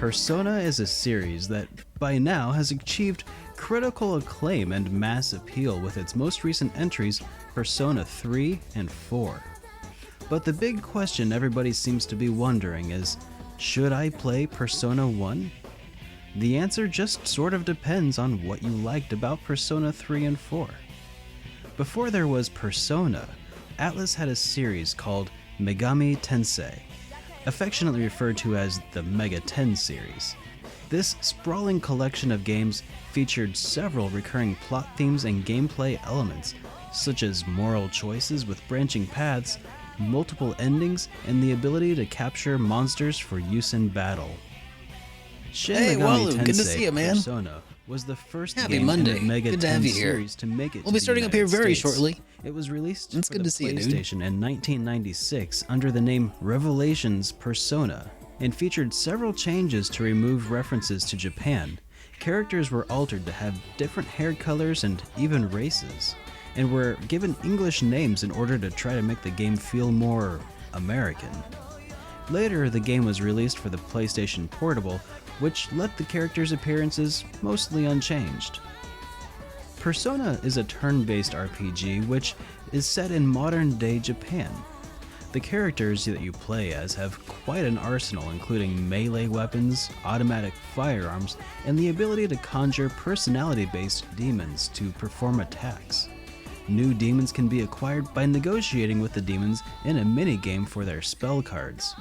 Persona is a series that by now has achieved critical acclaim and mass appeal with its most recent entries, Persona 3 and 4. But the big question everybody seems to be wondering is, should I play Persona 1? The answer just sort of depends on what you liked about Persona 3 and 4. Before there was Persona, Atlus had a series called Megami Tensei, affectionately referred to as the Mega 10 series. This sprawling collection of games featured several recurring plot themes and gameplay elements, such as moral choices with branching paths, multiple endings, and the ability to capture monsters for use in battle. Shin Hey, Megami Walu, Tensei good to see you, man. Persona was the first Happy game Monday. in the Mega Good to 10 have you here. series to make it We'll to be the starting up here United very States. shortly. It was released It's for good the to see you, dude. PlayStation in 1996 under the name Revelations Persona, and featured several changes to remove references to Japan. Characters were altered to have different hair colors and even races, and were given English names in order to try to make the game feel more American. Later, the game was released for the PlayStation Portable, which left the characters' appearances mostly unchanged. Persona is a turn-based RPG which is set in modern-day Japan. The characters that you play as have quite an arsenal, including melee weapons, automatic firearms, and the ability to conjure personality-based demons to perform attacks. New demons can be acquired by negotiating with the demons in a minigame for their spell cards.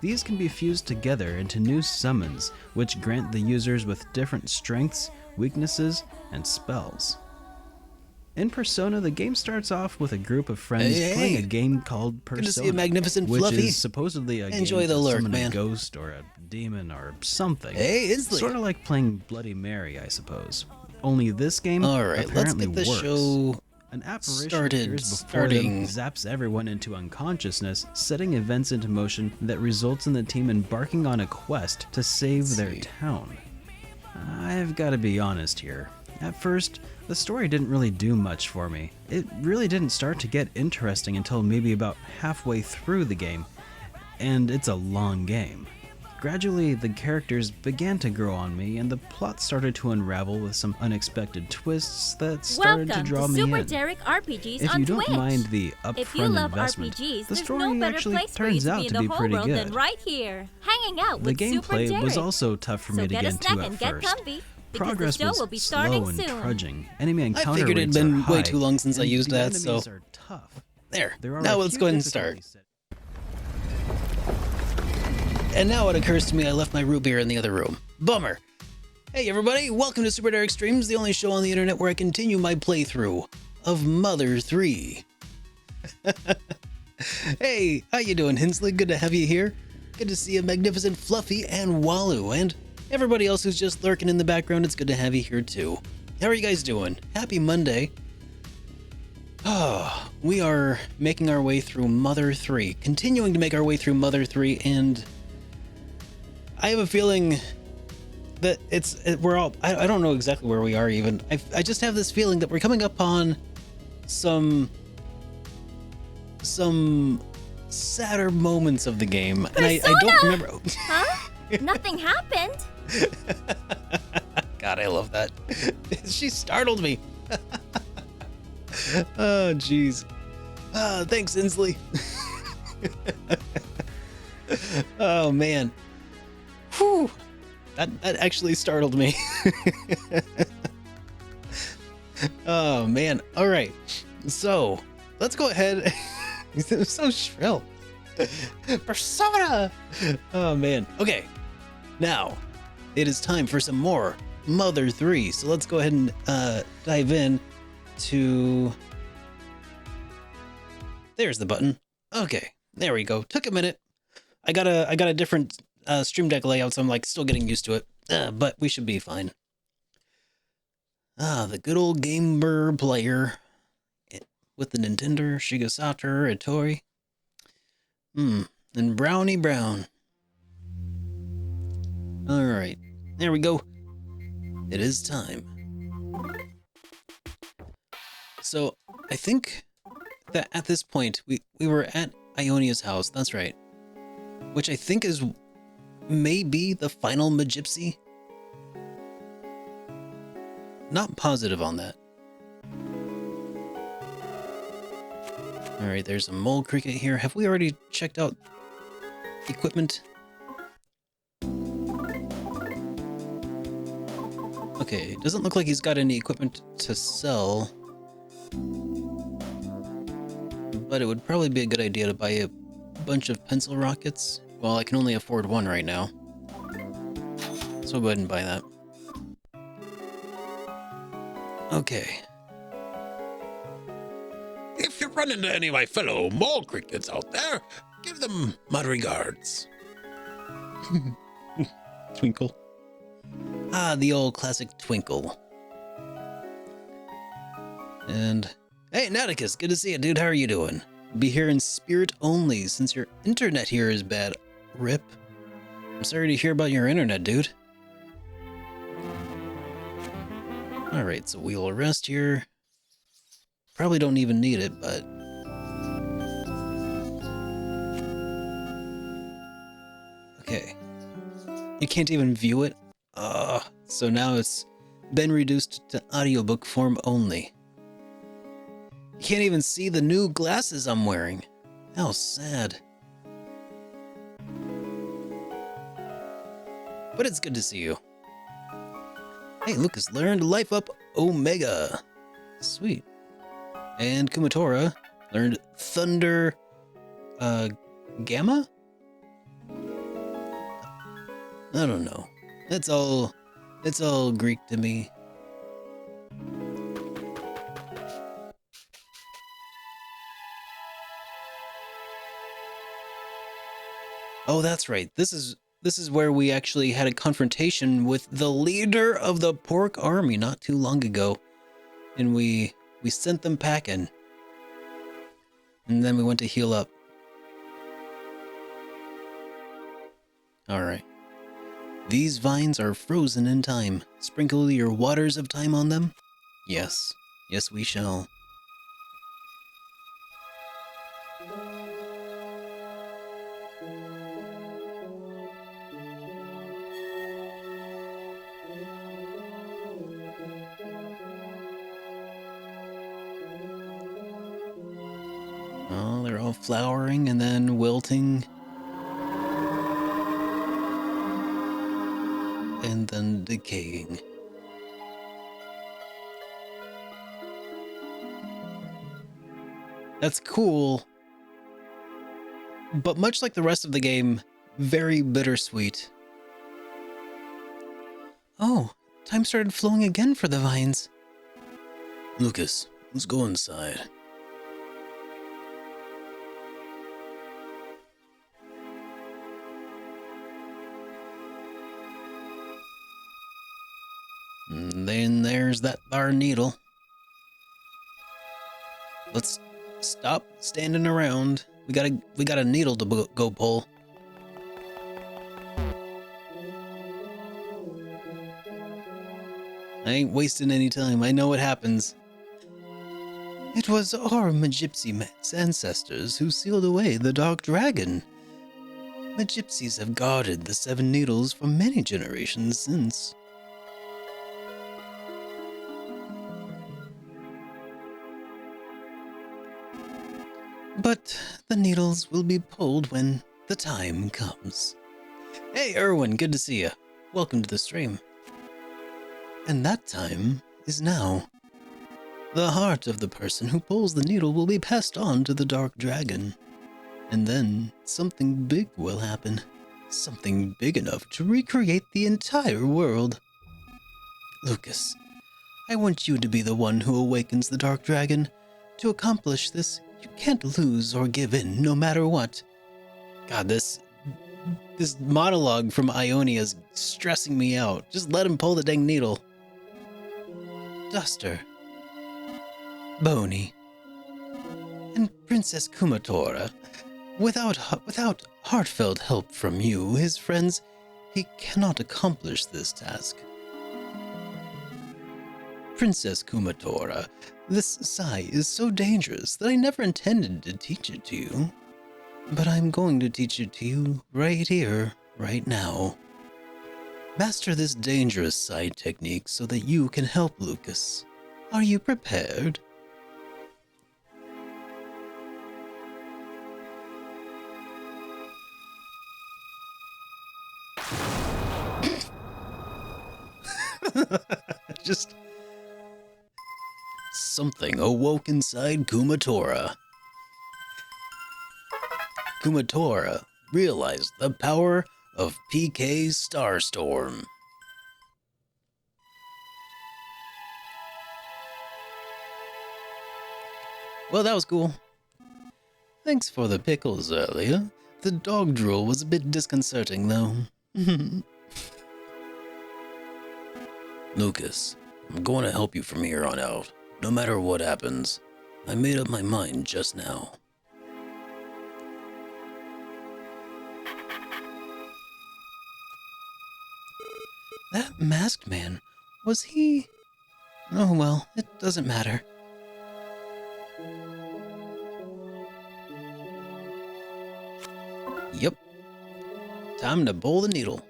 These can be fused together into new summons, which grant the users with different strengths, weaknesses, and spells. In Persona, the game starts off with a group of friends playing a game called Persona, Good to see you, Magnificent which Fluffy. is supposedly a Enjoy game the to lurk, summon man. a ghost or a demon or something. Hey, Inslee. Sort of like playing Bloody Mary, I suppose. Only this game All right, let's apparently get the works. show An apparition started. appears before them, zaps everyone into unconsciousness, setting events into motion that results in the team embarking on a quest to save their town. I've got to be honest here. At first, the story didn't really do much for me. It really didn't start to get interesting until maybe about halfway through the game, and it's a long game. Gradually, the characters began to grow on me, and the plot started to unravel with some unexpected twists that started Welcome to draw to me in. SuperDerek RPGs If on you don't Twitch. mind the If you upfront love investment, RPGs, the there's story no better actually place for you turns to out be to in be the whole pretty world good. than right here, hanging out The with gameplay SuperDerek. was also tough for me So to get get a snack into and at get first. comfy, because Progress the show was will be slow starting and soon. trudging. Enemy encounter I figured it'd rates are been way high, too long since I and used the that, so enemies are tough. there. There are Now a let's few go ahead and start. difficulty set- And now it occurs to me I left my root beer in the other room. Bummer. Hey everybody, welcome to SuperDerek Streams, the only show on the internet where I continue my playthrough of Mother 3. Hey, how you doing, Hensley? Good to have you here. Good to see you, Magnificent Fluffy and Walu, and everybody else who's just lurking in the background. It's good to have you here too. How are you guys doing? Happy Monday. Oh, we are making our way through Mother 3, continuing to make our way through Mother 3, and I have a feeling that we're all, I don't know exactly where we are even. I just have this feeling that we're coming upon some sadder moments of the game. And I don't remember. Huh? Nothing happened. God, I love that. She startled me. Oh, jeez. Thanks, Inslee. Oh, man. Whew. That actually startled me. Oh, man. All right. So, let's go ahead. It was so shrill. Persona! Oh, man. Okay. Now, it is time for some more Mother 3. So let's go ahead and dive in to... There's the button. Okay. There we go. Took a minute. I got a different Stream Deck layout, so I'm like still getting used to it. But we should be fine. The good old gamer player with the Nintendo, Shigesato, Itoi. And Brownie Brown. All right, there we go. It is time. So I think that at this point we were at Ionia's house. That's right. Which I think is may be the final Magypsy. Not positive on that. Alright, there's a mole cricket here. Have we already checked out equipment? Okay, doesn't look like he's got any equipment to sell. But it would probably be a good idea to buy a bunch of pencil rockets. Well, I can only afford one right now. So I'll go ahead and buy that. Okay. If you run into any of my fellow mole crickets out there, give them my regards. Twinkle. Ah, the old classic Twinkle. And hey, Naticus, good to see you, dude. How are you doing? Be here in spirit only, since your internet here is bad. Rip. I'm sorry to hear about your internet, dude. Alright, so we'll rest here. Probably don't even need it, but... Okay. You can't even view it? So now it's been reduced to audiobook form only. You can't even see the new glasses I'm wearing. How sad. But it's good to see you. Hey, Lucas learned Life Up Omega. Sweet. And Kumatora learned Thunder... Gamma? I don't know. It's all Greek to me. Oh, that's right. This is where we actually had a confrontation with the leader of the Pork Army not too long ago. And we sent them packing. And then we went to heal up. Alright. These vines are frozen in time. Sprinkle your waters of time on them? Yes. Yes, we shall. Oh, they're all flowering and then wilting. And then decaying. That's cool. But much like the rest of the game, very bittersweet. Oh, time started flowing again for the vines. Lucas, let's go inside. And then there's that bar needle. Let's stop standing around. We got a needle to go pull. I ain't wasting any time. I know what happens. It was our Magypsy ancestors who sealed away the Dark Dragon. Magypsies have guarded the Seven Needles for many generations since. But the needles will be pulled when the time comes. Hey, Erwin, good to see you. Welcome to the stream. And that time is now. The heart of the person who pulls the needle will be passed on to the Dark Dragon. And then something big will happen. Something big enough to recreate the entire world. Lucas, I want you to be the one who awakens the Dark Dragon. To accomplish this, you can't lose or give in, no matter what. God, this monologue from Ionia is stressing me out. Just let him pull the dang needle. Duster, Boney, and Princess Kumatora. Without heartfelt help from you, his friends, he cannot accomplish this task. Princess Kumatora, this sai is so dangerous that I never intended to teach it to you. But I'm going to teach it to you right here, right now. Master this dangerous side technique so that you can help Lucas. Are you prepared? Just something awoke inside Kumatora. Kumatora realized the power of PK's Starstorm. Well, that was cool. Thanks for the pickles earlier. The dog drool was a bit disconcerting, though. Lucas, I'm going to help you from here on out, no matter what happens. I made up my mind just now. That masked man, was he... Oh well, it doesn't matter. Yep. Time to pull the needle.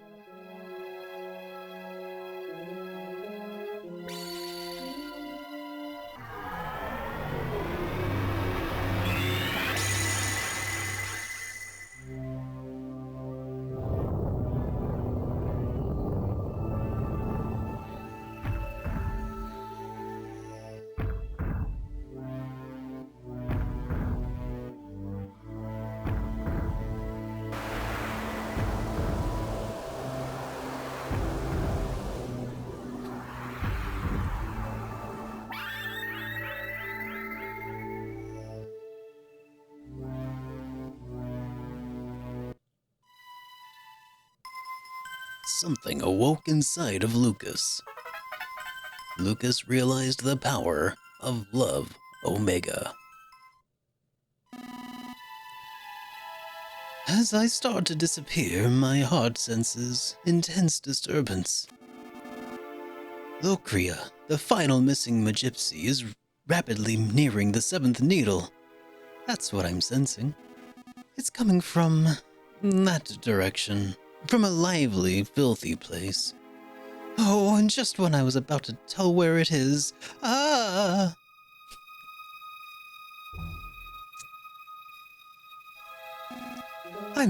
Something awoke inside of Lucas. Lucas realized the power of Love Omega. As I start to disappear, my heart senses intense disturbance. Locria, the final missing Magypsy, is rapidly nearing the seventh needle. That's what I'm sensing. It's coming from that direction. From a lively, filthy place. Oh, and just when I was about to tell where it is, I'm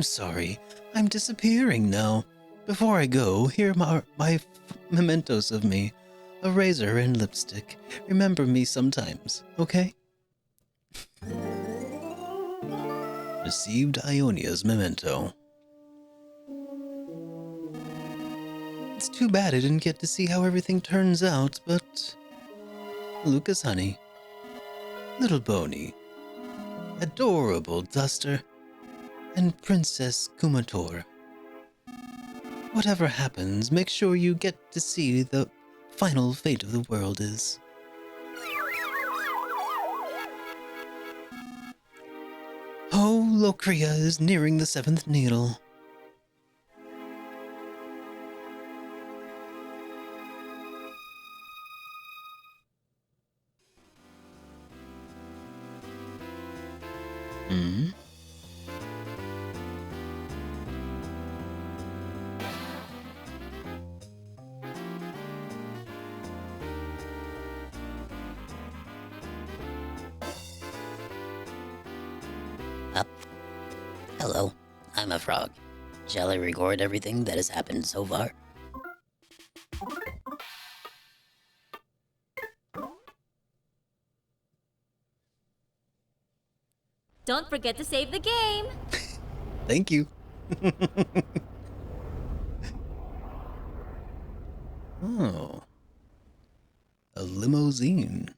sorry, I'm disappearing now. Before I go, here are my mementos of me. A razor and lipstick. Remember me sometimes, okay? Received Ionia's memento. It's too bad I didn't get to see how everything turns out, but... Lucas Honey. Little Boney. Adorable Duster. And Princess Kumator. Whatever happens, make sure you get to see the final fate of the world is. Oh, Locria is nearing the seventh needle. Hello, I'm a frog. Shall I record everything that has happened so far? Don't forget to save the game. Thank you. Oh. A limousine.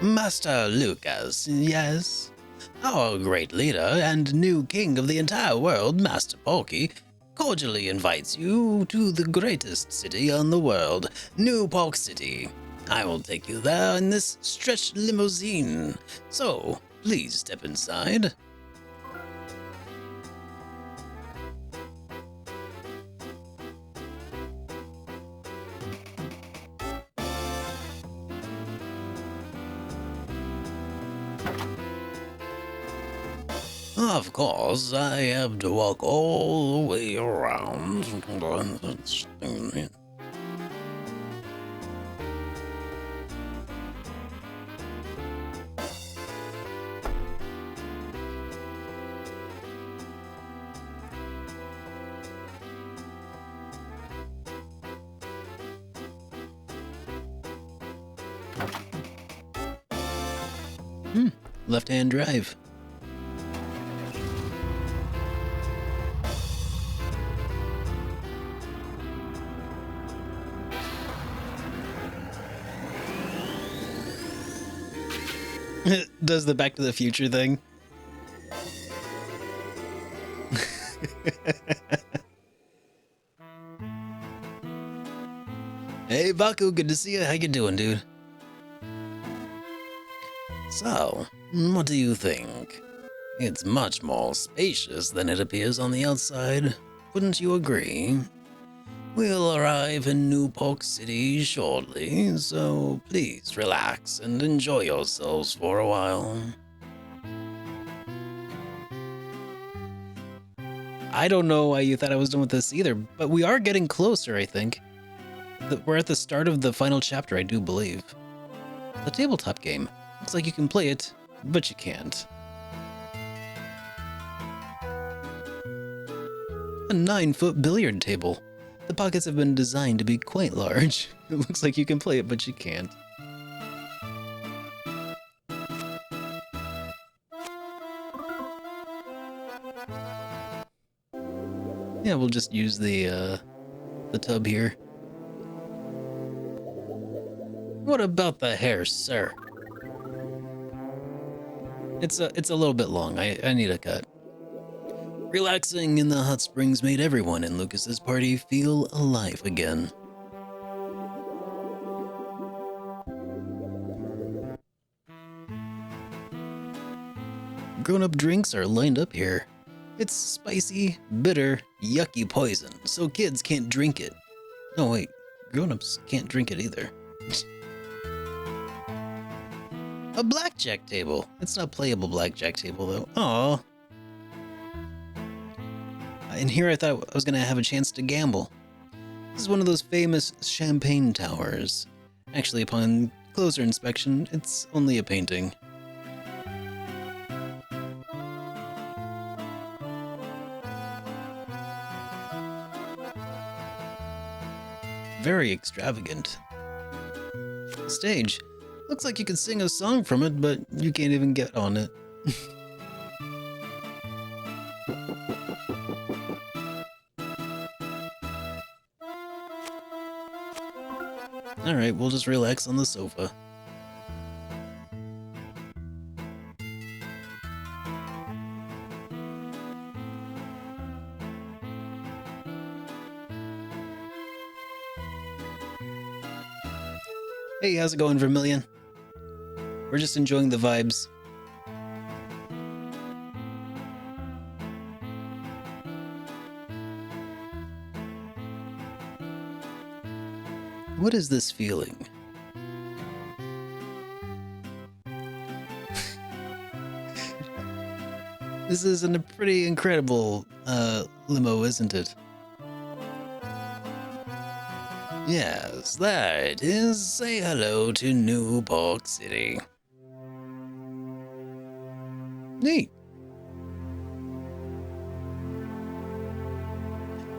Master Lucas, yes? Our great leader and new king of the entire world, Master Porky, cordially invites you to the greatest city on the world, New Pork City. I will take you there in this stretched limousine. So, please step inside. Of course, I have to walk all the way around. Left-hand drive. Does the Back to the Future thing. Hey, Baku, good to see you. How you doing, dude? So, what do you think? It's much more spacious than it appears on the outside. Wouldn't you agree? We'll arrive in New Pork City shortly, so please relax and enjoy yourselves for a while. I don't know why you thought I was done with this either, but we are getting closer, I think. We're at the start of the final chapter, I do believe. The tabletop game. Looks like you can play it, but you can't. A 9-foot billiard table. The pockets have been designed to be quite large. It looks like you can play it, but you can't. Yeah, we'll just use the tub here. What about the hair, sir? It's a little bit long. I need a cut. Relaxing in the hot springs made everyone in Lucas's party feel alive again. Grown-up drinks are lined up here. It's spicy, bitter, yucky poison, so kids can't drink it. No, wait, grown-ups can't drink it either. A blackjack table. It's not playable blackjack table, though. Aww. And here I thought I was going to have a chance to gamble. This is one of those famous champagne towers. Actually, upon closer inspection, it's only a painting. Very extravagant. Stage. Looks like you could sing a song from it, but you can't even get on it. Alright, we'll just relax on the sofa. Hey, how's it going, Vermilion? We're just enjoying the vibes. What is this feeling? This is a pretty incredible limo, isn't it? Yes, that is Say Hello to New Pork City. Neat.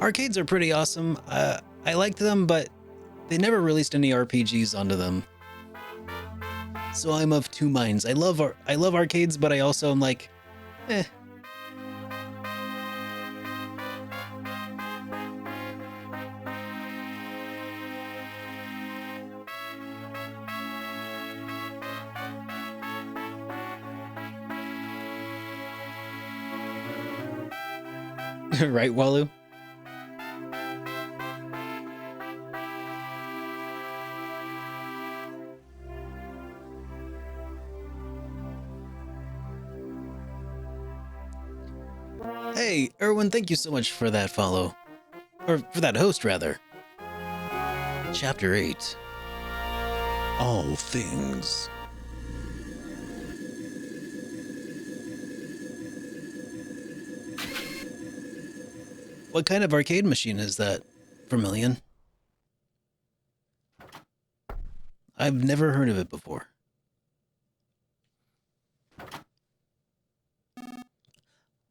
Arcades are pretty awesome. I liked them, but they never released any RPGs onto them. So I'm of two minds. I love arcades, but I also am like, eh. Right, Walu? Hey, Erwin, thank you so much for that follow. Or for that host, rather. Chapter 8. All things. What kind of arcade machine is that, Vermilion? I've never heard of it before.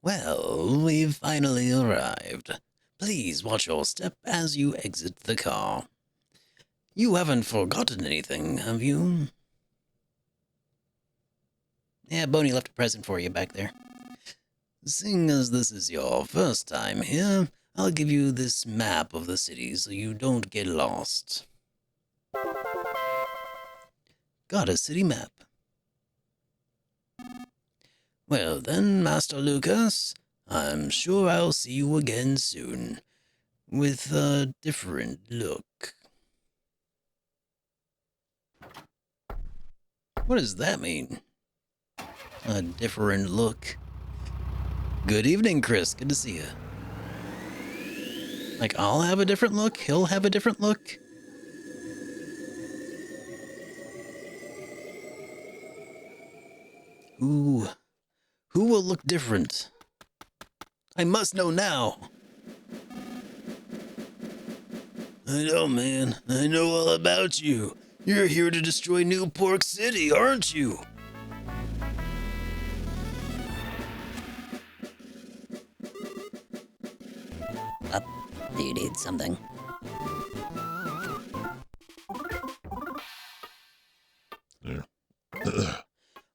Well, we've finally arrived. Please watch your step as you exit the car. You haven't forgotten anything, have you? Yeah, Boney left a present for you back there. Seeing as this is your first time here, I'll give you this map of the city so you don't get lost. Got a city map. Well then, Master Lucas, I'm sure I'll see you again soon, with a different look. What does that mean? A different look? Good evening, Chris. Good to see you. Like, I'll have a different look? He'll have a different look? Ooh. Who will look different? I must know now. I know, man. I know all about you. You're here to destroy New Pork City, aren't you? Do you need something? There.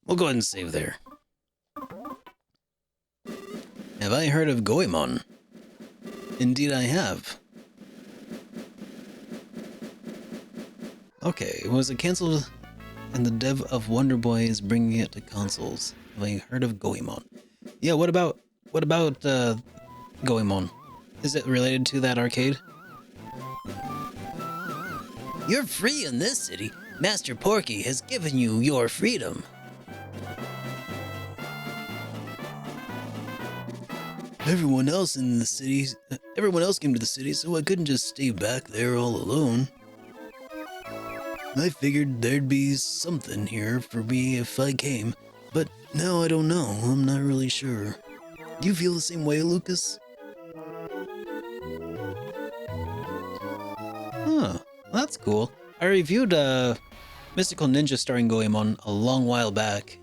We'll go ahead and save there. Have I heard of Goemon? Indeed I have. Okay, was it cancelled and the dev of Wonder Boy is bringing it to consoles? Have I heard of Goemon? Yeah, what about Goemon? Is it related to that arcade? You're free in this city. Master Porky has given you your freedom. Everyone else came to the city, so I couldn't just stay back there all alone. I figured there'd be something here for me if I came, but now I don't know. I'm not really sure. Do you feel the same way, Lucas? Huh, that's cool. I reviewed Mystical Ninja starring Goemon a long while back.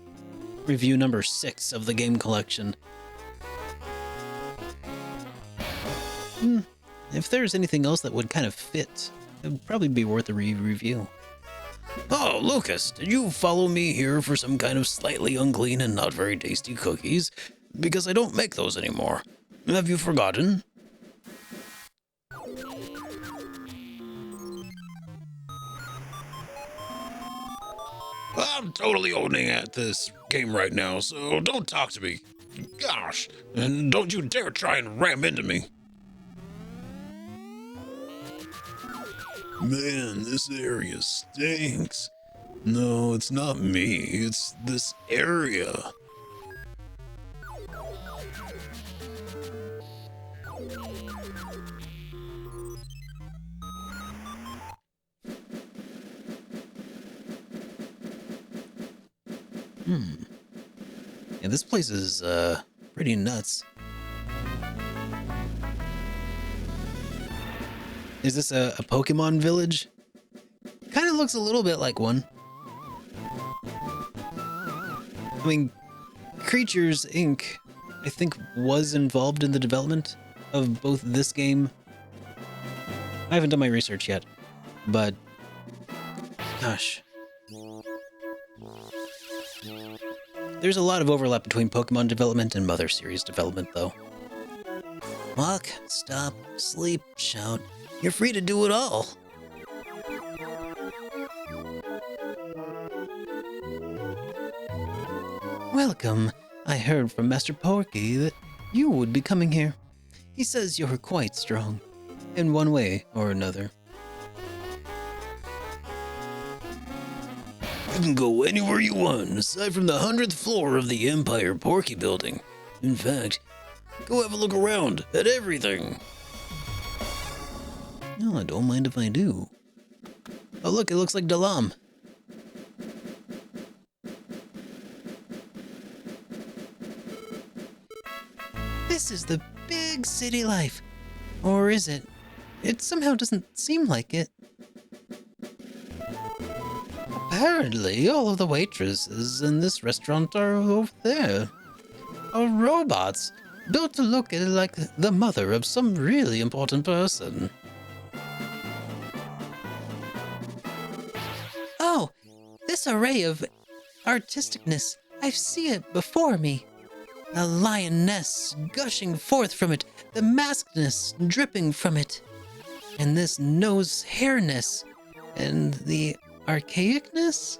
Review number 6 of the game collection. If there's anything else that would kind of fit, it would probably be worth a review. Oh, Lucas, did you follow me here for some kind of slightly unclean and not very tasty cookies? Because I don't make those anymore. Have you forgotten? I'm totally owning at this game right now, so don't talk to me. Gosh, and don't you dare try and ram into me. Man, this area stinks. No, it's not me. It's this area. Yeah, this place is pretty nuts. Is this a Pokemon village? Kind of looks a little bit like one. I mean, Creatures Inc., I think, was involved in the development of both this game. I haven't done my research yet, but gosh. There's a lot of overlap between Pokemon development and Mother series development, though. Walk, stop, sleep, shout. You're free to do it all. Welcome. I heard from Master Porky that you would be coming here. He says you're quite strong, in one way or another. You can go anywhere you want, aside from the 100th floor of the Empire Porky building. In fact, go have a look around at everything. No, I don't mind if I do. Oh look, it looks like Dalam. This is the big city life. Or is it? It somehow doesn't seem like it. Apparently, all of the waitresses in this restaurant are over there. Are robots, built to look like the mother of some really important person. Oh, this array of artisticness, I see it before me. A lioness gushing forth from it, the maskedness dripping from it, and this nose hairness, and the archaicness?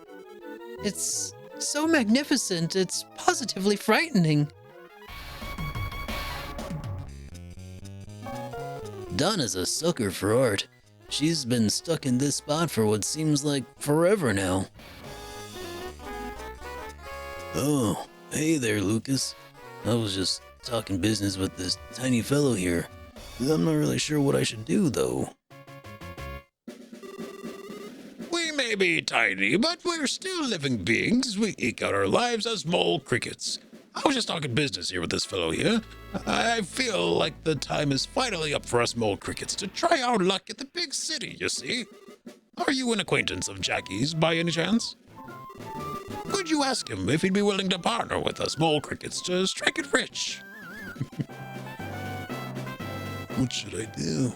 It's so magnificent, it's positively frightening. Donna's a sucker for art. She's been stuck in this spot for what seems like forever now. Oh, hey there, Lucas. I was just talking business with this tiny fellow here. I'm not really sure what I should do, though. We may be tiny, but we're still living beings. We eke out our lives as mole crickets. I was just talking business here with this fellow here. I feel like the time is finally up for us mole crickets to try our luck at the big city, you see. Are you an acquaintance of Jackie's by any chance? Could you ask him if he'd be willing to partner with us mole crickets to strike it rich? What should I do?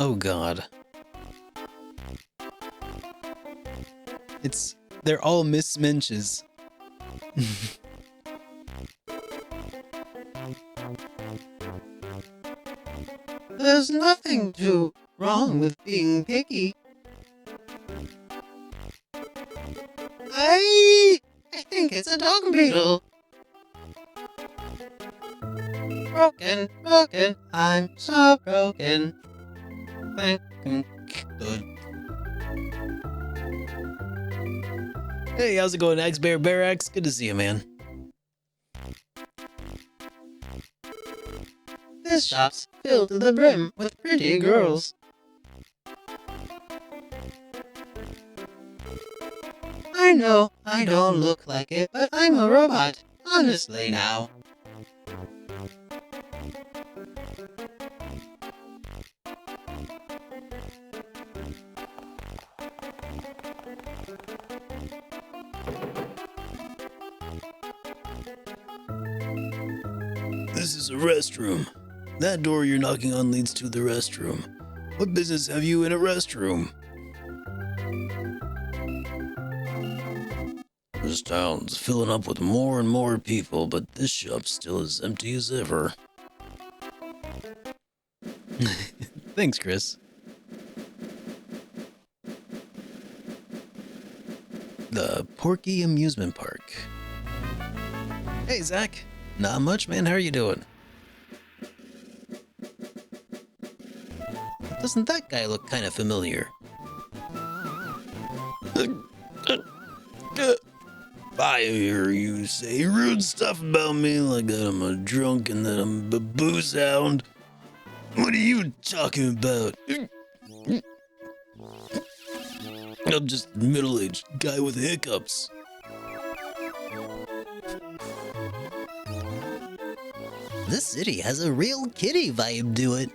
Oh God. They're all Miss Minches. There's nothing too wrong with being picky. I think it's a dog beetle. Broken, I'm so broken. Good. Hey, how's it going, X Bear Barracks? Good to see you, man. This shop's filled to the brim with pretty girls. I know I don't look like it, but I'm a robot. Honestly now. This is a restroom. That door you're knocking on leads to the restroom. What business have you in a restroom? This town's filling up with more and more people, but this shop's still as empty as ever. Thanks, Chris. The Porky Amusement Park. Hey, Zach. Not much, man. How are you doing? Doesn't that guy look kind of familiar? I hear you say rude stuff about me like that I'm a drunk and that I'm a booze hound. What are you talking about? I'm just a middle-aged guy with hiccups. This city has a real kitty vibe to it.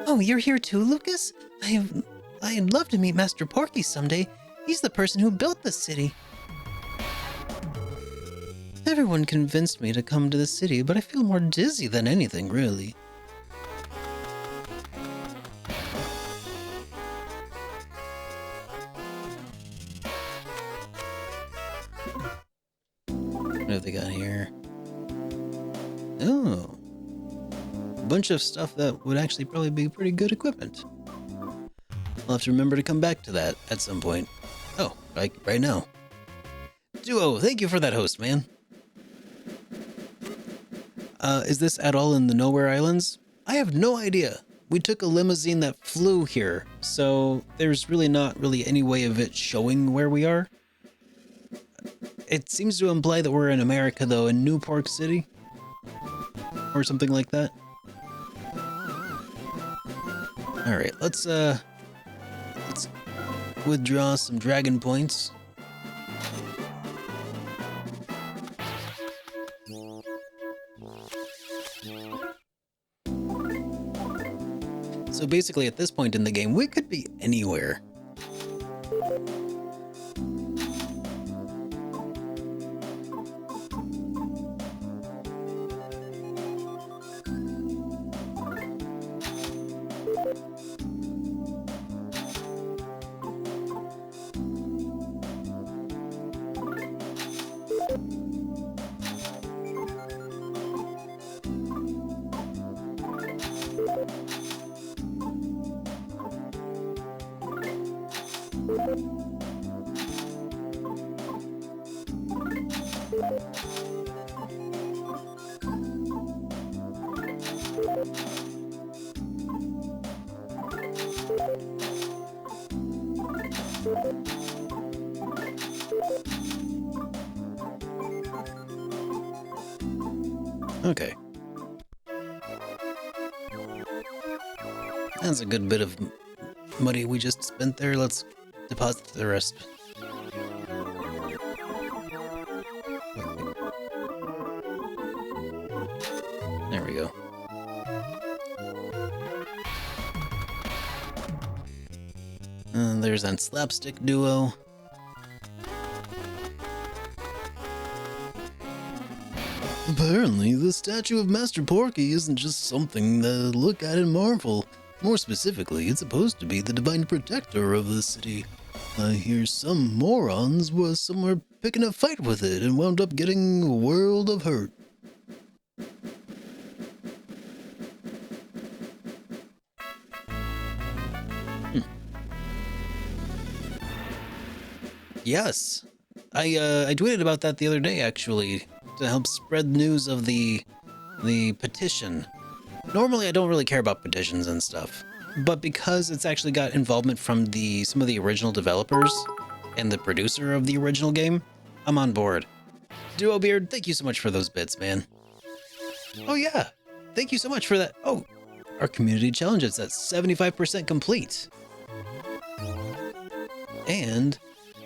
Oh, you're here too, Lucas? I'd love to meet Master Porky someday. He's the person who built this city. Everyone convinced me to come to the city, but I feel more dizzy than anything, really. What have they got here? Oh. A bunch of stuff that would actually probably be pretty good equipment. I'll have to remember to come back to that at some point. Oh, like right now. Duo, thank you for that host, man. Is this at all in the Nowhere Islands? I have no idea. We took a limousine that flew here, so there's really not really any way of it showing where we are. It seems to imply that we're in America, though, in Newport City. Or something like that. Alright, let's withdraw some dragon points. So basically, at this point in the game, we could be anywhere. Okay. That's a good bit of money we just spent there. Let's deposit the rest. There we go. And there's that slapstick duo. Apparently, the statue of Master Porky isn't just something to look at and marvel. More specifically, it's supposed to be the divine protector of the city. I hear some morons was somewhere picking a fight with it and wound up getting a world of hurt. Yes, I tweeted about that the other day, actually, to help spread news of the petition. Normally, I don't really care about petitions and stuff, but because it's actually got involvement from some of the original developers and the producer of the original game, I'm on board. Duo Beard, thank you so much for those bits, man. Oh yeah, thank you so much for that. Oh, our community challenge is at 75% complete. And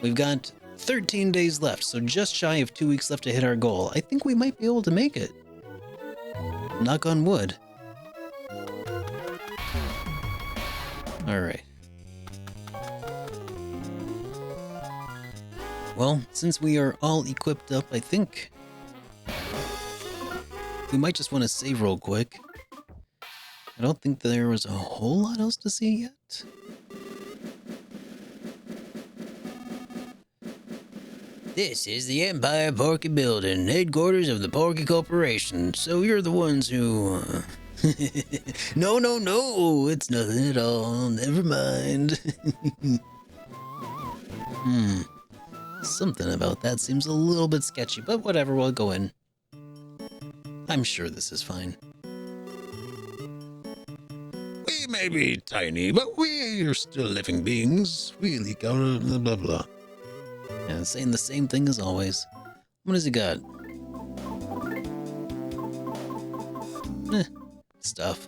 we've got 13 days left, so just shy of 2 weeks left to hit our goal. I think we might be able to make it. Knock on wood. Alright. Well, since we are all equipped up, I think we might just want to save real quick. I don't think there was a whole lot else to see yet. This is the Empire Porky Building, headquarters of the Porky Corporation. So you're the ones who... No, it's nothing at all. Never mind. Something about that seems a little bit sketchy, but whatever, we'll go in. I'm sure this is fine. We may be tiny, but we are still living beings. We leak out blah blah blah. Yeah, saying the same thing as always. What has he got? Stuff.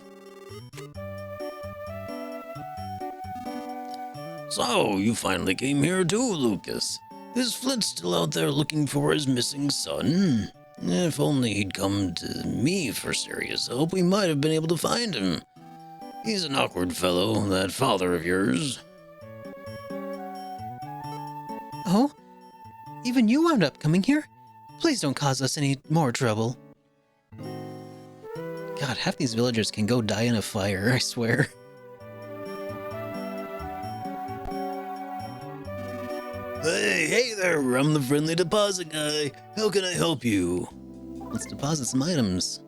So, you finally came here too, Lucas. Is Flint still out there looking for his missing son? If only he'd come to me for serious help, we might have been able to find him. He's an awkward fellow, that father of yours. Oh? Even you wound up coming here? Please don't cause us any more trouble. God, half these villagers can go die in a fire, I swear. Hey there, I'm the friendly deposit guy. How can I help you? Let's deposit some items.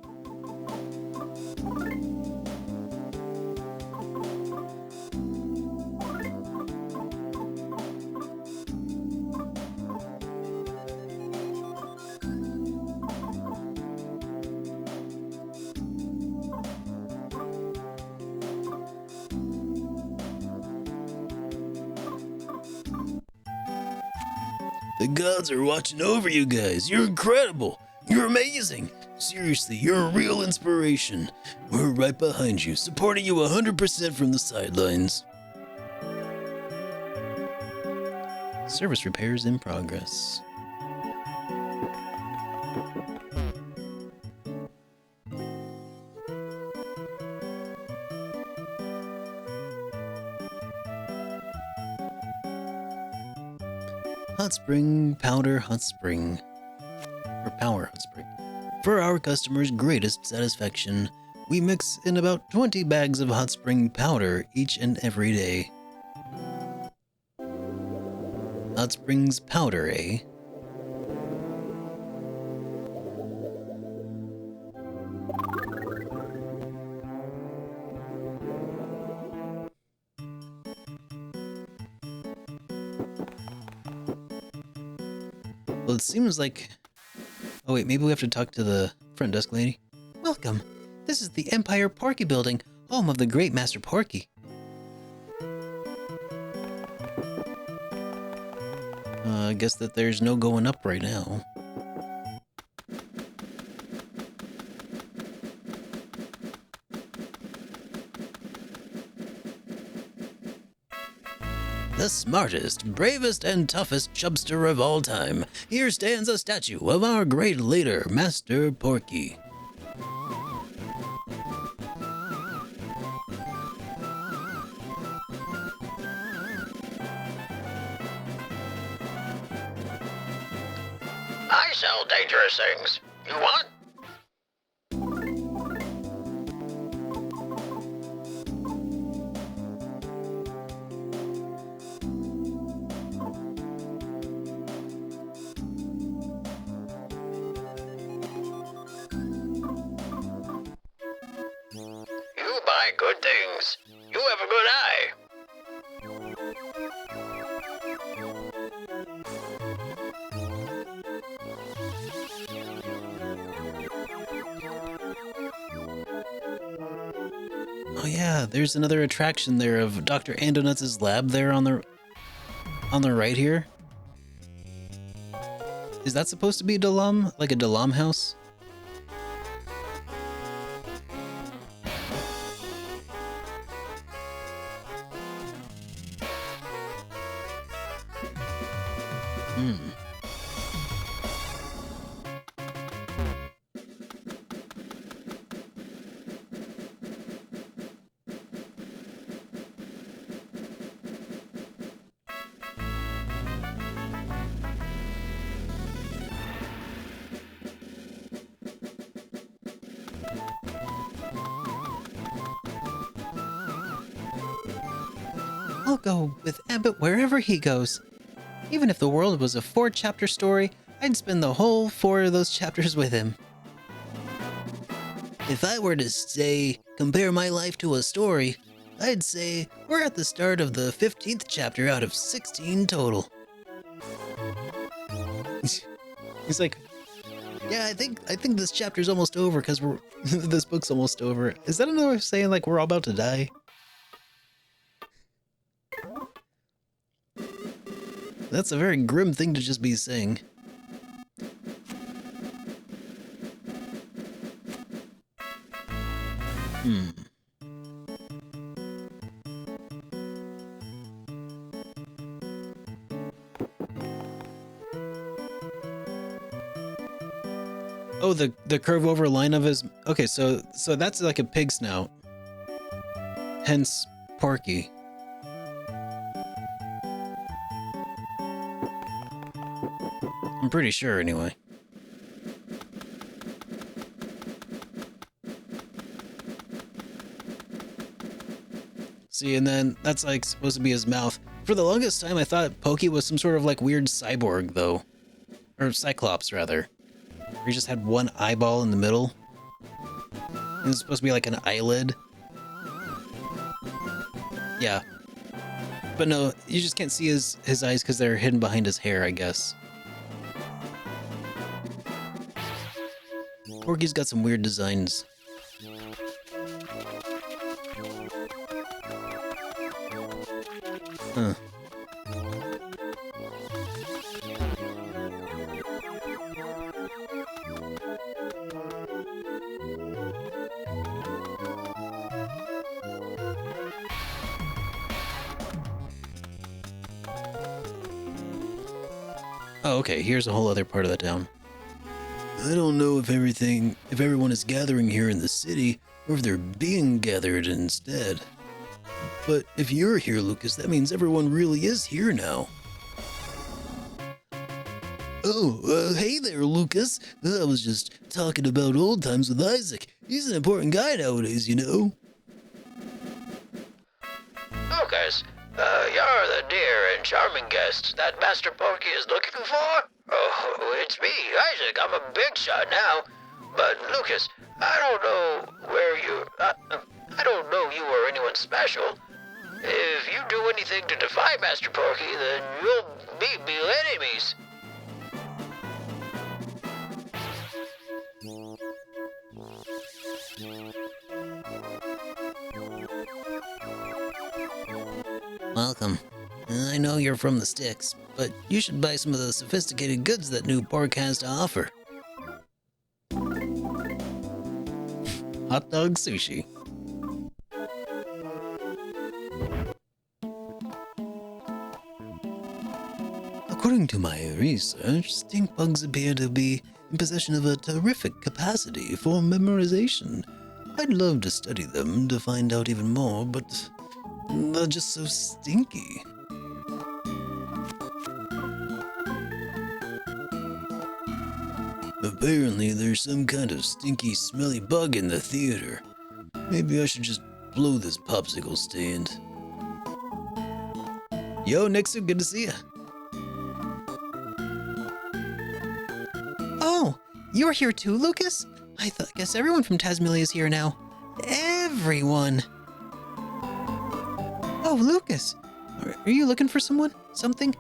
The gods are watching over you guys. You're incredible. You're amazing. Seriously, you're a real inspiration. We're right behind you, supporting you 100% from the sidelines. Service repairs in progress. Hot spring, powder, hot spring. Or power hot spring. For our customers' greatest satisfaction, we mix in about 20 bags of hot spring powder each and every day. Hot springs powder, eh? Well, it seems like... Oh wait, maybe we have to talk to the front desk lady. Welcome. This is the Empire Porky Building, home of the great Master Porky. I guess that there's no going up right now. The smartest, bravest, and toughest chubster of all time. Here stands a statue of our great leader, Master Porky. I sell dangerous things. You want? You buy good things. You have a good eye. Oh yeah, there's another attraction there of Dr. Andonuts' lab there on the right here. Is that supposed to be Dalam? Like a Dalam house? I'll go with Abbott wherever he goes. Even if the world was a 4-chapter story, I'd spend the whole 4 of those chapters with him. If I were to say, compare my life to a story, I'd say we're at the start of the 15th chapter out of 16 total. He's like, yeah, I think this chapter's almost over because we're this book's almost over. Is that another way of saying like we're all about to die? That's a very grim thing to just be saying. Oh, the curve over line of his... Okay, so that's like a pig snout. Hence, Porky. I'm pretty sure, anyway. See, and then that's like supposed to be his mouth. For the longest time, I thought Pokey was some sort of like weird cyborg, though. Or Cyclops, rather. Where he just had one eyeball in the middle. And it's supposed to be like an eyelid. Yeah. But no, you just can't see his eyes because they're hidden behind his hair, I guess. Porky's got some weird designs. Huh. Oh, okay, here's a whole other part of the town. I don't know if everyone is gathering here in the city, or if they're being gathered instead. But if you're here, Lucas, that means everyone really is here now. Oh, hey there, Lucas. I was just talking about old times with Isaac. He's an important guy nowadays, you know. Lucas, you're the dear and charming guest that Master Porky is looking for? Oh, it's me, Isaac. I'm a big shot now. But, Lucas, I don't know where you... I don't know you or anyone special. If you do anything to defy Master Porky, then you'll be enemies. Welcome. I know you're from the sticks, but you should buy some of the sophisticated goods that New Pork has to offer. Hot dog sushi. According to my research, stink bugs appear to be in possession of a terrific capacity for memorization. I'd love to study them to find out even more, but they're just so stinky. Apparently, there's some kind of stinky, smelly bug in the theater. Maybe I should just blow this popsicle stand. Yo, Nixon, good to see ya. Oh, you're here too, Lucas? Guess everyone from Tasmania is here now. Everyone. Oh, Lucas, are you looking for someone? Something?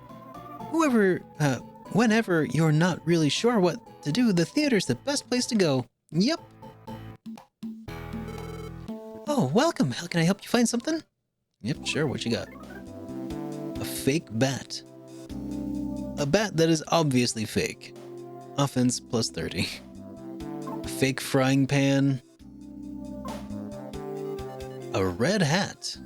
Whenever you're not really sure what to do, the theater's the best place to go. Yep. Oh, welcome. How can I help you find something? Yep, sure, what you got? A fake bat. A bat that is obviously fake. Offense plus 30. A fake frying pan. A red hat.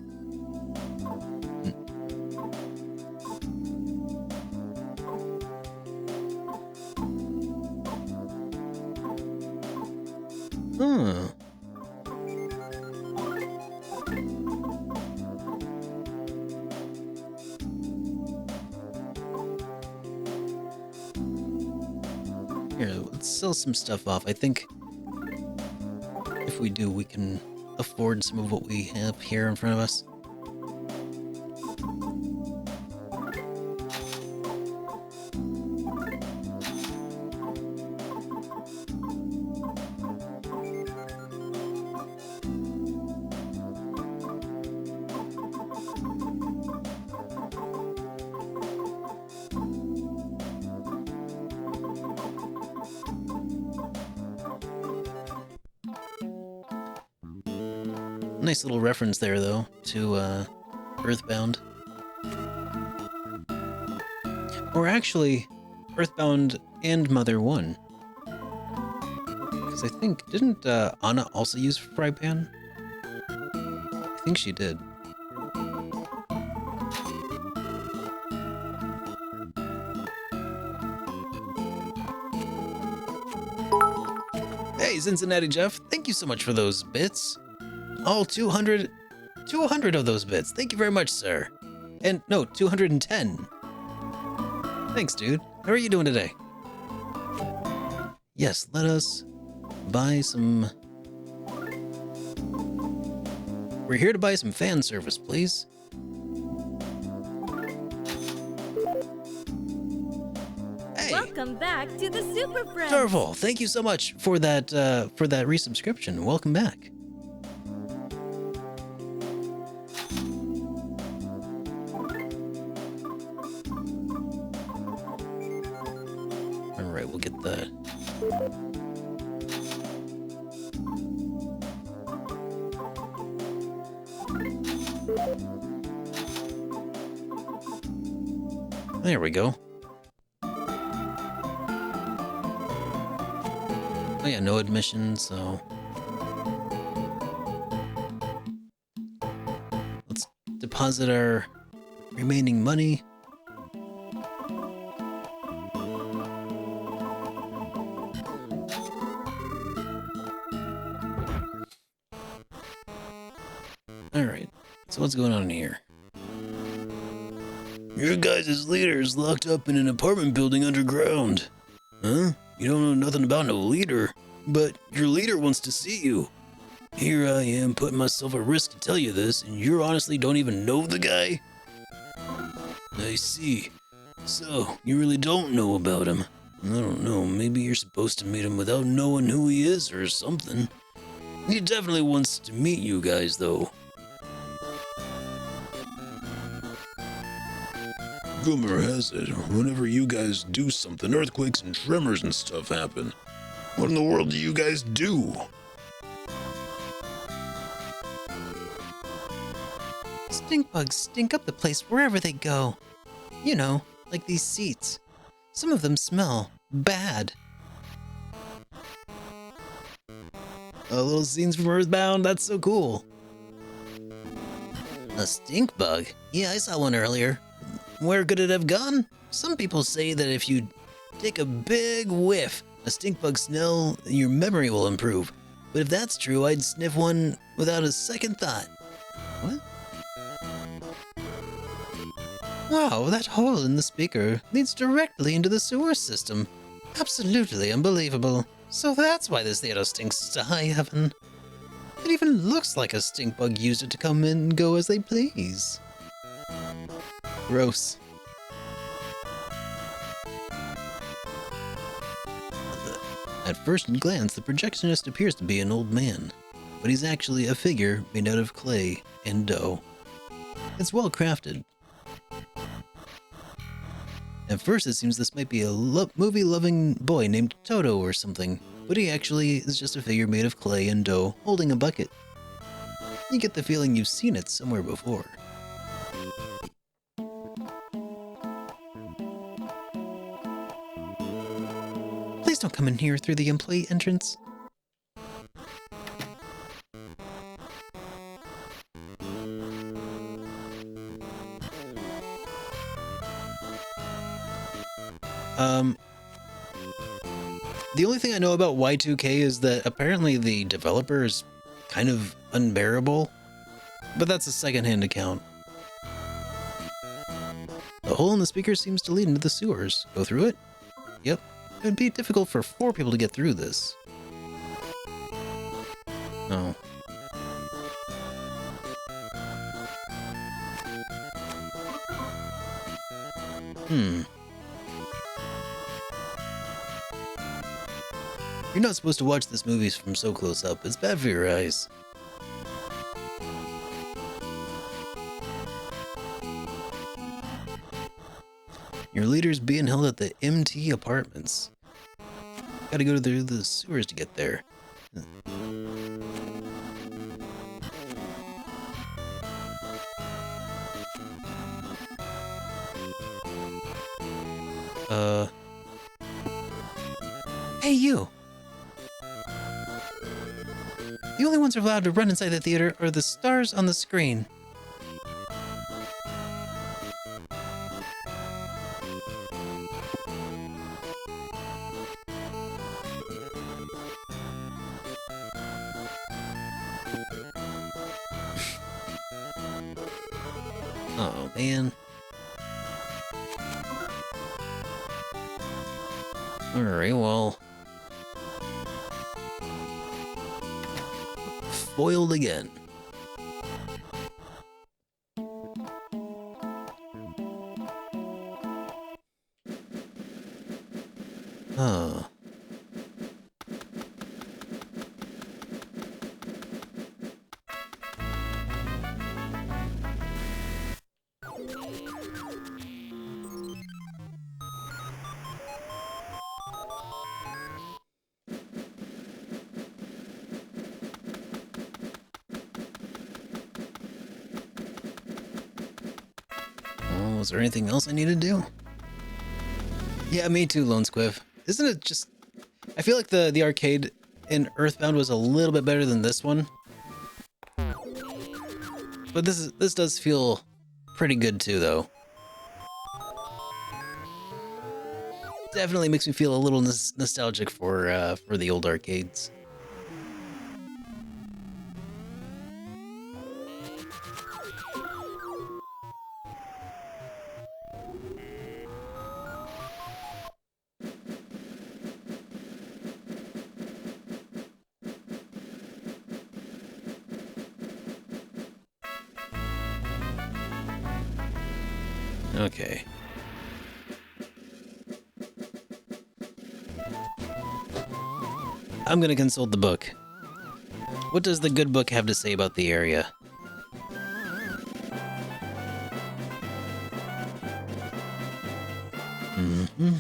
Huh. Here, let's sell some stuff off. I think if we do, we can afford some of what we have here in front of us. Nice little reference there, though, to Earthbound. Or actually, Earthbound and Mother 1. Because I think, didn't Anna also use fry pan? I think she did. Hey, Cincinnati Jeff, thank you so much for those bits. All 200 of those bits. Thank you very much, sir. And no, 210. Thanks, dude. How are you doing today? Yes, let us buy some... We're here to buy some fan service, please. Hey! Welcome back to the Super Friends. Darvel, thank you so much for that resubscription. Welcome back. Alright, we'll get that. There we go. Oh yeah, no admission, so... Let's deposit our remaining money. Alright, so what's going on here? Your guys' leader's locked up in an apartment building underground. Huh? You don't know nothing about no leader, but your leader wants to see you. Here I am putting myself at risk to tell you this, and you honestly don't even know the guy? I see. So, you really don't know about him. I don't know, maybe you're supposed to meet him without knowing who he is or something. He definitely wants to meet you guys, though. Rumor has it, whenever you guys do something, earthquakes and tremors and stuff happen. What in the world do you guys do? Stink bugs stink up the place wherever they go. You know, like these seats. Some of them smell bad. Little scenes from Earthbound, that's so cool. A stink bug? Yeah, I saw one earlier. Where could it have gone? Some people say that if you take a big whiff, a stink bug smell, your memory will improve. But if that's true, I'd sniff one without a second thought. What? Wow, that hole in the speaker leads directly into the sewer system. Absolutely unbelievable. So that's why this theater stinks to high heaven. It even looks like a stink bug used it to come in and go as they please. Gross. At first glance, the projectionist appears to be an old man, but he's actually a figure made out of clay and dough. It's well crafted. At first it seems this might be a movie-loving boy named Toto or something, but he actually is just a figure made of clay and dough holding a bucket. You get the feeling you've seen it somewhere before. Please don't come in here through the employee entrance. The only thing I know about Y2K is that apparently the developer is kind of unbearable, but that's a second-hand account. The hole in the speaker seems to lead into the sewers. Go through it? Yep. It would be difficult for 4 people to get through this. Oh. You're not supposed to watch this movie from so close up. It's bad for your eyes. Your leader's being held at the MT apartments. Gotta go through the sewers to get there. Hey, you! The only ones allowed to run inside the theater are the stars on the screen. Oh, man. Alright, well... foiled again. Huh. Oh, is there anything else I need to do? Yeah, me too, Lone Squiff. Isn't it just... I feel like the arcade in Earthbound was a little bit better than this one. But this does feel pretty good too, though. Definitely makes me feel a little nostalgic for the old arcades. Okay. I'm gonna consult the book. What does the good book have to say about the area? Mm-hmm.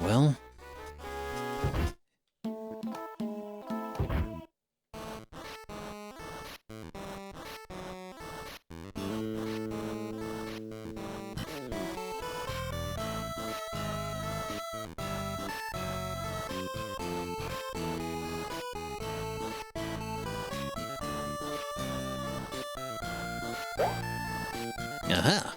Well... Aha!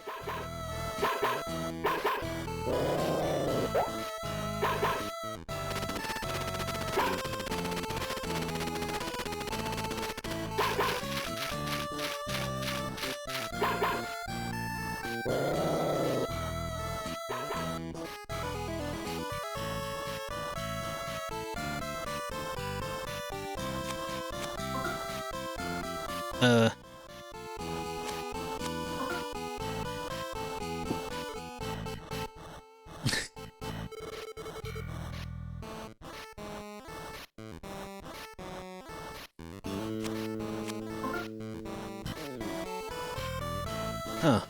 Huh.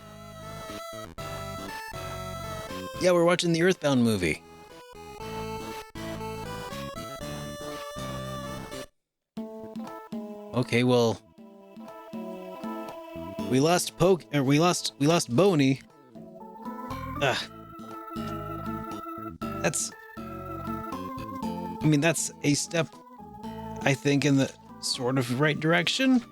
Yeah, we're watching the Earthbound movie. Okay, well... We lost we lost Boney. Ugh. That's... I mean, that's a step, I think, in the sort of right direction.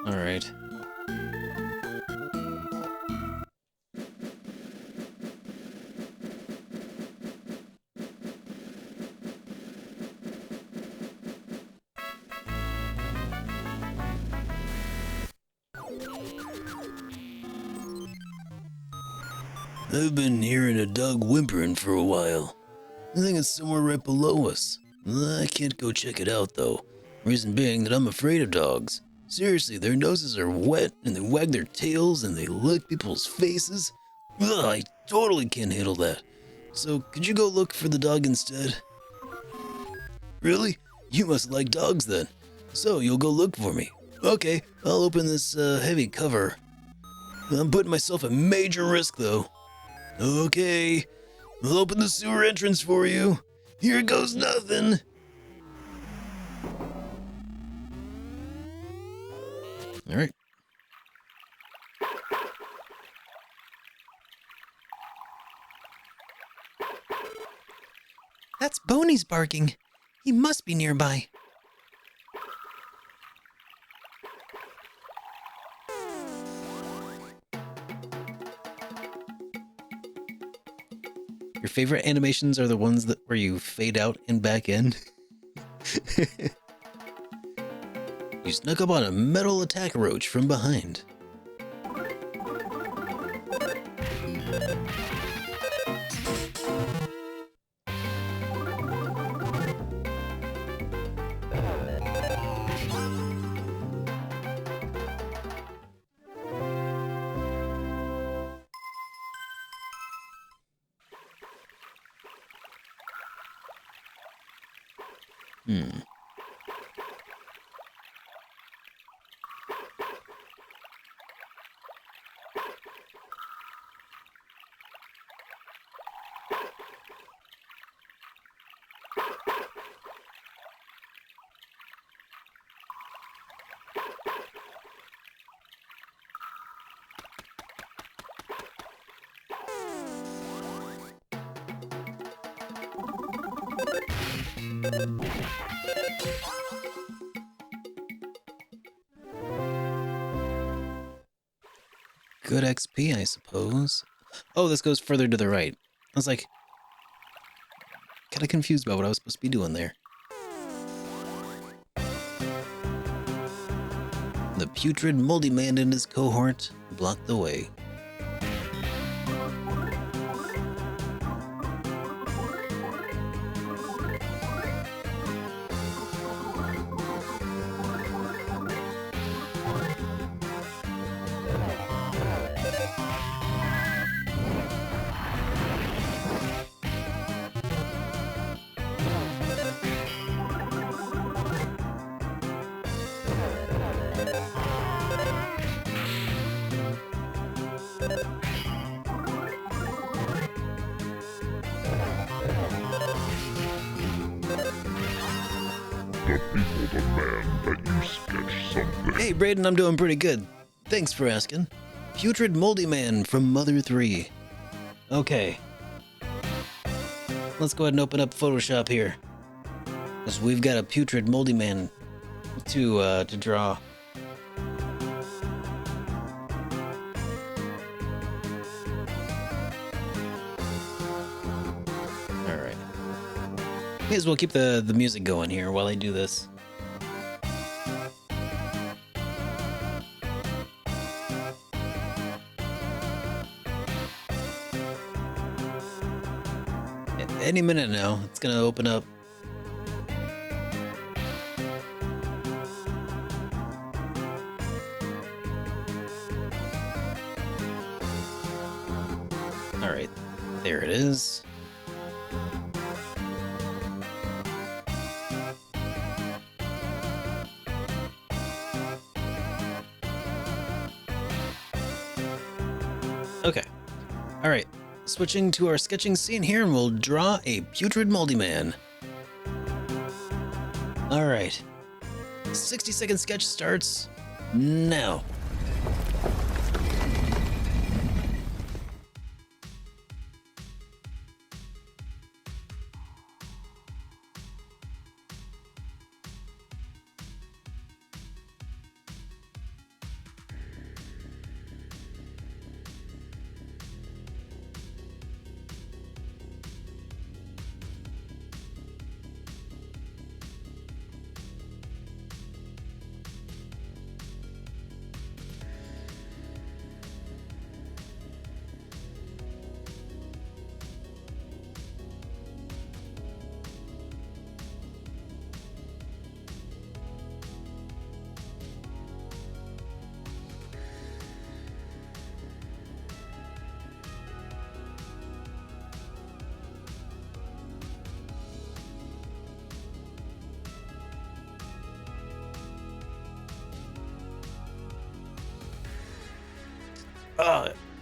All right. I've been hearing a dog whimpering for a while. I think it's somewhere right below us. I can't go check it out, though. Reason being that I'm afraid of dogs. Seriously, their noses are wet, and they wag their tails, and they lick people's faces. Ugh, I totally can't handle that. So, could you go look for the dog instead? Really? You must like dogs then. So, you'll go look for me. Okay, I'll open this heavy cover. I'm putting myself at major risk, though. Okay, I'll open the sewer entrance for you. Here goes nothing. All right. That's Boney's barking. He must be nearby. Your favorite animations are the ones that where you fade out and back in. You snuck up on a metal attack roach from behind. Good XP, I suppose. Oh, this goes further to the right. I was like, kind of confused about what I was supposed to be doing there. The putrid moldy man and his cohort blocked the way. The people demand that you sketch something. Hey, Brayden, I'm doing pretty good. Thanks for asking. Putrid moldy man from Mother 3. Okay. Let's go ahead and open up Photoshop here. Because we've got a putrid moldy man to draw. Alright. May as well keep the music going here while I do this. Any minute now, it's gonna open up. Alright, there it is. Okay, alright. Switching to our sketching scene here, and we'll draw a putrid moldy man. Alright. 60-second sketch starts now.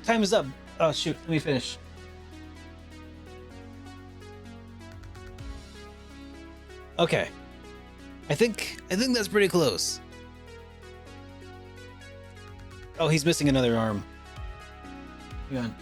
Time is up. Oh shoot, let me finish. Okay. I think that's pretty close. Oh, he's missing another arm. Hang on.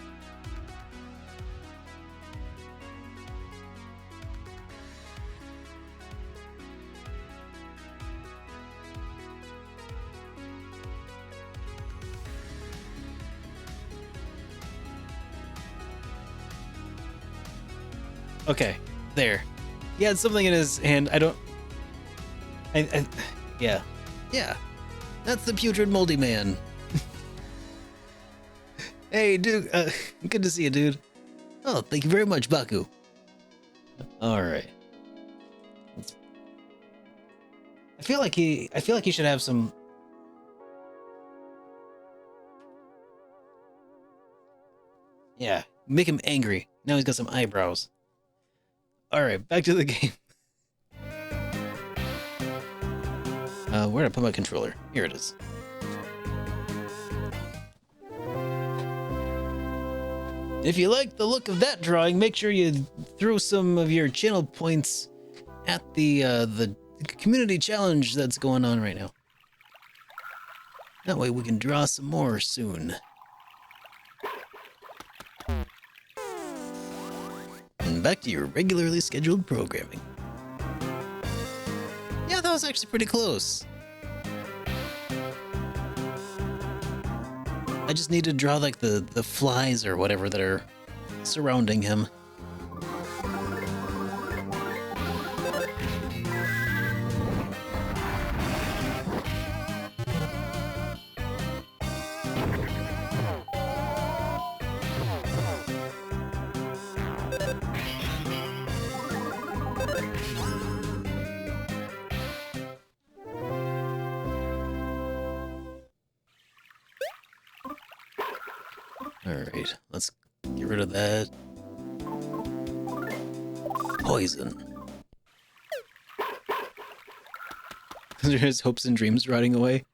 Okay, there. He had something in his hand. Yeah. That's the putrid moldy man. Hey, dude. Good to see you, dude. Oh, thank you very much, Baku. All right. I feel like he should have some. Yeah, make him angry. Now he's got some eyebrows. All right, back to the game. Where did I put my controller? Here it is. If you like the look of that drawing, make sure you throw some of your channel points at the community challenge that's going on right now. That way we can draw some more soon. And and back to your regularly scheduled programming. Yeah, that was actually pretty close. I just need to draw like the flies or whatever that are surrounding him. Alright, let's get rid of that. Poison. There's hopes and dreams rotting away.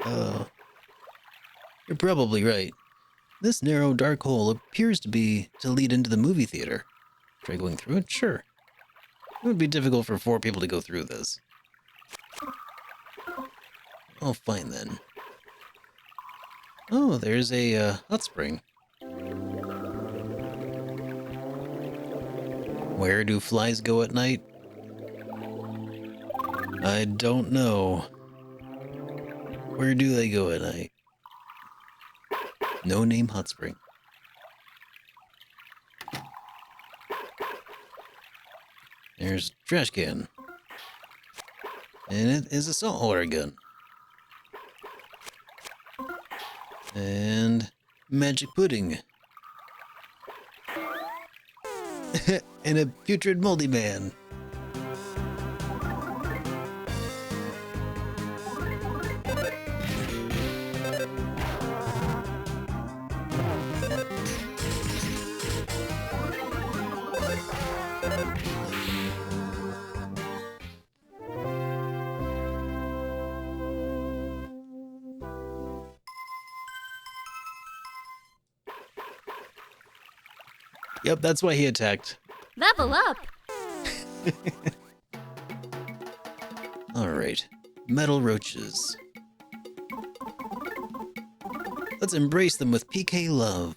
You're probably right. This narrow, dark hole appears to lead into the movie theater. Try going through it? Sure. It would be difficult for 4 people to go through this. Oh, fine then. Oh, there's a hot spring. Where do flies go at night? I don't know. Where do they go at night? No name hot spring. There's a trash can. And it is a saltwater gun. And magic pudding. And a putrid moldy man. Yep, that's why he attacked. Level up. Alright, metal roaches. Let's embrace them with PK love.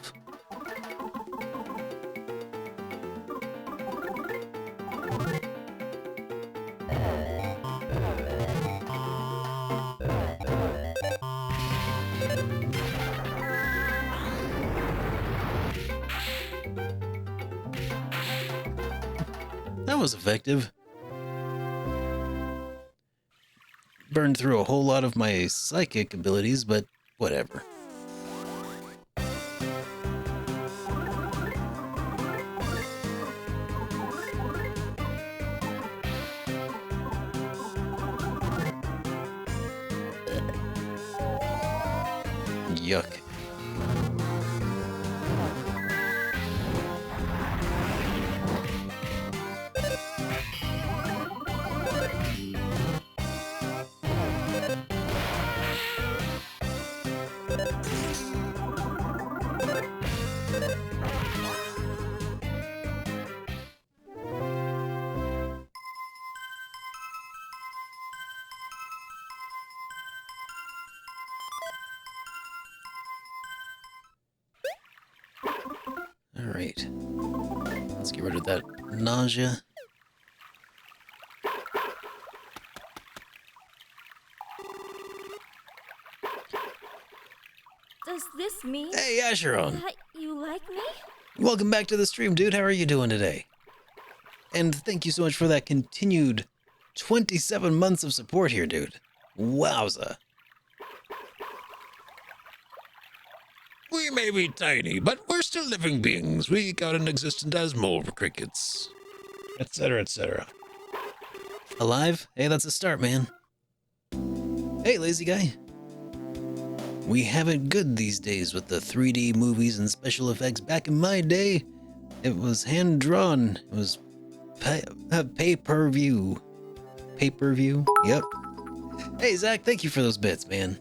That was effective. Burned through a whole lot of my psychic abilities, but whatever. Yuck. Alright. Let's get rid of that nausea. Does this mean Hey, Asheron! that you like me? Welcome back to the stream, dude. How are you doing today? And thank you so much for that continued 27 months of support here, dude. Wowza. We may be tiny, but we're still living beings. We eke out an existence as mole crickets, etc., etc. Alive? Hey, that's a start, man. Hey, lazy guy. We have it good these days with the 3D movies and special effects. Back in my day, it was hand-drawn. It was pay-per-view. Pay-per-view? Yep. Hey, Zach, thank you for those bits, man.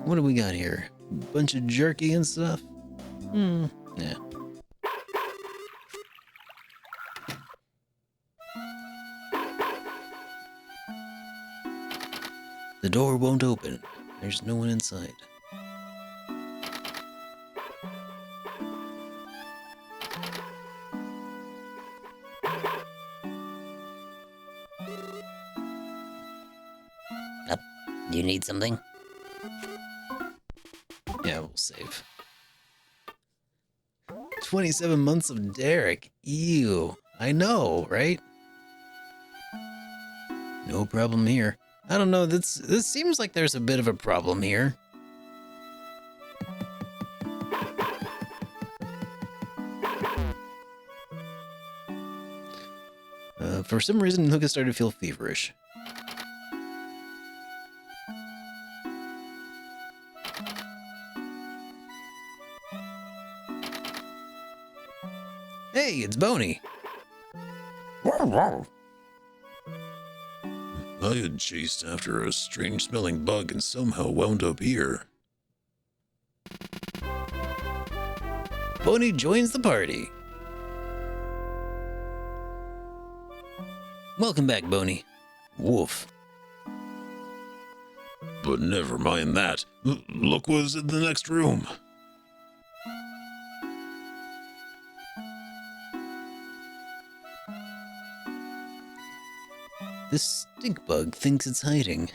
What do we got here? Bunch of jerky and stuff? Yeah. The door won't open. There's no one inside. Do you need something? Yeah, we'll save. 27 months of Derek. Ew. I know, right? No problem here. I don't know, this seems like there's a bit of a problem here. For some reason, Lucas started to feel feverish. Hey, it's Boney. I had chased after a strange-smelling bug and somehow wound up here. Boney joins the party. Welcome back, Boney. Woof. But never mind that. Look what's in the next room. This stink bug thinks it's hiding.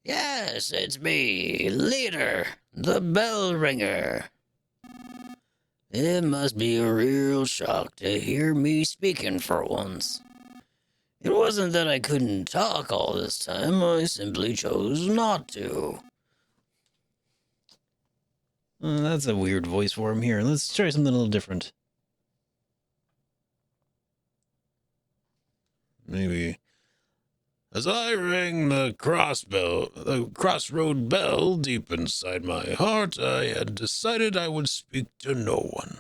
Yes, it's me, Leader, the bell ringer. It must be a real shock to hear me speaking for once. It wasn't that I couldn't talk all this time, I simply chose not to. That's a weird voice for him here. Let's try something a little different. Maybe. As I rang the crossroad bell deep inside my heart, I had decided I would speak to no one.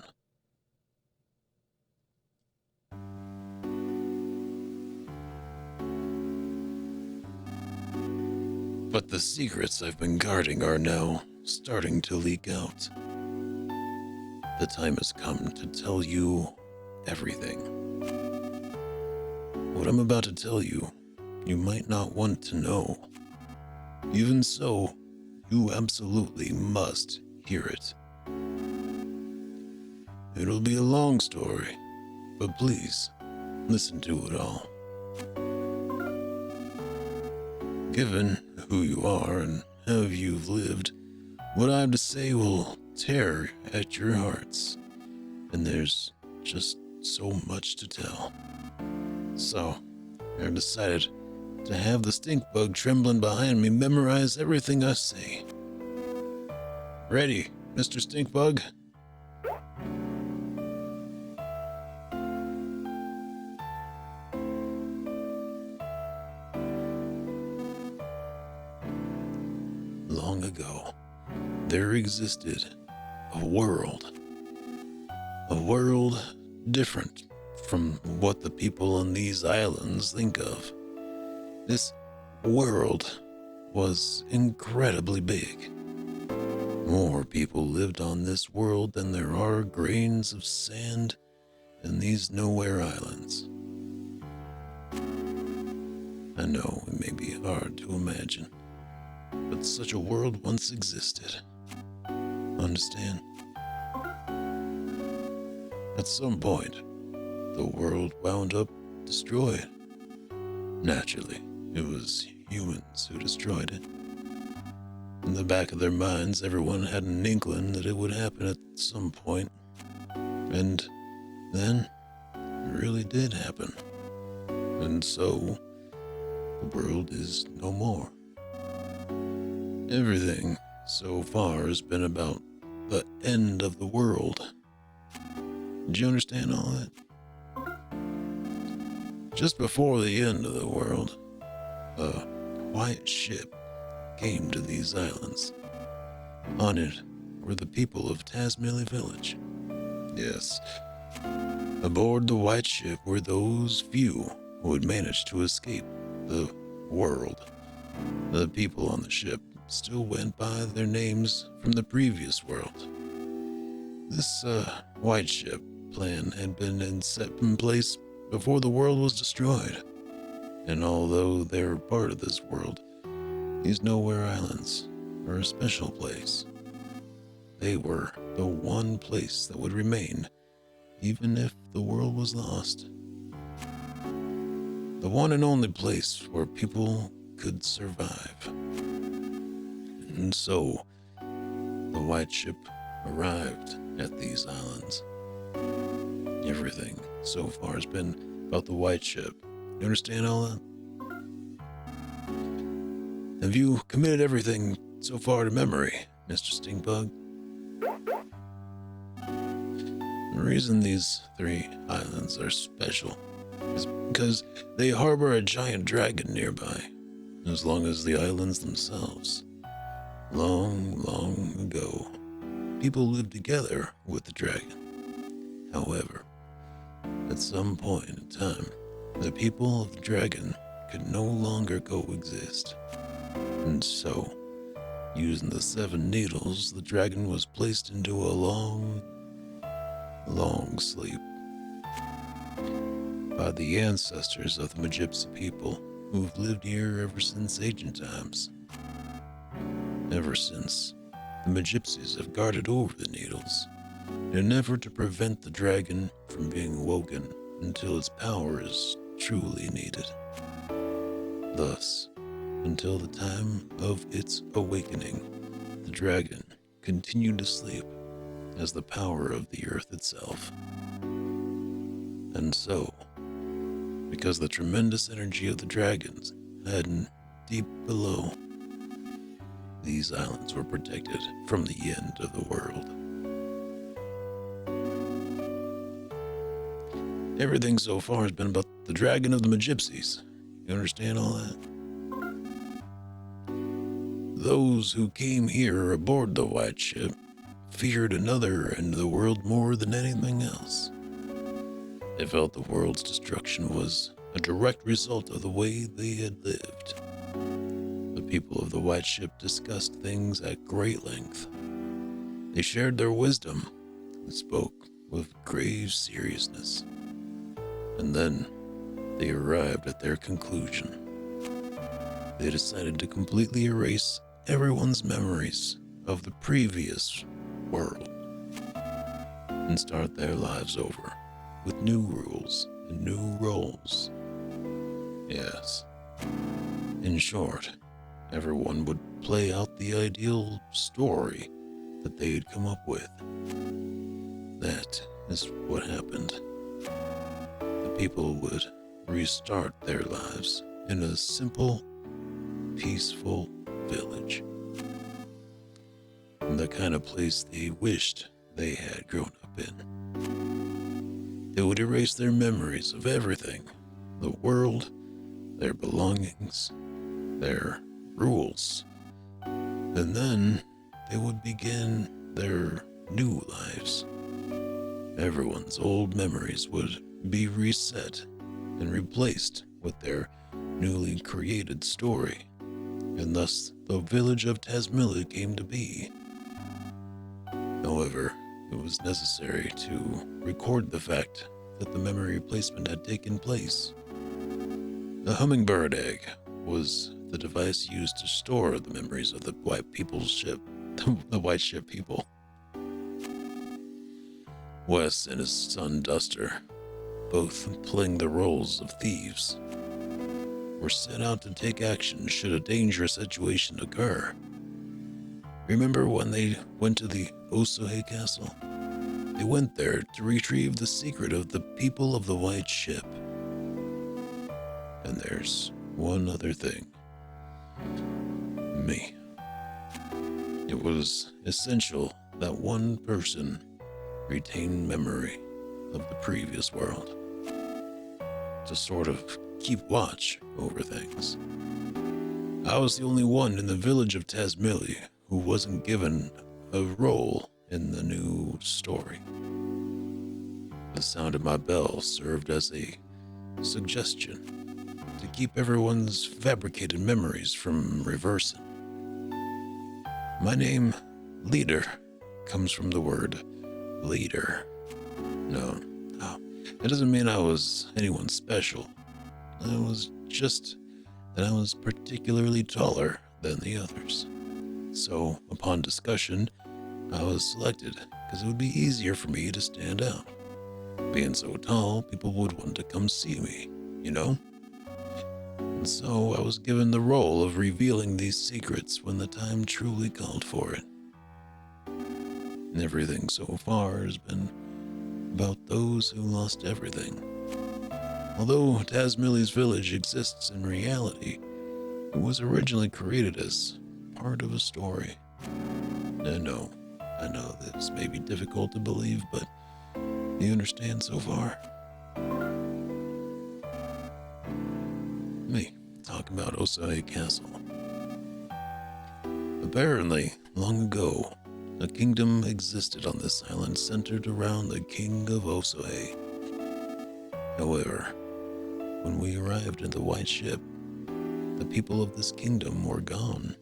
But the secrets I've been guarding are now starting to leak out. The time has come to tell you everything. What I'm about to tell you, you might not want to know. Even so, you absolutely must hear it. It'll be a long story, but please, listen to it all. Given who you are and how you've lived, what I have to say will tear at your hearts, and there's just so much to tell. So, I've decided to have the stink bug trembling behind me memorize everything I say. Ready, Mr. Stink Bug? Long ago, there existed a world different from what the people on these islands think of. This world was incredibly big. More people lived on this world than there are grains of sand in these nowhere islands. I know it may be hard to imagine, but such a world once existed. Understand? At some point, the world wound up destroyed. Naturally, it was humans who destroyed it. In the back of their minds, everyone had an inkling that it would happen at some point. And then, it really did happen. And so, the world is no more. Everything so far has been about the end of the world. Did you understand all that? Just before the end of the world, a quiet ship came to these islands. On it were the people of Tasmilly Village. Yes, aboard the white ship were those few who had managed to escape the world. The people on the ship still went by their names from the previous world. This white ship plan had been set in place before the world was destroyed. And although they're part of this world, these nowhere islands were a special place. They were the one place that would remain, even if the world was lost. The one and only place where people could survive. And so, the white ship arrived at these islands. Everything so far has been about the white ship. You understand all that? Have you committed everything so far to memory, Mr. Stinkbug? The reason these 3 islands are special is because they harbor a giant dragon nearby, as long as the islands themselves. Long, long ago, people lived together with the dragon. However, at some point in time, the people of the dragon could no longer coexist. And so, using the 7 needles, the dragon was placed into a long, long sleep by the ancestors of the Magypsy people who've lived here ever since ancient times. Ever since, the Magypsies have guarded over the needles in an effort to prevent the dragon from being awoken until its power is truly needed. Thus, until the time of its awakening, the dragon continued to sleep as the power of the earth itself. And so, because the tremendous energy of the dragons hidden deep below, these islands were protected from the end of the world. Everything so far has been about the dragon of the Magypsies. You understand all that? Those who came here aboard the white ship feared another end of the world more than anything else. They felt the world's destruction was a direct result of the way they had lived. The people of the white ship discussed things at great length. They shared their wisdom and spoke with grave seriousness. And then they arrived at their conclusion. They decided to completely erase everyone's memories of the previous world and start their lives over with new rules and new roles. Yes. In short, everyone would play out the ideal story that they had come up with. That is what happened. The people would restart their lives in a simple, peaceful village. The kind of place they wished they had grown up in. They would erase their memories of everything, the world, their belongings, their rules, and then they would begin their new lives. Everyone's old memories would be reset and replaced with their newly created story, and thus the village of Tasmilla came to be. However, it was necessary to record the fact that the memory replacement had taken place. The Hummingbird Egg was the device used to store the memories of the white people's ship, the white ship people. Wes and his son Duster, both playing the roles of thieves, were sent out to take action should a dangerous situation occur. Remember when they went to the Osaya Castle? They went there to retrieve the secret of the people of the white ship. And there's one other thing. Me. It was essential that one person retain memory of the previous world to sort of keep watch over things. I was the only one in the village of Tasmilla who wasn't given a role in the new story. The sound of my bell served as a suggestion to keep everyone's fabricated memories from reversing. My name, Leader, comes from the word leader. No, it doesn't mean I was anyone special. It was just that I was particularly taller than the others. So, upon discussion, I was selected because it would be easier for me to stand out. Being so tall, people would want to come see me, you know? And so I was given the role of revealing these secrets when the time truly called for it. And everything so far has been about those who lost everything. Although Tasmili's village exists in reality, it was originally created as part of a story. I know this may be difficult to believe, but you understand so far? Me, talking about Osaya Castle. Apparently, long ago, a kingdom existed on this island centered around the king of Osaya. However, when we arrived in the white ship, the people of this kingdom were gone.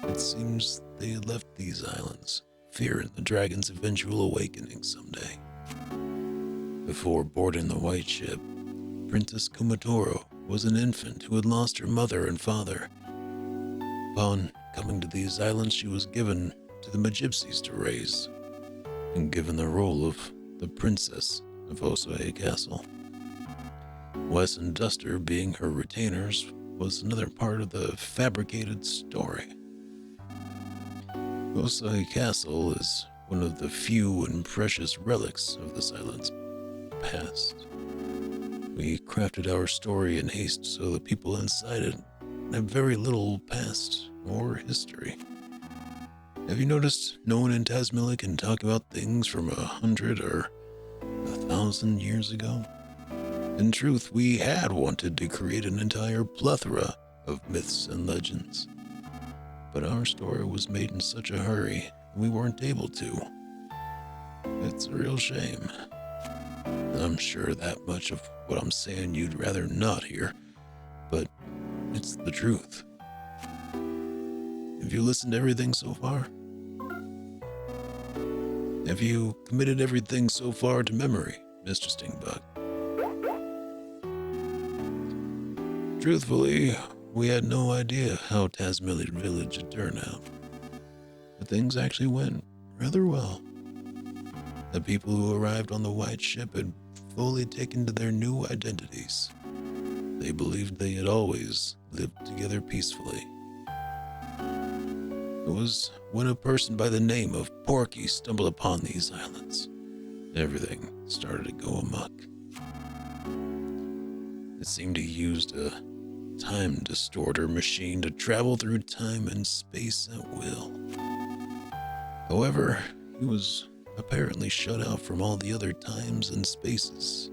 It seems they had left these islands, fearing the dragon's eventual awakening someday. Before boarding the white ship, Princess Kumatoro was an infant who had lost her mother and father. Upon coming to these islands, she was given to the Magypsies to raise, and given the role of the princess of Osaya Castle. Wes and Duster, being her retainers, was another part of the fabricated story. Osaya Castle is one of the few and precious relics of this island's past. We crafted our story in haste so the people inside it have very little past or history. Have you noticed no one in Tasmilla can talk about things from 100 or 1,000 years ago? In truth, we had wanted to create an entire plethora of myths and legends. But our story was made in such a hurry, we weren't able to. It's a real shame. I'm sure that much of what I'm saying you'd rather not hear, but it's the truth. Have you listened to everything so far? Have you committed everything so far to memory, Mr. Stingbug? Truthfully, we had no idea how Tasmilla Village would turn out. But things actually went rather well. The people who arrived on the white ship had fully taken to their new identities. They believed they had always lived together peacefully. It was when a person by the name of Porky stumbled upon these islands. Everything started to go amok. It seemed he used a time distorter machine to travel through time and space at will. However, he was apparently shut out from all the other times and spaces,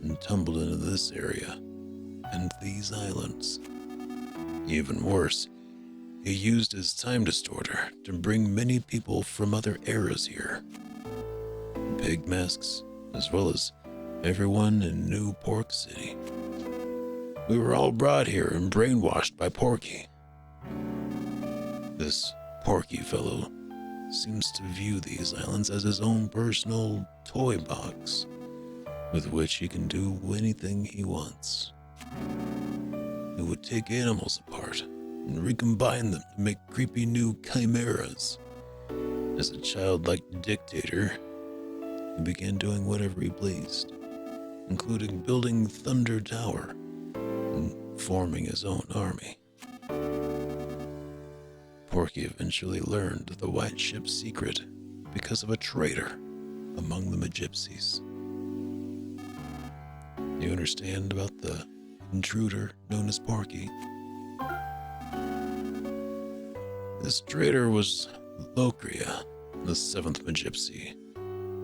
and tumbled into this area and these islands. Even worse, he used his time distorter to bring many people from other eras here. Pig masks, as well as everyone in New Pork City. We were all brought here and brainwashed by Porky. This Porky fellow seems to view these islands as his own personal toy box, with which he can do anything he wants. He would take animals apart and recombine them to make creepy new chimeras. As a childlike dictator, he began doing whatever he pleased, including building Thunder Tower and forming his own army. Porky eventually learned the white ship's secret because of a traitor among the Magypsies. You understand about the intruder known as Porky? This traitor was Locria, the 7th Magypsy,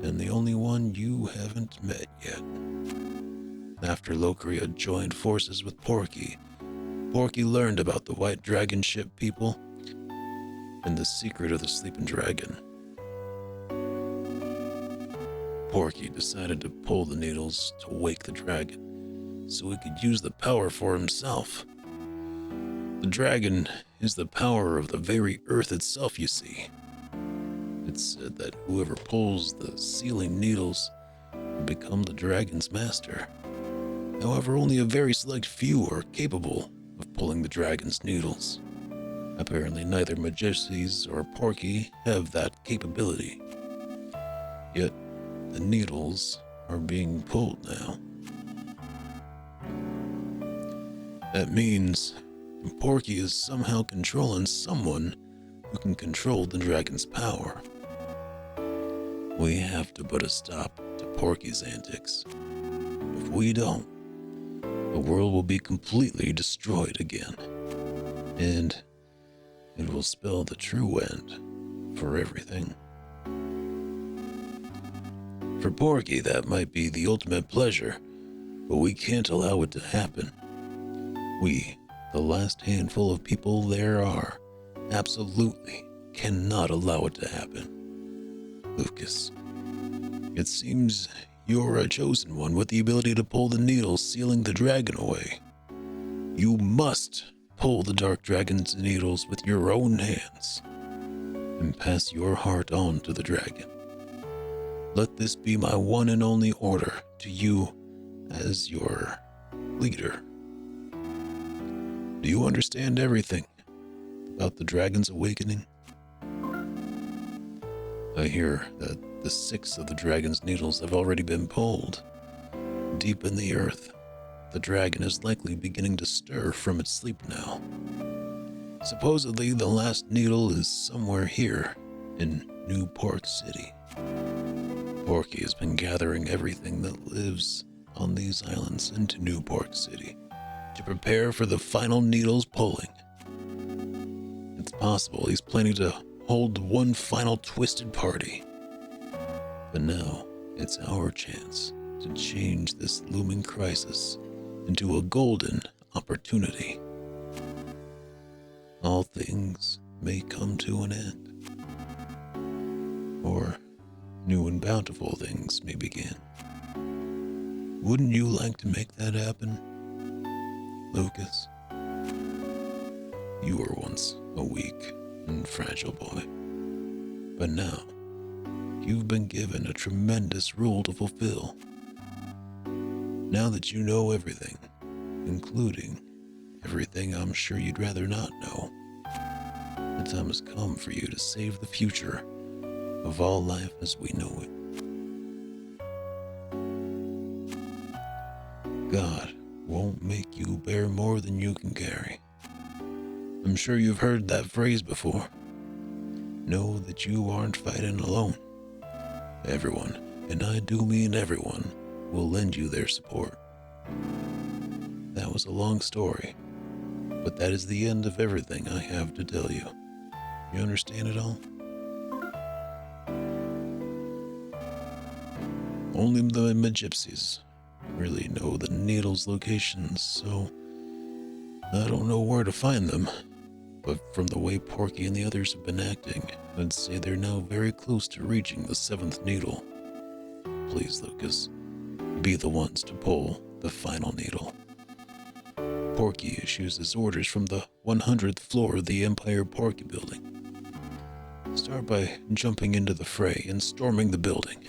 and the only one you haven't met yet. After Locria joined forces with Porky, Porky learned about the White Dragon Ship people and the secret of the Sleeping Dragon. Porky decided to pull the needles to wake the dragon, so he could use the power for himself. The dragon is the power of the very earth itself, you see. It's said that whoever pulls the sealing needles will become the dragon's master. However, only a very select few are capable of pulling the dragon's needles. Apparently neither Majesties or Porky have that capability. Yet, the needles are being pulled now. That means Porky is somehow controlling someone who can control the dragon's power. We have to put a stop to Porky's antics. If we don't, the world will be completely destroyed again. And it will spell the true end for everything. For Porky, that might be the ultimate pleasure, but we can't allow it to happen. We, the last handful of people there are, absolutely cannot allow it to happen. Lucas, it seems you're a chosen one with the ability to pull the needle sealing the dragon away. You must pull the dark dragon's needles with your own hands and pass your heart on to the dragon. Let this be my one and only order to you as your leader. Do you understand everything about the dragon's awakening? I hear that the 6 of the dragon's needles have already been pulled. Deep in the earth, the dragon is likely beginning to stir from its sleep now. Supposedly, the last needle is somewhere here in New Pork City. Porky has been gathering everything that lives on these islands into New Pork City to prepare for the final needle's pulling. It's possible he's planning to hold one final twisted party. But now, it's our chance to change this looming crisis into a golden opportunity. All things may come to an end, or new and bountiful things may begin. Wouldn't you like to make that happen, Lucas? You were once a weak and fragile boy, but now you've been given a tremendous role to fulfill. Now that you know everything, including everything I'm sure you'd rather not know, the time has come for you to save the future of all life as we know it. God won't make you bear more than you can carry. I'm sure you've heard that phrase before. Know that you aren't fighting alone. Everyone, and I do mean everyone, will lend you their support. That was a long story, but that is the end of everything I have to tell you. You understand it all? Only the Magypsies really know the needle's locations, so I don't know where to find them. But from the way Porky and the others have been acting, I'd say they're now very close to reaching the 7th needle. Please, Lucas, be the ones to pull the final needle. Porky issues his orders from the 100th floor of the Empire Porky building. Start by jumping into the fray and storming the building.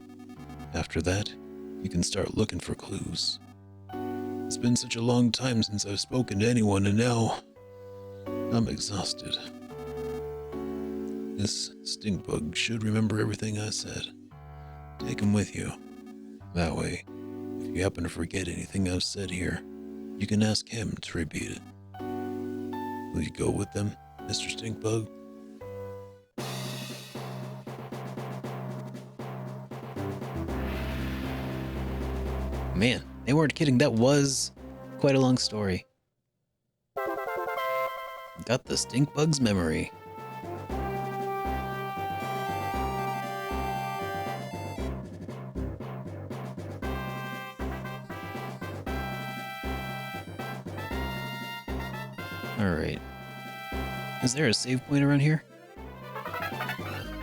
After that, you can start looking for clues. It's been such a long time since I've spoken to anyone, and now I'm exhausted. This stink bug should remember everything I said. Take him with you. That way, if you happen to forget anything I've said here, you can ask him to repeat it. Will you go with them, Mr. Stinkbug? Man, they weren't kidding. That was quite a long story. Got the stink bug's memory. Alright. Is there a save point around here?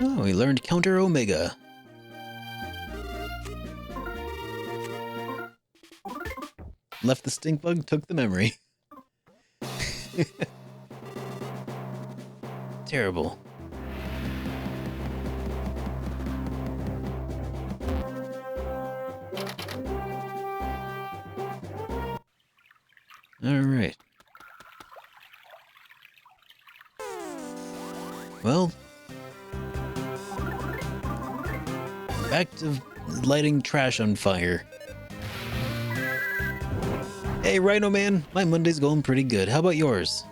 Oh, we learned Counter Omega. Left the stink bug, took the memory. Terrible. All right. Back to lighting trash on fire. Hey, Rhino Man, my Monday's going pretty good. How about yours?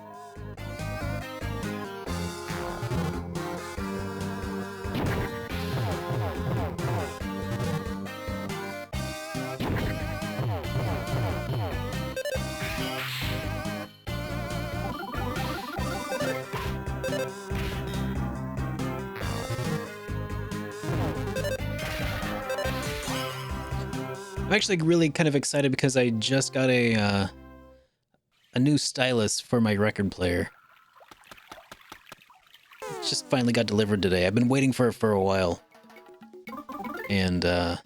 I'm actually really kind of excited because I just got a new stylus for my record player. It just finally got delivered today. I've been waiting for it for a while. And I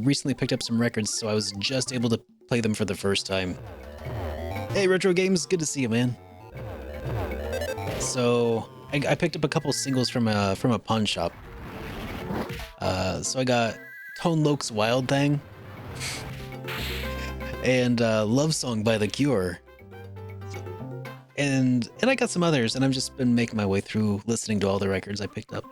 recently picked up some records, so I was just able to play them for the first time. Hey, Retro Games, good to see you, man. So I picked up a couple singles from a pawn shop. So I got Tone Loc's Wild Thing and Love Song by The Cure. And I got some others, and I've just been making my way through listening to all the records I picked up.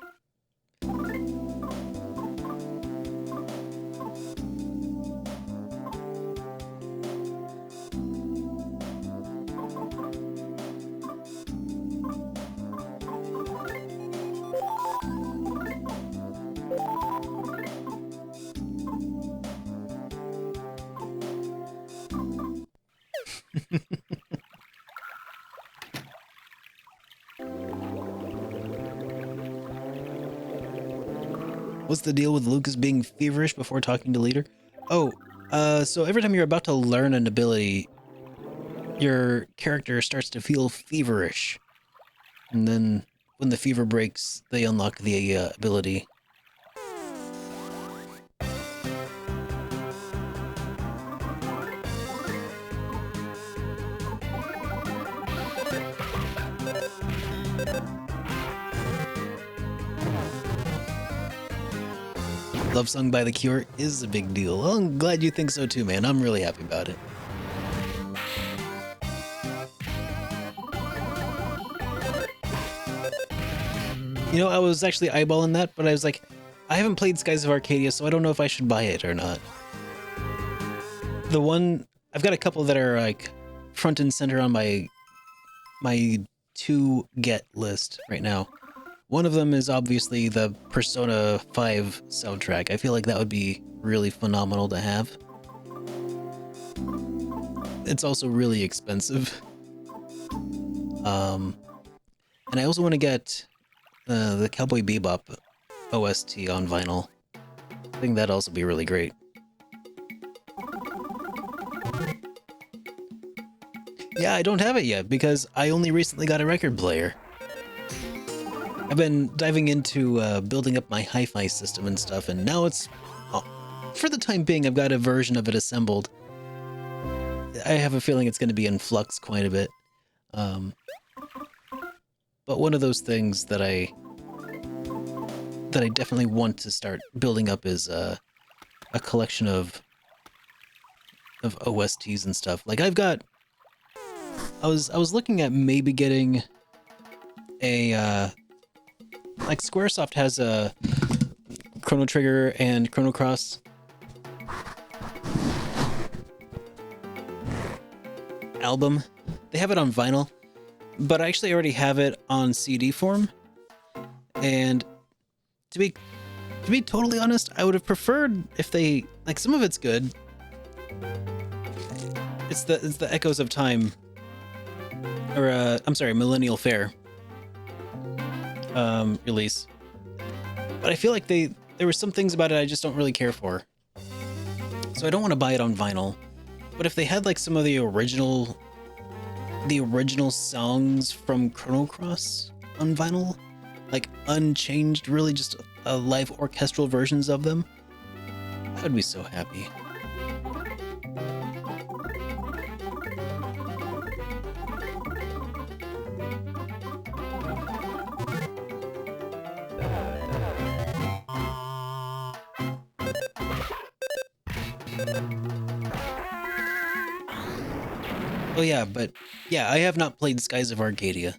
What's the deal with Lucas being feverish before talking to leader? Oh, so every time you're about to learn an ability, your character starts to feel feverish. And then when the fever breaks, they unlock the ability. Love Song by The Cure is a big deal. Well, I'm glad you think so too, man. I'm really happy about it. You know, I was actually eyeballing that, but I was like, I haven't played Skies of Arcadia, so I don't know if I should buy it or not. I've got a couple that are like front and center on my to get list right now. One of them is obviously the Persona 5 soundtrack. I feel like that would be really phenomenal to have. It's also really expensive. And I also want to get the Cowboy Bebop OST on vinyl. I think that'd also be really great. Yeah, I don't have it yet because I only recently got a record player. I've been diving into building up my hi-fi system and stuff, and now it's... for the time being, I've got a version of it assembled. I have a feeling it's going to be in flux quite a bit. But one of those things that I definitely want to start building up is a collection of OSTs and stuff. Like I've got... I was looking at maybe getting a... like Squaresoft has a Chrono Trigger and Chrono Cross album. They have it on vinyl, but I actually already have it on CD form. And to be totally honest, I would have preferred if they like some of it's good. It's the Echoes of Time, or I'm sorry, Millennial Fair release. But I feel like there were some things about it I just don't really care for. So I don't want to buy it on vinyl. But if they had like some of the original songs from Chrono Cross on vinyl, like unchanged, really just live orchestral versions of them, I would be so happy. Oh yeah, but yeah, I have not played Skies of Arcadia.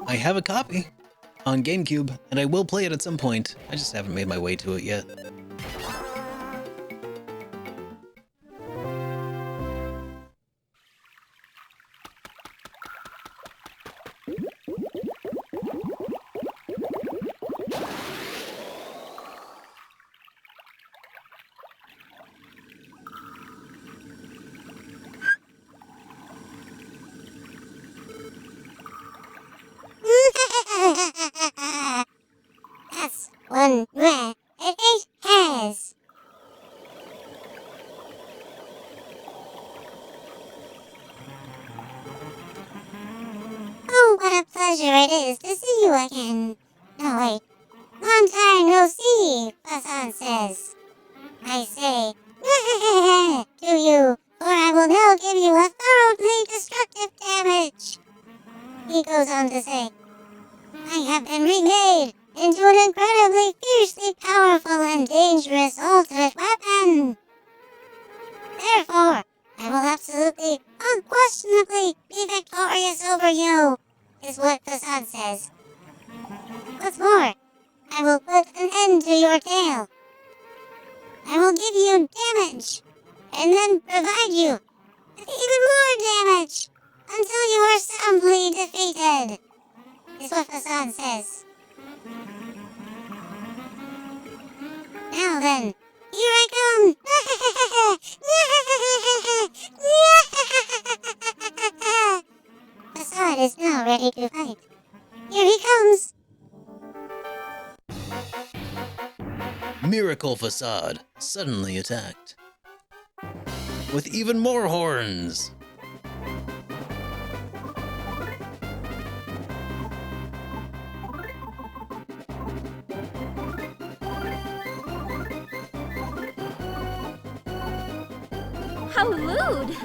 I have a copy. on GameCube, and I will play it at some point. I just haven't made my way to it yet. That's one rat and 8 hairs. Oh, what a pleasure it is to see you again. No, wait. Long time no see, Hassan says. I say, to you, for I will now give you a thoroughly destructive damage. He goes on to say, I have been remade into an incredibly fiercely powerful and dangerous ultimate weapon. Therefore, I will absolutely, unquestionably be victorious over you, is what Facade says. What's more, I will put an end to your tale. I will give you damage, and then provide you with even more damage, until you are soundly defeated, is what Facade says. Now then, here I come! Facade is now ready to fight. Here he comes! Miracle Facade suddenly attacked. With even more horns! How lewd!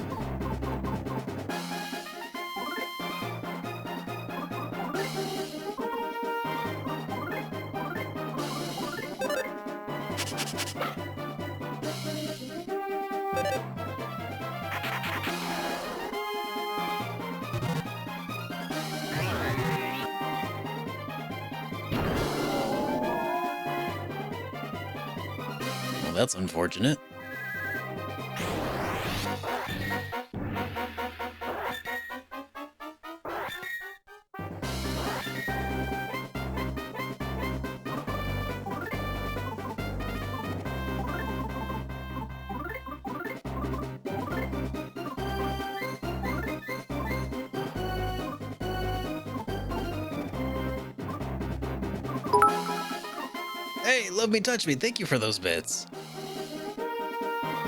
Well, that's unfortunate. Hey, love me, touch me. Thank you for those bits.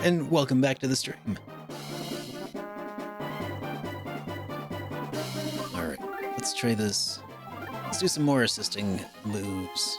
And welcome back to the stream. Alright, let's try this. Let's do some more assisting moves.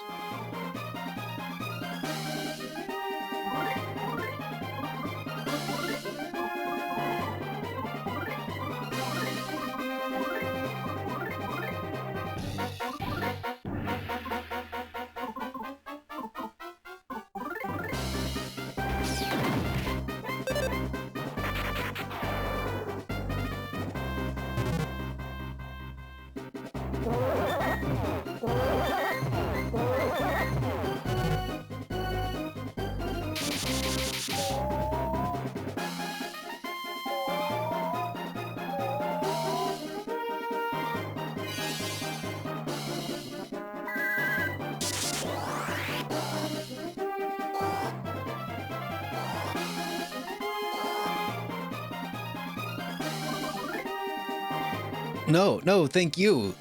No, thank you.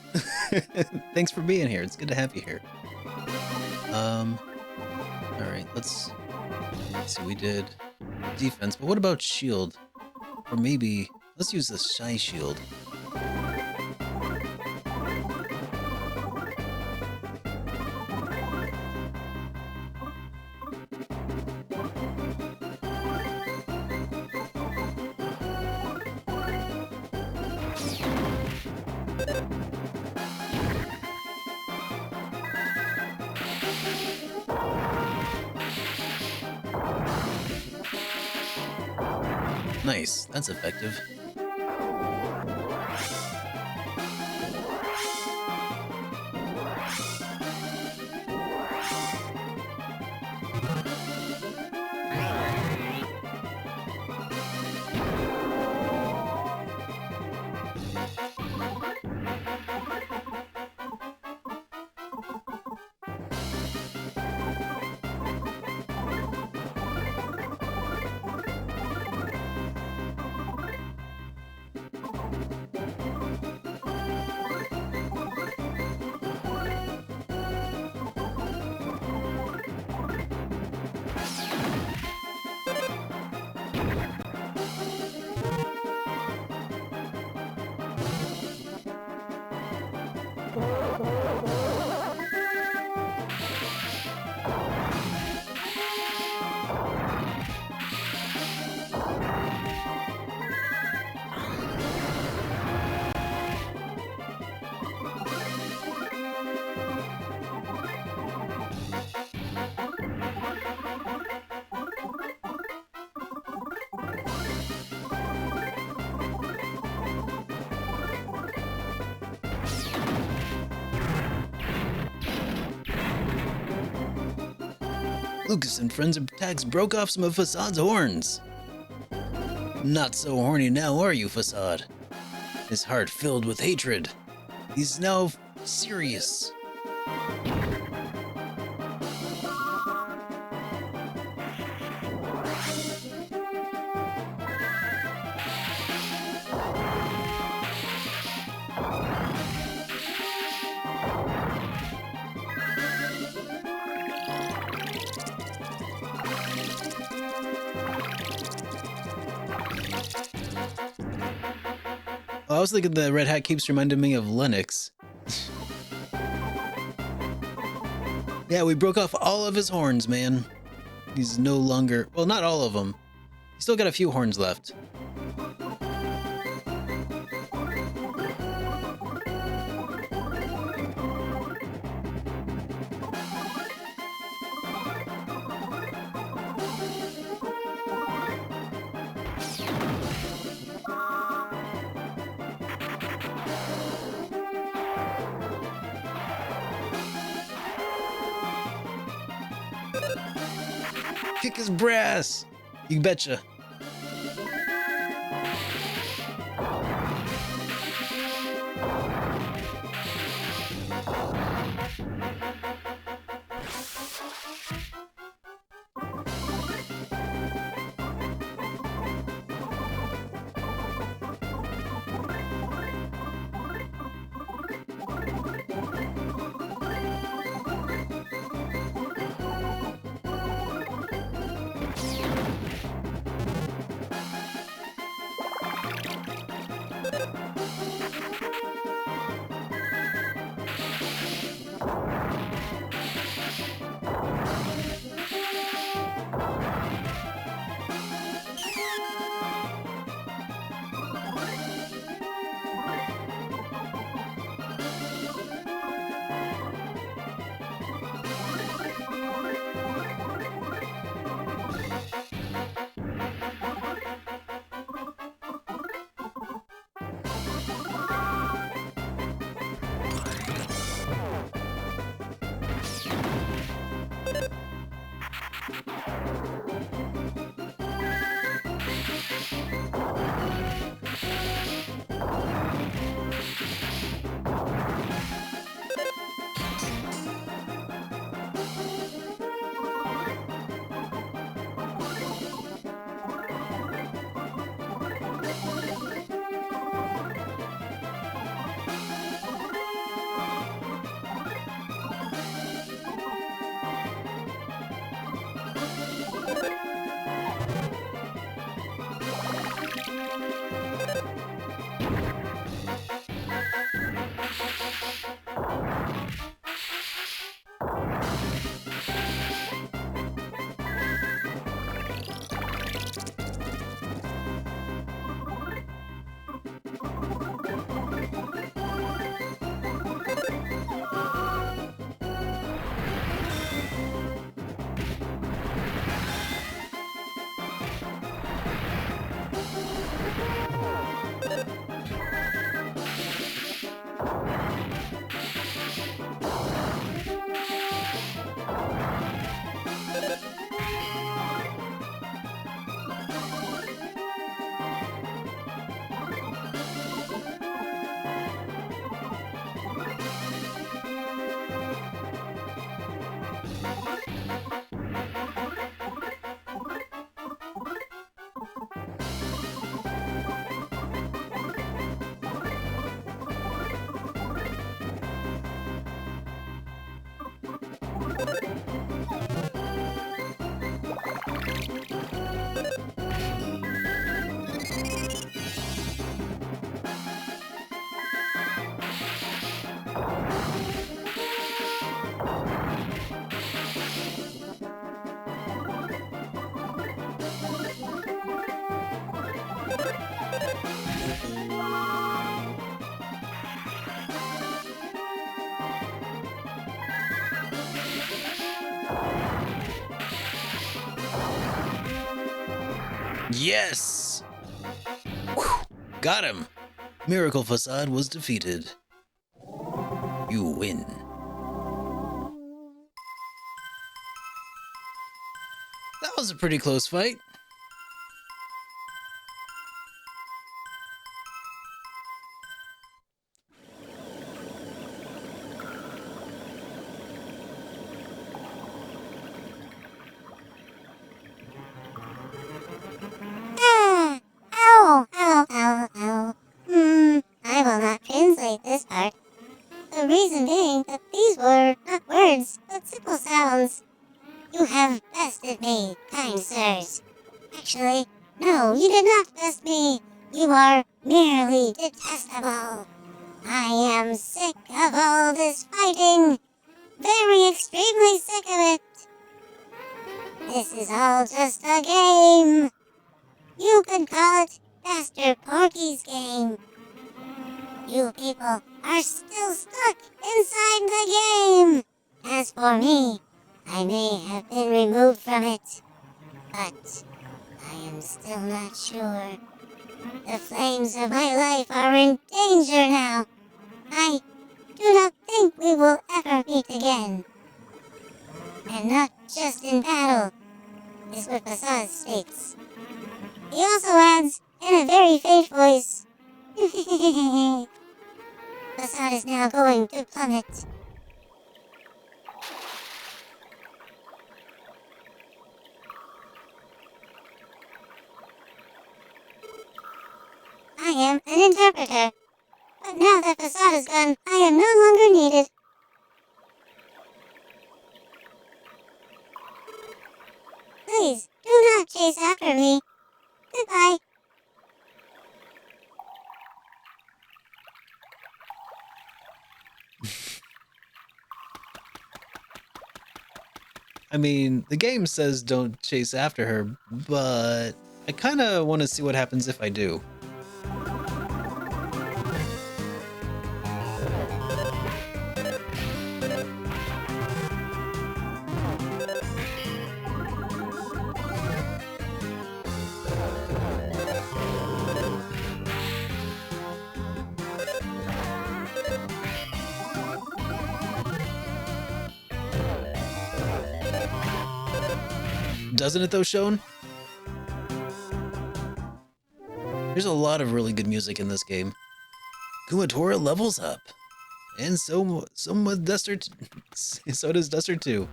Thanks for being here. It's good to have you here. Alright, let's see, we did defense, but what about shield? Or maybe, let's use the shy shield. Nice, that's effective. Lucas and friends' attacks broke off some of Facade's horns. Not so horny now, are you, Facade? His heart filled with hatred. He's now serious. I was thinking the red hat keeps reminding me of Lennox. Yeah, we broke off all of his horns, man. He's no longer... Well, not all of them. He's still got a few horns left. Kick his brass! You betcha. Yes! Whew. Got him! Miracle Facade was defeated. You win. was a pretty close fight. Ah! Ow! Ow! Ow! Ow! I will not translate this part. The reason being that these were not words, but simple sounds. You have bested me, kind sirs. Actually, no, you did not best me. You are merely detestable. I am sick of all this fighting. Very extremely sick of it. This is all just a game. You could call it Master Porky's game. You people are still stuck inside the game. As for me, I may have been removed from it, but I am still not sure. The flames of my life are in danger now. I do not think we will ever meet again. And not just in battle, is what Basad states. He also adds, in a very faint voice, Basad is now going to plummet. I am an interpreter, but now that Basad is gone, I am no longer needed. Please, do not chase after me. Goodbye. I mean, the game says don't chase after her, but I kind of want to see what happens if I do. Doesn't it though, Shone? There's a lot of really good music in this game. Kumatora levels up. And so does Duster so does Duster too.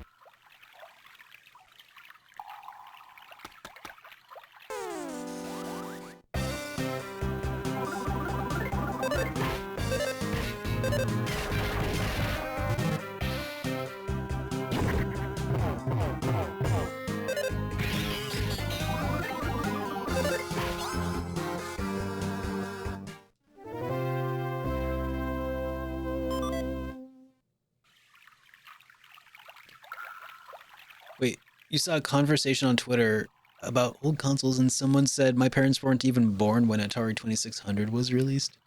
Wait, you saw a conversation on Twitter about old consoles and someone said my parents weren't even born when Atari 2600 was released?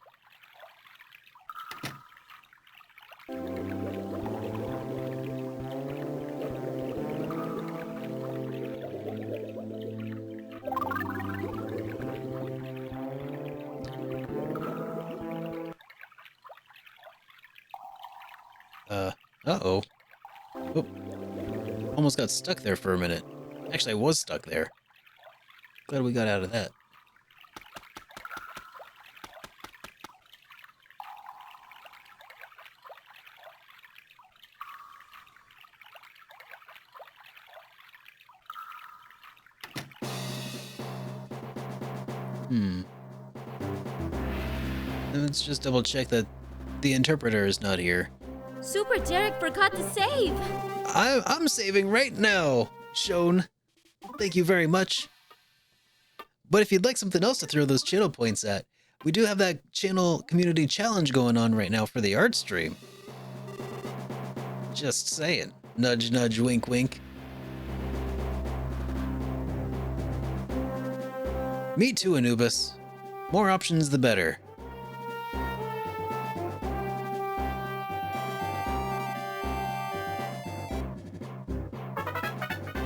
Uh-oh. Oh. Almost got stuck there for a minute. Actually, I was stuck there. Glad we got out of that. Let's just double check that the interpreter is not here. SuperDerek forgot to save. I'm saving right now, Shone. Thank you very much. But if you'd like something else to throw those channel points at, we do have that channel community challenge going on right now for the art stream. Just saying. Nudge, nudge, wink, wink. Me too, Anubis. More options, the better.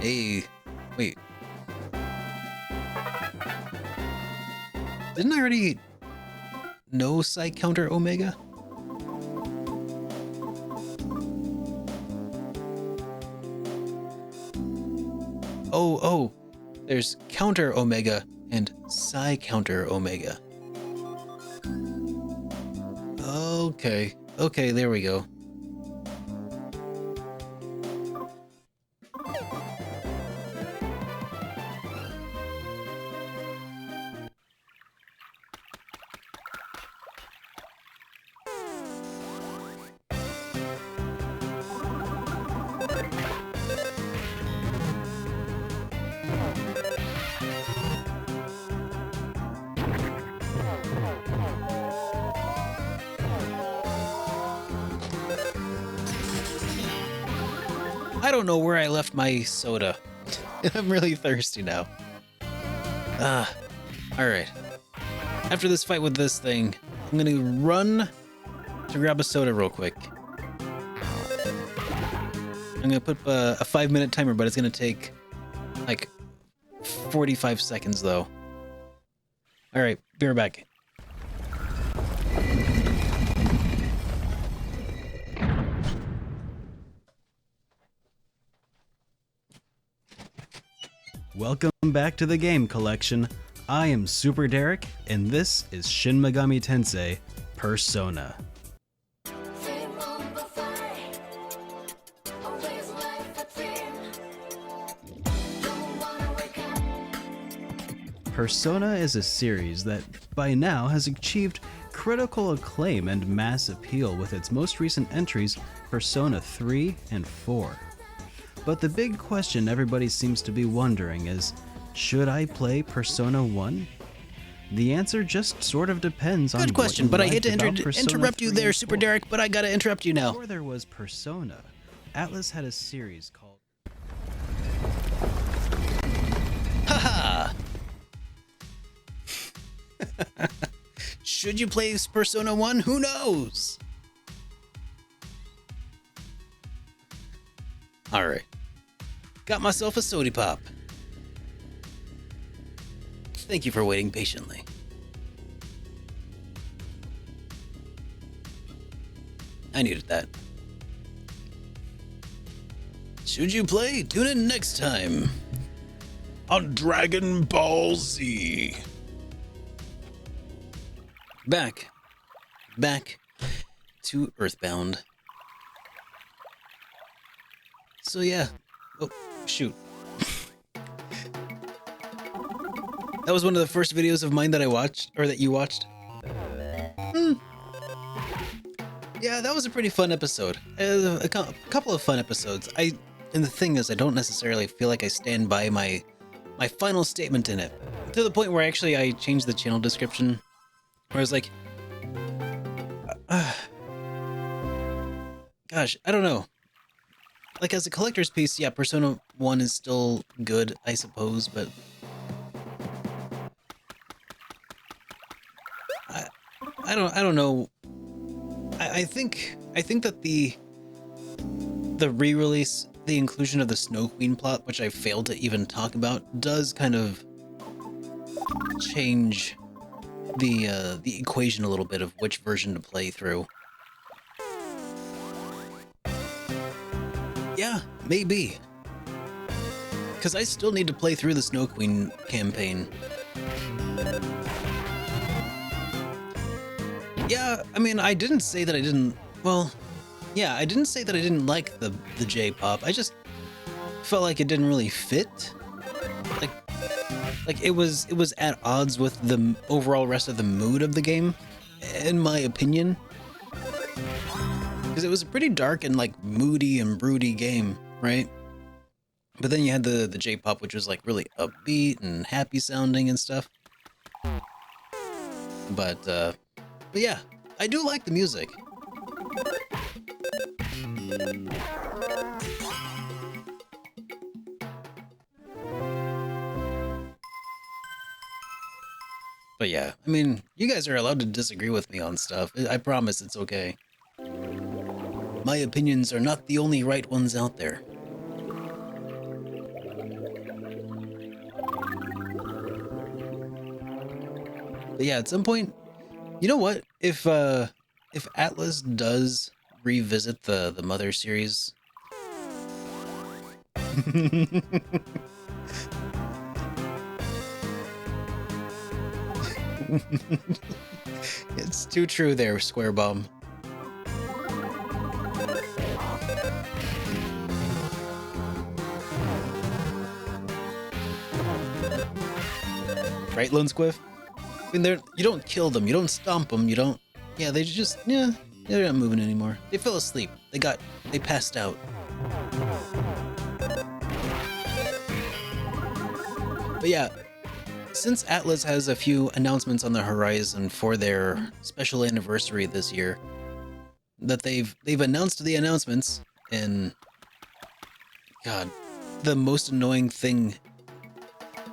Hey, wait. Didn't I already know Psych Counter Omega? Oh, There's Counter Omega and Psi Counter Omega. Okay. Okay, there we go. I don't know where I left my soda. I'm really thirsty now. Alright. After this fight with this thing, I'm gonna run to grab a soda real quick. I'm gonna put a 5-minute timer, but it's gonna take like 45 seconds though. Alright, be right back. Welcome back to the game collection. I am SuperDerek, and this is Shin Megami Tensei Persona. Persona is a series that by now has achieved critical acclaim and mass appeal with its most recent entries, Persona 3 and 4. But the big question everybody seems to be wondering is, should I play Persona 1? The answer just sort of depends on Good question, but I hate to interrupt you there, 4. SuperDerek, but I gotta interrupt you now. Before there was Persona, Atlus had a series called... Haha! Should you play Persona 1? Who knows? Alright. Got myself a sody pop. Thank you for waiting patiently. I needed that. Should you play? Tune in next time On Dragon Ball Z. Back to Earthbound. So yeah. Oh, shoot. That was one of the first videos of mine that I watched, or that you watched. Yeah, that was a pretty fun episode. A couple of fun episodes. And the thing is, I don't necessarily feel like I stand by my final statement in it. To the point where actually I changed the channel description. Where I was like, gosh, I don't know. Like, as a collector's piece, yeah, Persona 1 is still good, I suppose, but I don't know. I think that the re-release, the inclusion of the Snow Queen plot, which I failed to even talk about, does kind of change the equation a little bit of which version to play through. Yeah, maybe. Because I still need to play through the Snow Queen campaign. Yeah, I mean, I didn't say that I didn't... Well, yeah, I didn't say that I didn't like the J-pop. I just felt like it didn't really fit. Like it was at odds with the overall rest of the mood of the game, in my opinion. Because it was a pretty dark and like moody and broody game, right? But then you had the J-pop, which was like really upbeat and happy sounding and stuff. But yeah, I do like the music. But yeah, I mean, you guys are allowed to disagree with me on stuff. I promise it's okay. My opinions are not the only right ones out there. But yeah, at some point, you know what? If Atlus does revisit the Mother series, It's too true there, Square Bomb. Right, Lone Squiff? I mean, you don't kill them, you don't stomp them, you don't... Yeah, they just... Yeah, they're not moving anymore. They fell asleep. They passed out. But yeah, since Atlas has a few announcements on the horizon for their special anniversary this year, that they've announced the announcements, and God, the most annoying thing.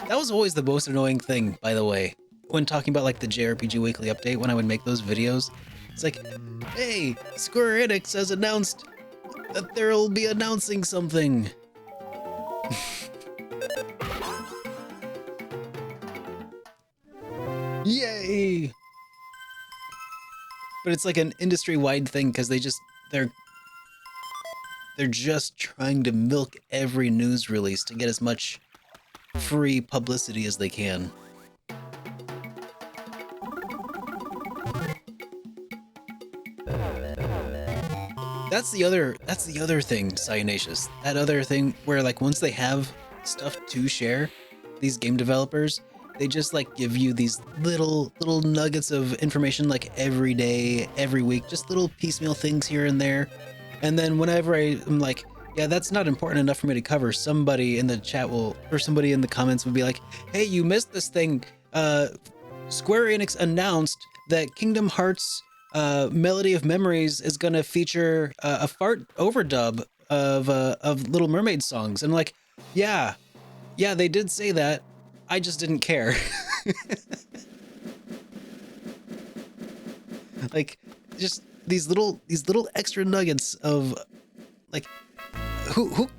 That was always the most annoying thing, by the way, when talking about like the JRPG Weekly Update, when I would make those videos. It's like, hey, Square Enix has announced that they'll be announcing something. Yay! But it's like an industry-wide thing because they're just trying to milk every news release to get as much free publicity as they can. That's the other thing, Cyanacious. That other thing where like once they have stuff to share, these game developers, they just like give you these little nuggets of information like every day, every week, just little piecemeal things here and there. And then whenever I'm like, yeah, that's not important enough for me to cover, somebody in the chat will, or somebody in the comments would be like, hey, you missed this thing. Square Enix announced that Kingdom Hearts Melody of Memories is going to feature a fart overdub of Little Mermaid songs. And I'm like, yeah, they did say that. I just didn't care. Like, just these little extra nuggets of like, who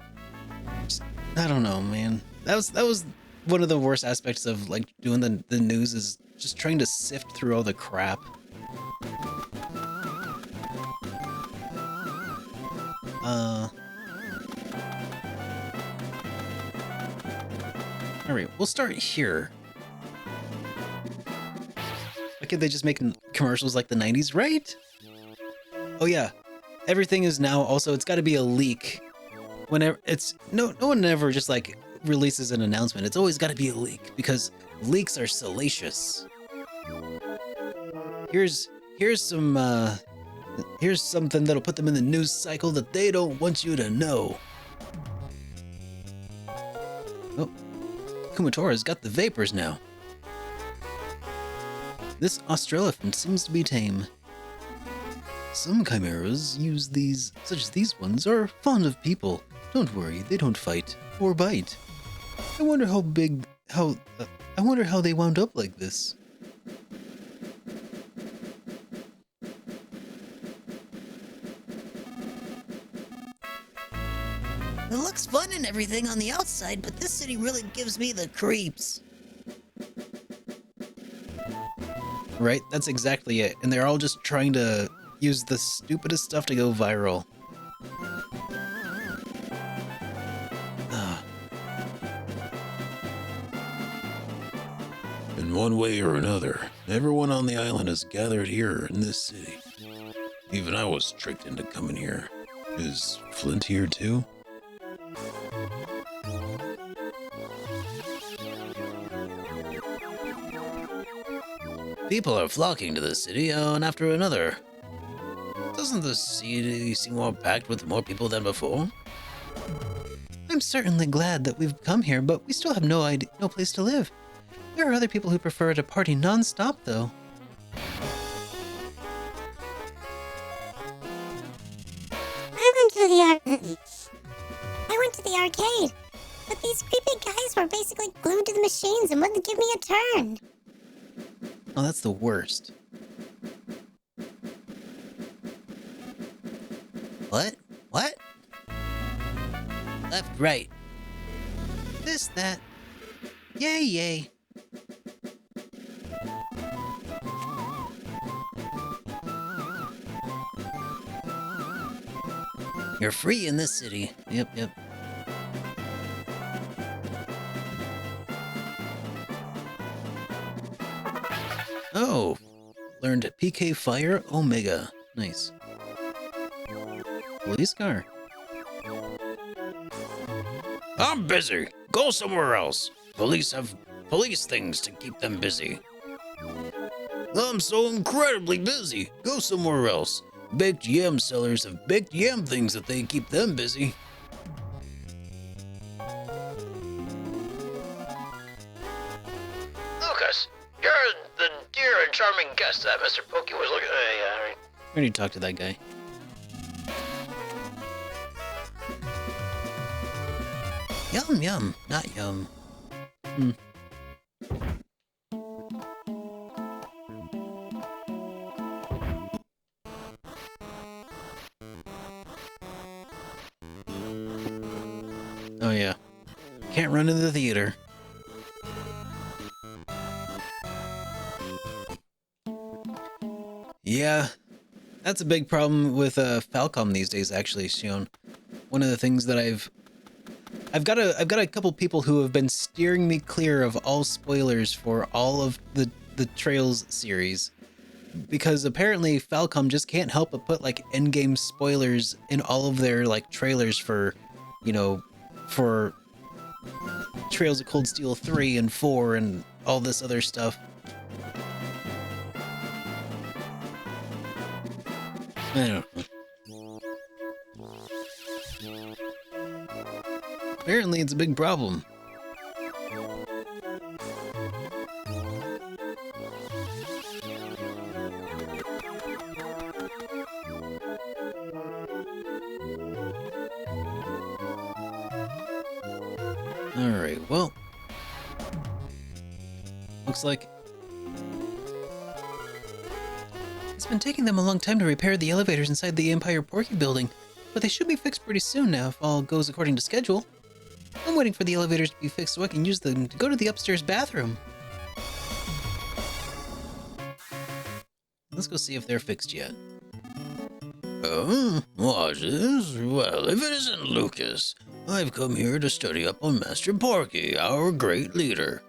just, I don't know, man. That was one of the worst aspects of like doing the news, is just trying to sift through all the crap. Alright, we'll start here. Why can't they just make commercials like the 90s, right? Oh yeah, everything is now also, it's gotta be a leak. Whenever it's, no one ever just like releases an announcement. It's always gotta be a leak, because leaks are salacious. Here's some, here's something that'll put them in the news cycle that they don't want you to know. Oh, Kumatora's got the vapors now. This Australophant seems to be tame. Some chimeras use these, such as these ones, are fond of people. Don't worry, they don't fight or bite. I wonder how they wound up like this. It looks fun and everything on the outside, but this city really gives me the creeps. Right? That's exactly it. And they're all just trying to use the stupidest stuff to go viral. In one way or another, everyone on the island is gathered here in this city. Even I was tricked into coming here. Is Flint here too? People are flocking to this city one after another. Doesn't the city seem more packed with more people than before? I'm certainly glad that we've come here, but we still have no place to live. There are other people who prefer to party non-stop, though. I went to the arcade, but these creepy guys were basically glued to the machines and wouldn't give me a turn. Oh, that's the worst. What? What? Left, right. This, that. Yay, yay. You're free in this city. Yep. Learned PK Fire Omega. Nice. Police car. I'm busy. Go somewhere else. Police have police things to keep them busy. I'm so incredibly busy. Go somewhere else. Baked yam sellers have baked yam things that they keep them busy. Lucas, you're the dear and charming guest that Mr. Pokey was looking at. I already talked to that guy. Yum, yum, not yum. Oh yeah. Can't run into the theater. Yeah. That's a big problem with Falcom these days, actually, Shion. One of the things that I've got a couple people who have been steering me clear of all spoilers for all of the Trails series, because apparently Falcom just can't help but put like endgame spoilers in all of their like trailers for, you know, for Trails of Cold Steel 3 and 4 and all this other stuff. I don't know. Apparently it's a big problem. Alright, well. Looks like it's been taking them a long time to repair the elevators inside the Empire Porky building, but they should be fixed pretty soon now if all goes according to schedule. I'm waiting for the elevators to be fixed so I can use them to go to the upstairs bathroom. Let's go see if they're fixed yet. Oh, what is? Well, if it isn't Lucas, I've come here to study up on Master Porky, our great leader.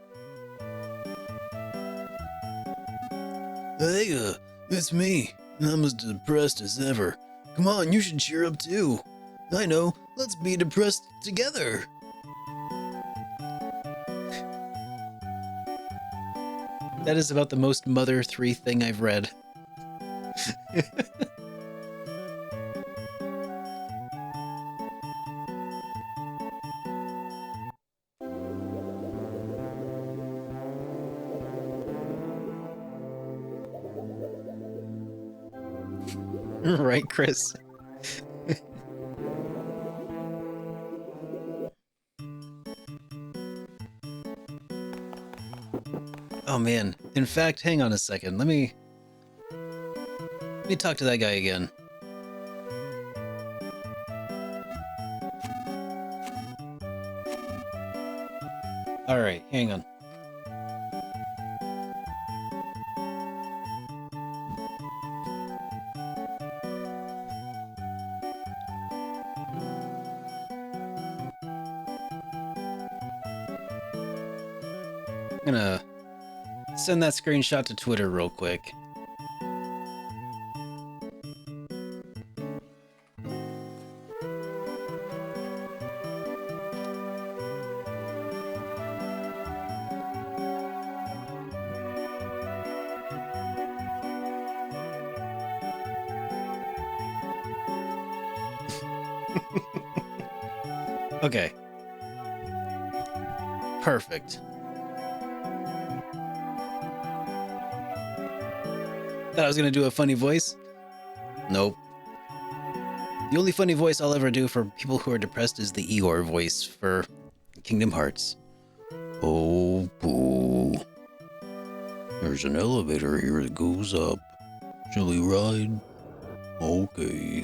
Hey, it's me. I'm as depressed as ever. Come on, you should cheer up too. I know, let's be depressed together. That is about the most Mother 3 thing I've read. Right, Chris? Oh man. In fact, hang on a second. Let me talk to that guy again. All right, hang on. I'm gonna send that screenshot to Twitter real quick. Okay. Perfect. Thought I was gonna do a funny voice. Nope. The only funny voice I'll ever do for people who are depressed is the Eeyore voice for Kingdom Hearts. Oh, boo. There's an elevator here that goes up. Shall we ride? Okay.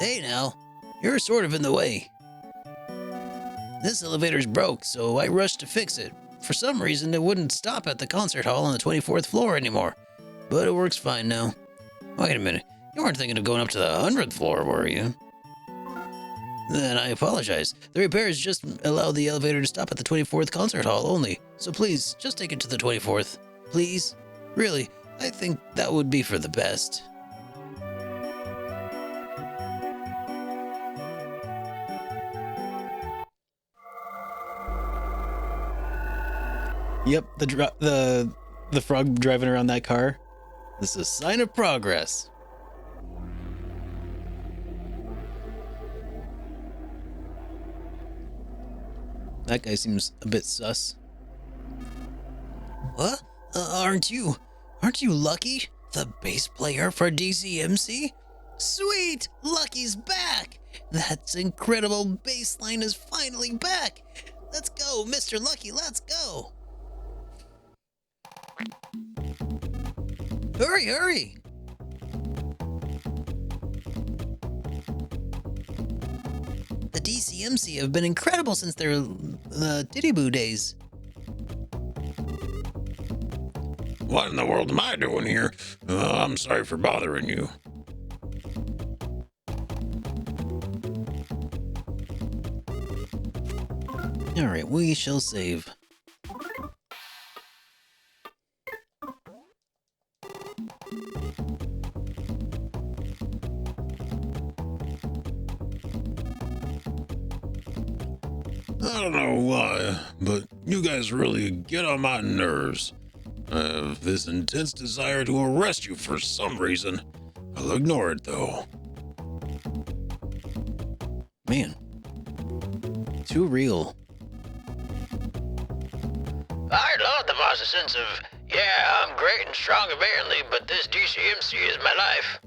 Hey now, you're sort of in the way. This elevator's broke, so I rushed to fix it. For some reason, it wouldn't stop at the concert hall on the 24th floor anymore. But it works fine now. Wait a minute, you weren't thinking of going up to the 100th floor, were you? Then I apologize. The repairs just allow the elevator to stop at the 24th concert hall only. So please, just take it to the 24th. Please? Really, I think that would be for the best. Yep, the frog driving around that car. This is a sign of progress. That guy seems a bit sus. What? Aren't you Lucky? The bass player for DCMC? Sweet! Lucky's back! That's incredible bass line is finally back! Let's go, Mr. Lucky, let's go! Hurry, hurry! The DCMC have been incredible since their Diddy Boo days. What in the world am I doing here? I'm sorry for bothering you. Alright, we shall save. I don't know why, but you guys really get on my nerves. I have this intense desire to arrest you for some reason. I'll ignore it though. Man. Too real. I love the boss's sense of, yeah, I'm great and strong apparently, but this DCMC is my life.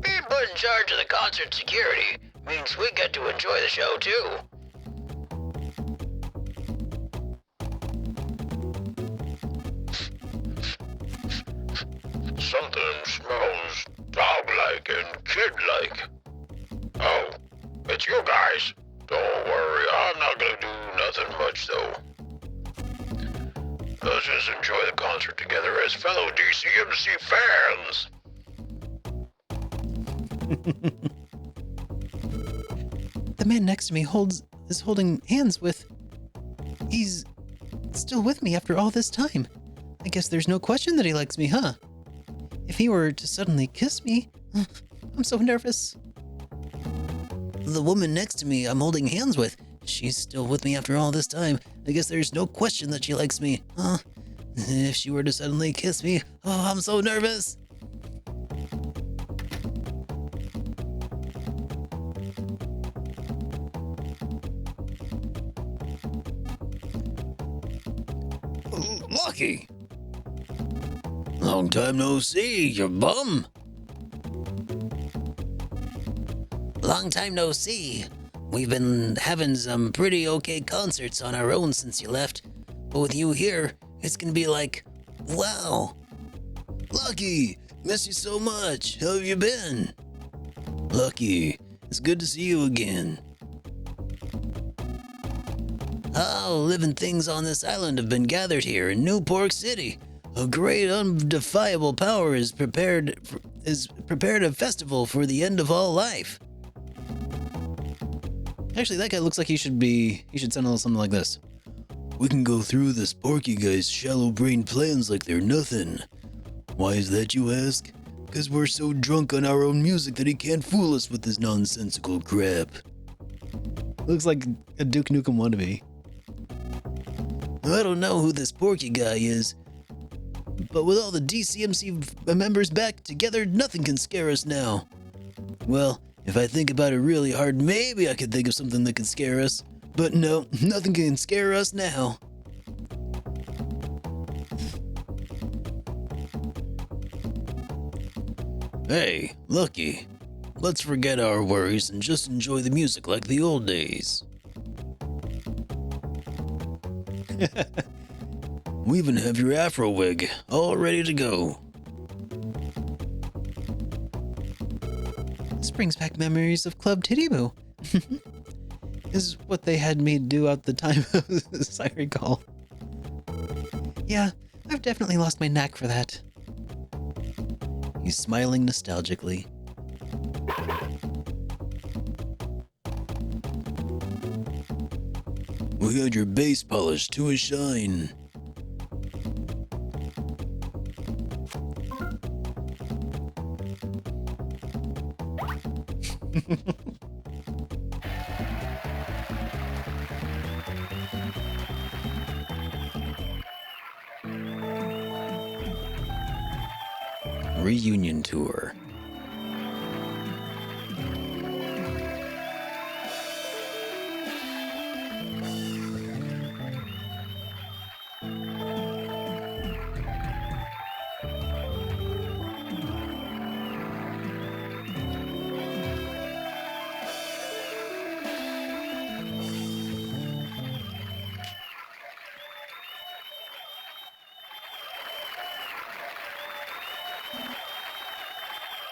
Being put in charge of the concert security means we get to enjoy the show too. Something smells dog-like and kid-like. Oh, it's you guys. Don't worry, I'm not gonna do nothing much though. Let's just enjoy the concert together as fellow DCMC fans. The man next to me is holding hands with... He's still with me after all this time. I guess there's no question that he likes me, huh? If he were to suddenly kiss me, I'm so nervous. The woman next to me I'm holding hands with, she's still with me after all this time. I guess there's no question that she likes me, huh? If she were to suddenly kiss me, oh, I'm so nervous. Lucky! Long time no see, you bum. Long time no see. We've been having some pretty okay concerts on our own since you left. But with you here, it's gonna be like, wow. Lucky, miss you so much. How have you been? Lucky, it's good to see you again. Oh, living things on this island have been gathered here in New Pork City. A great undefiable power is prepared a festival for the end of all life. Actually, that guy looks like he should sound a little something like this. We can go through this Porky guy's shallow-brained plans like they're nothing. Why is that, you ask? Because we're so drunk on our own music that he can't fool us with this nonsensical crap. Looks like a Duke Nukem wannabe. I don't know who this Porky guy is, but with all the DCMC members back together, nothing can scare us now. Well, if I think about it really hard, maybe I could think of something that could scare us. But no, nothing can scare us now. Hey, Lucky, let's forget our worries and just enjoy the music like the old days. We even have your afro wig all ready to go. This brings back memories of Club Titty Boo. This is what they had me do at the time, as I recall. Yeah, I've definitely lost my knack for that. He's smiling nostalgically. We had your base polished to a shine. Reunion tour.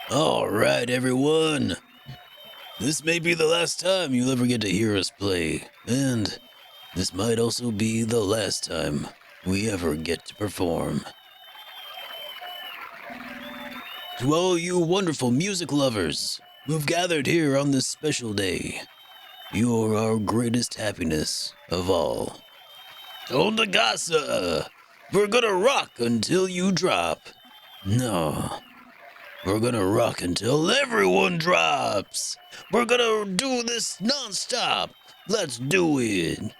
All right, everyone. This may be the last time you'll ever get to hear us play, and this might also be the last time we ever get to perform. To all you wonderful music lovers who've gathered here on this special day, you're our greatest happiness of all. Tondagasa! We're gonna rock until you drop. No. We're gonna rock until everyone drops. We're gonna do this non-stop. Let's do it.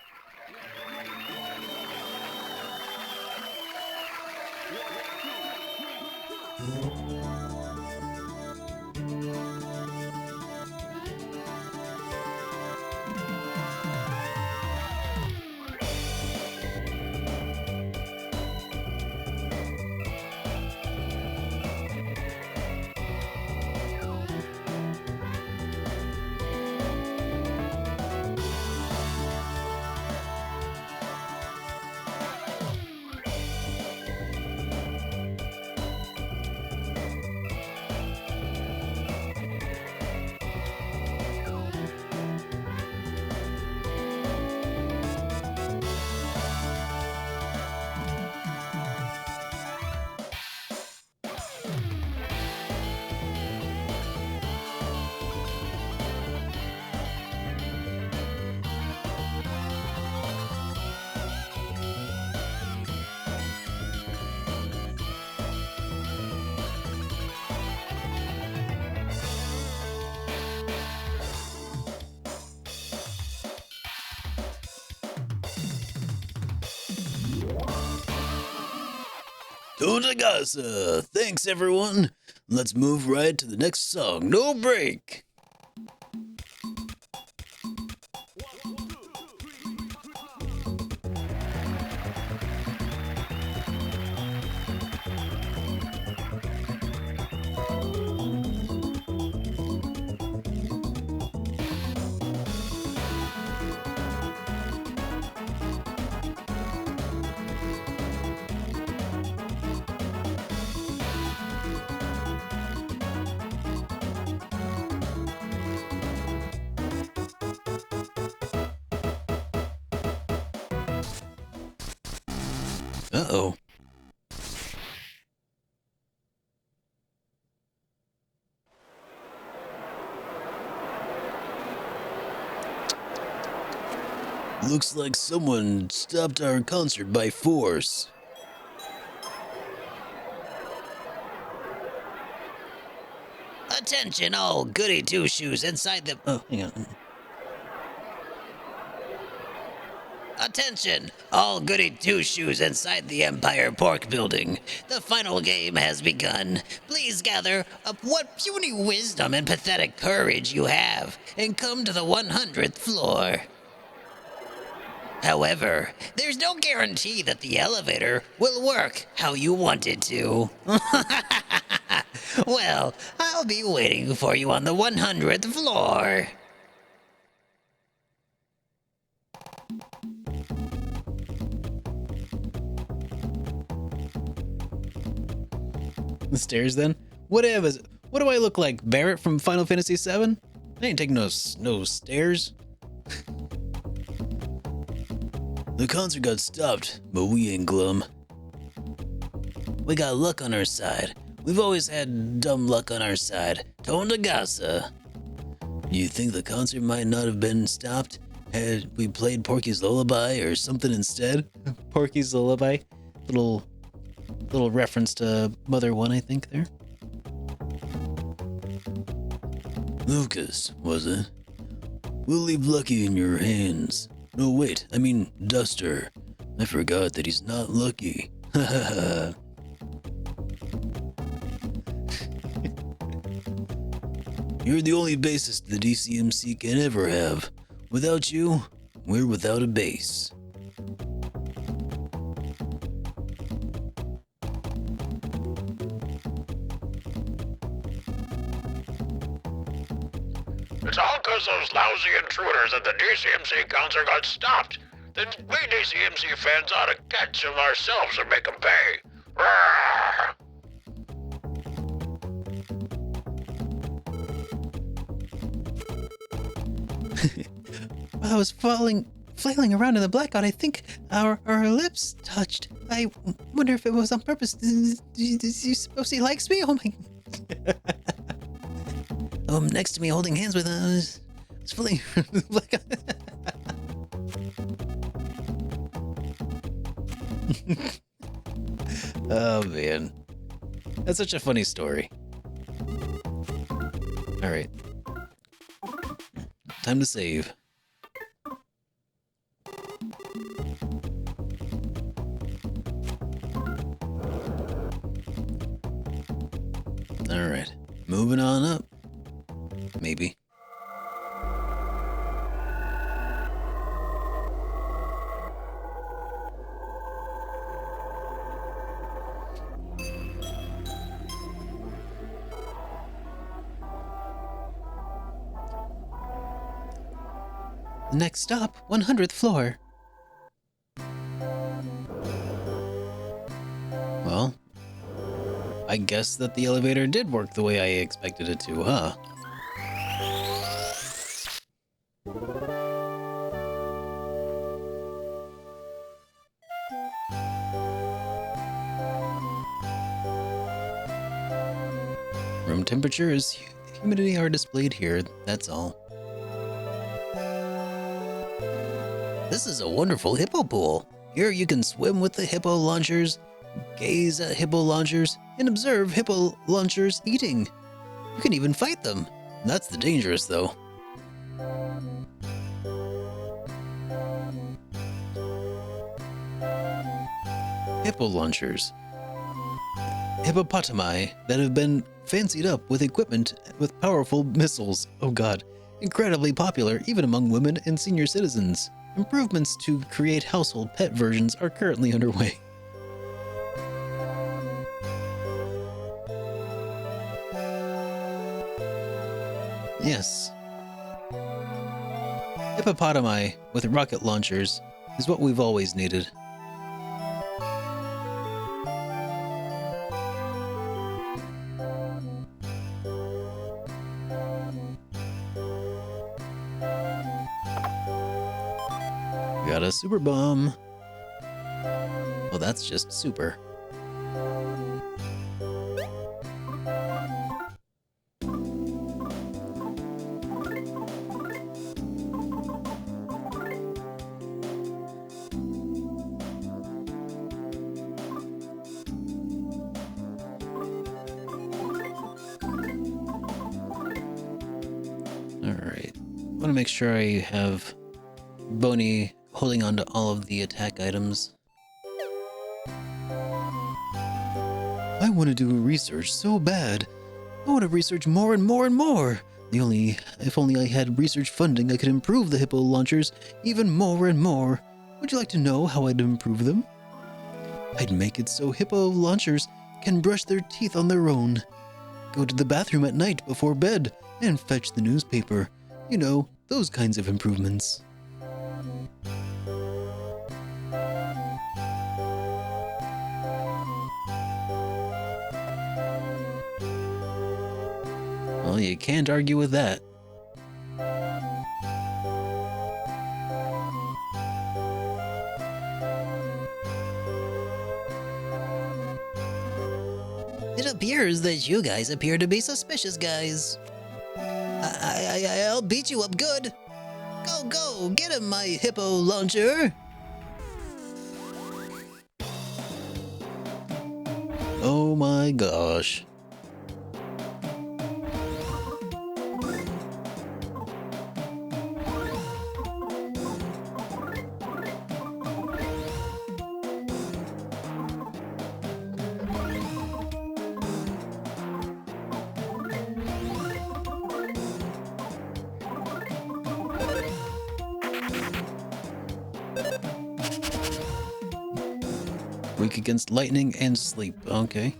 Tondagasa! Thanks, everyone. Let's move right to the next song. No break. Uh-oh. Looks like someone stopped our concert by force. Attention, all goody two-shoes inside the... Oh, hang on. Attention, all goody two-shoes inside the Empire Pork Building. The final game has begun. Please gather up what puny wisdom and pathetic courage you have and come to the 100th floor. However, there's no guarantee that the elevator will work how you want it to. Well, I'll be waiting for you on the 100th floor. The stairs then? What do I look like? Barrett from Final Fantasy VII? I ain't taking no stairs. The concert got stopped, but we ain't glum. We got luck on our side. We've always had dumb luck on our side. Tondagasa. You think the concert might not have been stopped had we played Porky's Lullaby or something instead? Porky's Lullaby. Little reference to Mother 1, I think, there. Lucas, was it? We'll leave Lucky in your hands. No, wait, I mean Duster. I forgot that he's not lucky. Ha ha ha. You're the only bassist the DCMC can ever have. Without you, we're without a bass. It's all because those lousy intruders at the DCMC concert got stopped. Then we DCMC fans ought to catch them ourselves and make them pay. Rawr! While I was flailing around in the blackout, I think our lips touched. I wonder if it was on purpose. Do you suppose he likes me? Oh my... Next to me holding hands with us. It's fully blackout. Oh man, that's such a funny story. All right, time to save. All right, moving on up. Maybe. Next stop, 100th floor. Well, I guess that the elevator did work the way I expected it to, huh? Room temperature and humidity are displayed here, that's all. This is a wonderful hippo pool. Here you can swim with the hippo launchers, gaze at hippo launchers, and observe hippo launchers eating. You can even fight them. That's the dangerous though. Hippo launchers. Hippopotami that have been fancied up with equipment with powerful missiles. Oh god. Incredibly popular even among women and senior citizens. Improvements to create household pet versions are currently underway. Yes. Hippopotami with rocket launchers is what we've always needed. Got a super bomb. Well, that's just super. Alright. I want to make sure I have Boney holding on to all of the attack items. I want to do research so bad. I want to research more and more and more. If only I had research funding, I could improve the hippo launchers even more and more. Would you like to know how I'd improve them? I'd make it so hippo launchers can brush their teeth on their own, go to the bathroom at night before bed, and fetch the newspaper. You know, those kinds of improvements. Well, you can't argue with that. It appears that you guys appear to be suspicious guys. I'll beat you up good. Go, get him, my hippo launcher. Oh my gosh. Weak against lightning and sleep. Okay.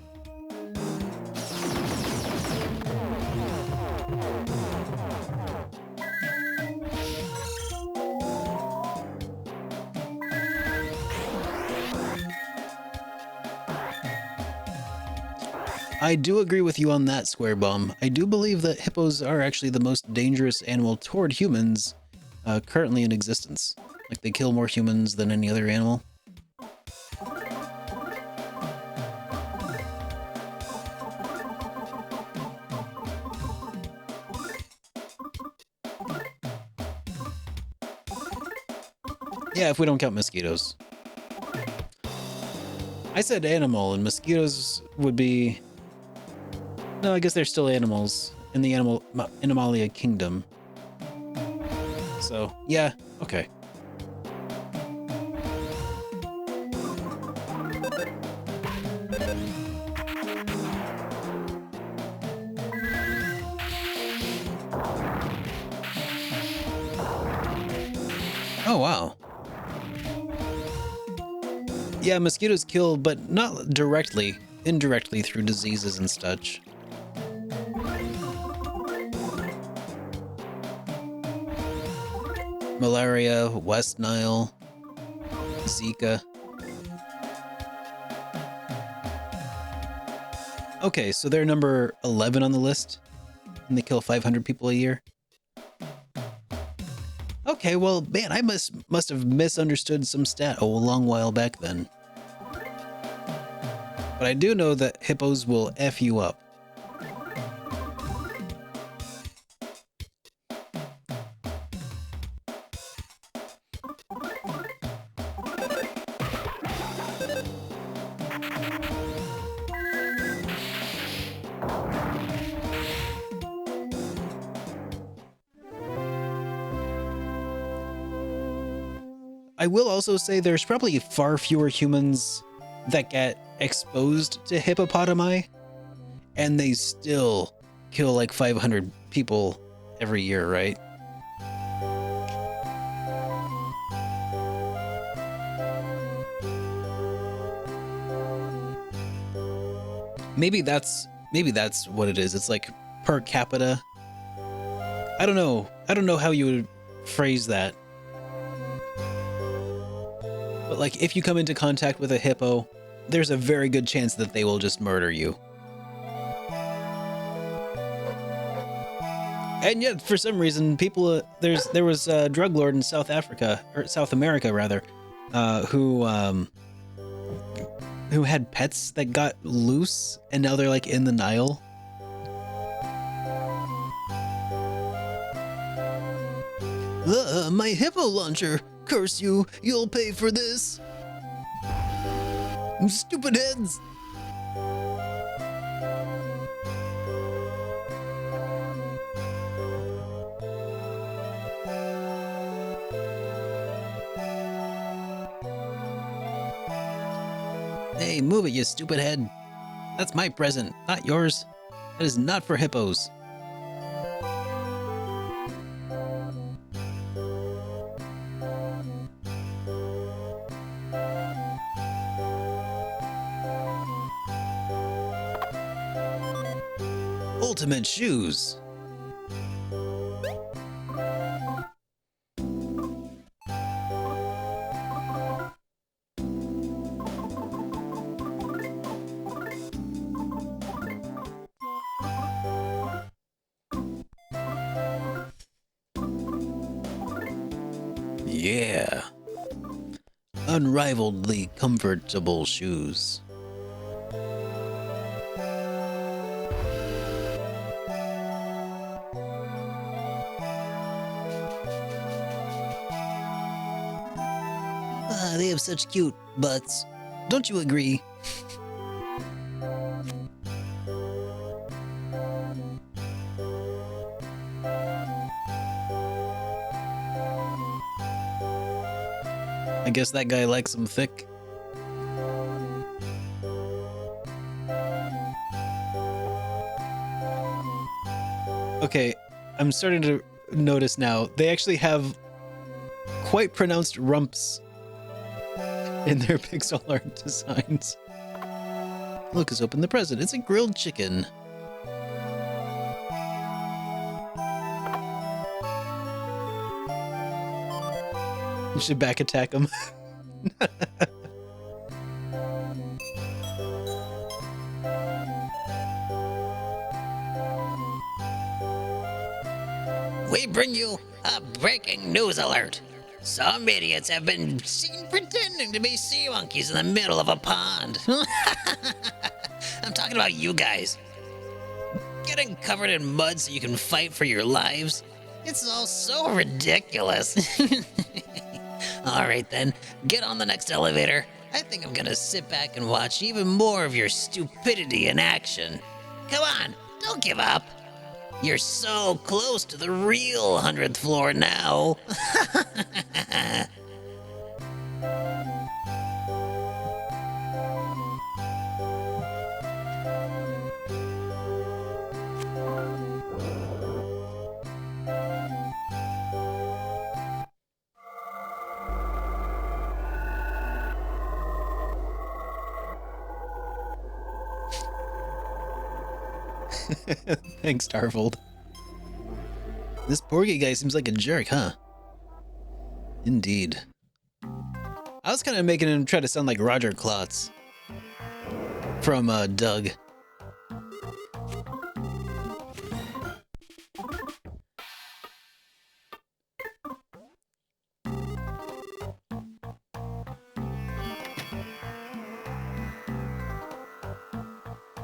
I do agree with you on that, Square Bomb. I do believe that hippos are actually the most dangerous animal toward humans currently in existence. Like, they kill more humans than any other animal. Yeah, if we don't count mosquitoes. I said animal, and mosquitoes would be... No, I guess they're still animals in the Animalia Kingdom. So, yeah, okay. Oh, wow. Yeah, mosquitoes kill, but not directly. Indirectly through diseases and such. Malaria, West Nile, Zika. Okay, so they're number 11 on the list, and they kill 500 people a year. Okay, well, man, I must have misunderstood some stat a long while back then. But I do know that hippos will F you up. I will also say there's probably far fewer humans that get exposed to hippopotami, and they still kill like 500 people every year, right? Maybe that's what it is. It's like per capita. I don't know how you would phrase that. But like, if you come into contact with a hippo, there's a very good chance that they will just murder you. And yet, for some reason, people there was a drug lord in South Africa, or South America rather, who had pets that got loose, and now they're like in the Nile. My hippo launcher! Curse you! You'll pay for this! Stupid heads! Hey, move it, you stupid head. That's my present, not yours. That is not for hippos. Ultimate shoes. Yeah. Unrivaledly comfortable shoes. they have such cute butts. Don't you agree? I guess that guy likes them thick. Okay, I'm starting to notice now. They actually have quite pronounced rumps in their pixel art designs. Lucas opened the present. It's a grilled chicken. You should back attack them. We bring you a breaking news alert. Some idiots have been seen pretending to be sea monkeys in the middle of a pond. I'm talking about you guys. Getting covered in mud so you can fight for your lives. It's all so ridiculous. All right then, get on the next elevator. I think I'm gonna sit back and watch even more of your stupidity in action. Come on, don't give up. You're so close to the real 100th floor now. Thanks, Starfold. This Porgy guy seems like a jerk, huh? Indeed. I was kind of making him try to sound like Roger Klotz from Doug.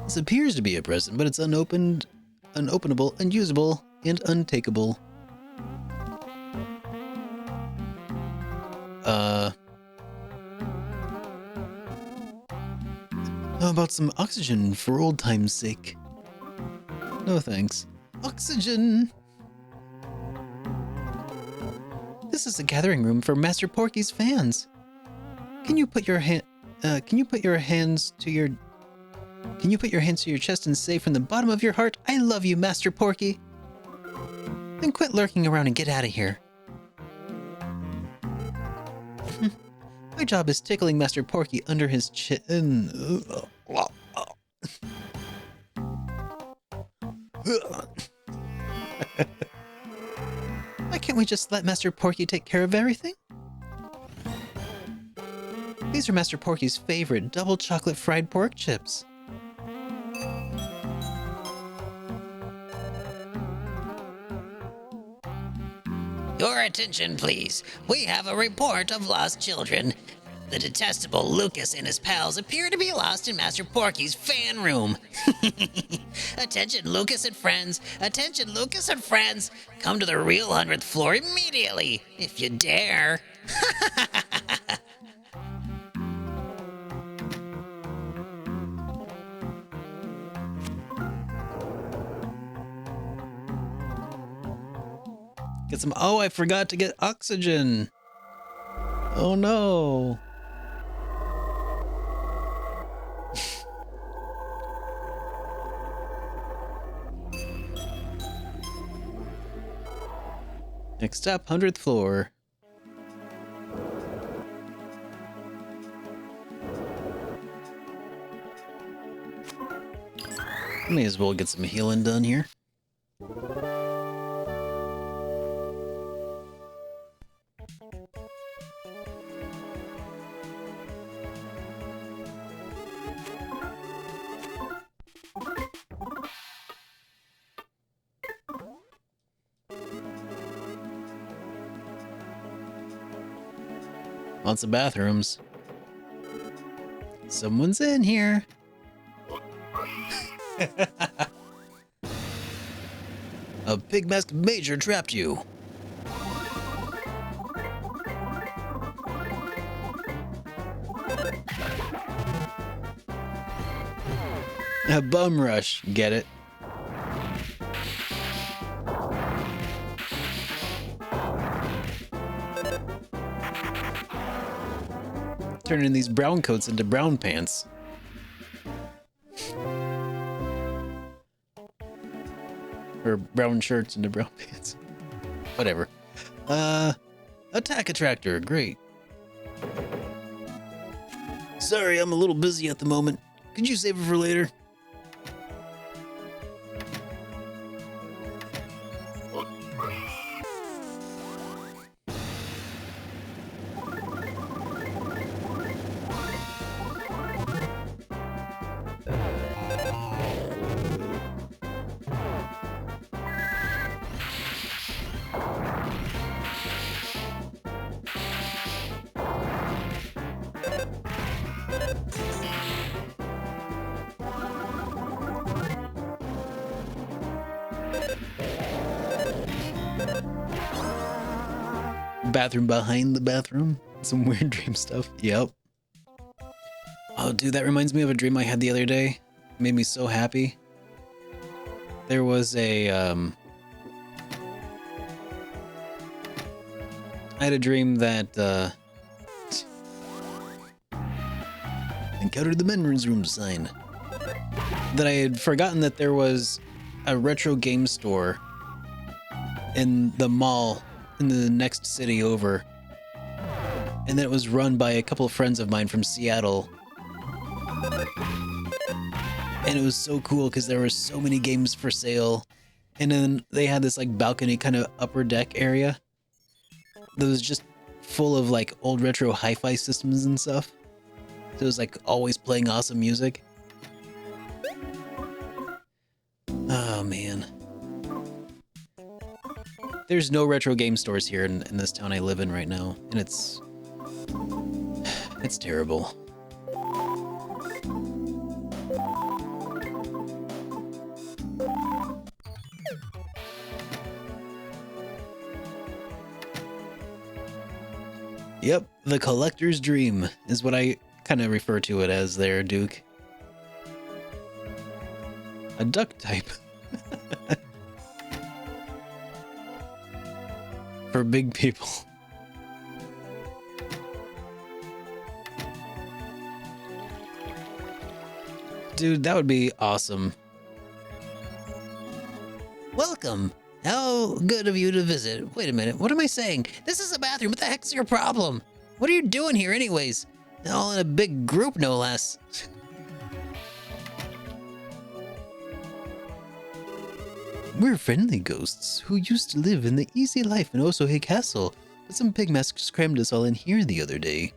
This appears to be a present, but it's unopened, unopenable, unusable, and untakeable. How about some oxygen for old time's sake? No thanks. Oxygen! This is the gathering room for Master Porky's fans. Can you put your hands to your chest and say from the bottom of your heart, I love you, Master Porky? Then quit lurking around and get out of here. My job is tickling Master Porky under his chin. Why can't we just let Master Porky take care of everything? These are Master Porky's favorite double chocolate fried pork chips. Your attention, please. We have a report of lost children. The detestable Lucas and his pals appear to be lost in Master Porky's fan room. Attention, Lucas and friends. Attention, Lucas and friends. Come to the real 100th floor immediately, if you dare. Get some. Oh, I forgot to get oxygen. Oh no. Next stop, 100th floor. May as well get some healing done here. Lots of bathrooms. Someone's in here. A pig masked major trapped you. A bum rush. Get it? Turning these brown coats into brown pants. Or brown shirts into brown pants. Whatever. Attack attractor. Great. Sorry, I'm a little busy at the moment. Could you save it for later? Bathroom behind the bathroom. Some weird dream stuff. Yep. Oh, dude, that reminds me of a dream I had the other day. It made me so happy. There was a, I had a dream that, encountered the men's room sign. That I had forgotten that there was a retro game store in the mall in the next city over, and that it was run by a couple of friends of mine from Seattle. And it was so cool because there were so many games for sale, and then they had this like balcony kind of upper deck area that was just full of like old retro hi-fi systems and stuff. So it was like always playing awesome music. Oh man. There's no retro game stores here in this town I live in right now, and it's terrible. Yep, the collector's dream is what I kind of refer to it as there, Duke. A duck type. For big people. Dude, that would be awesome. Welcome. How good of you to visit. Wait a minute, what am I saying? This is a bathroom. What the heck's your problem? What are you doing here anyways? All in a big group, no less. We're friendly ghosts who used to live in the easy life in Osaya Castle, but some pig masks crammed us all in here the other day.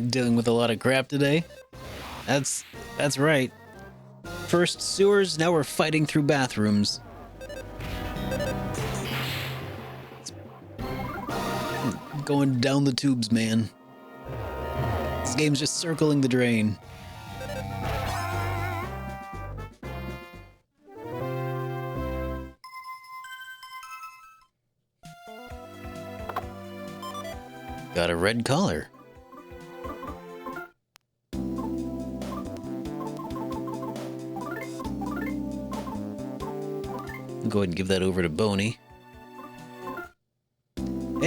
Dealing with a lot of crap today. That's right. First sewers, now we're fighting through bathrooms. Going down the tubes, man. This game's just circling the drain. Got a red collar. Go ahead and give that over to Boney.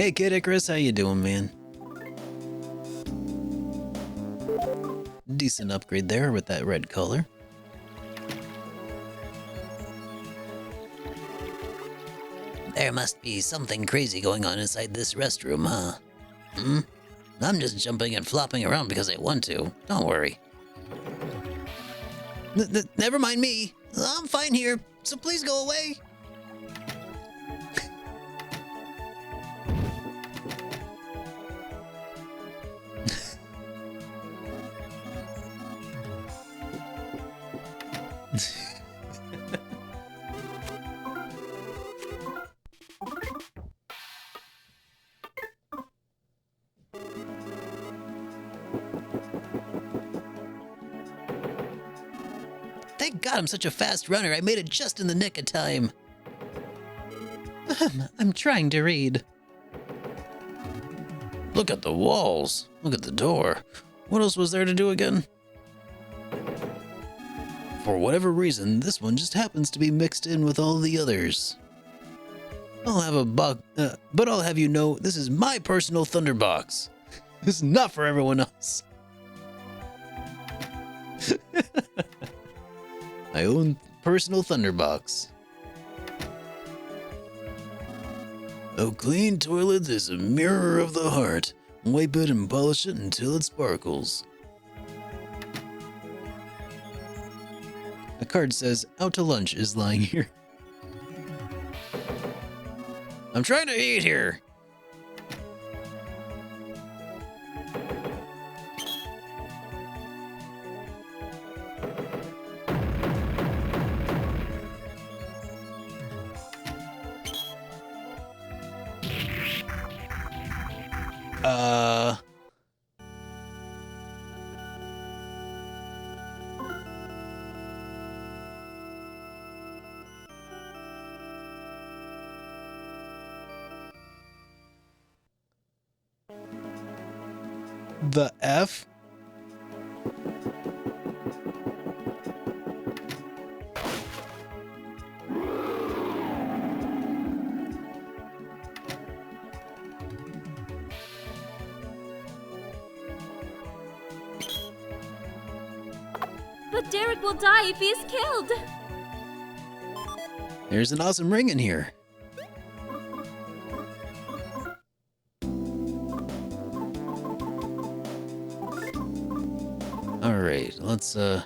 Hey, Kid Icarus, how you doing, man? Decent upgrade there with that red color. There must be something crazy going on inside this restroom, huh? I'm just jumping and flopping around because I want to. Don't worry. Never mind me. I'm fine here, so please go away. Thank God I'm such a fast runner. I made it just in the nick of time. I'm trying to read. Look at the walls. Look at the door. What else was there to do again? For whatever reason, this one just happens to be mixed in with all the others. I'll have a but I'll have you know, this is my personal Thunderbox. This is not for everyone else. My own personal Thunderbox. A clean toilet is a mirror of the heart. Wipe it and polish it until it sparkles. A card says, out to lunch is lying here. I'm trying to eat here. The F? But Derek will die if he is killed. There's an awesome ring in here. Alright, let's give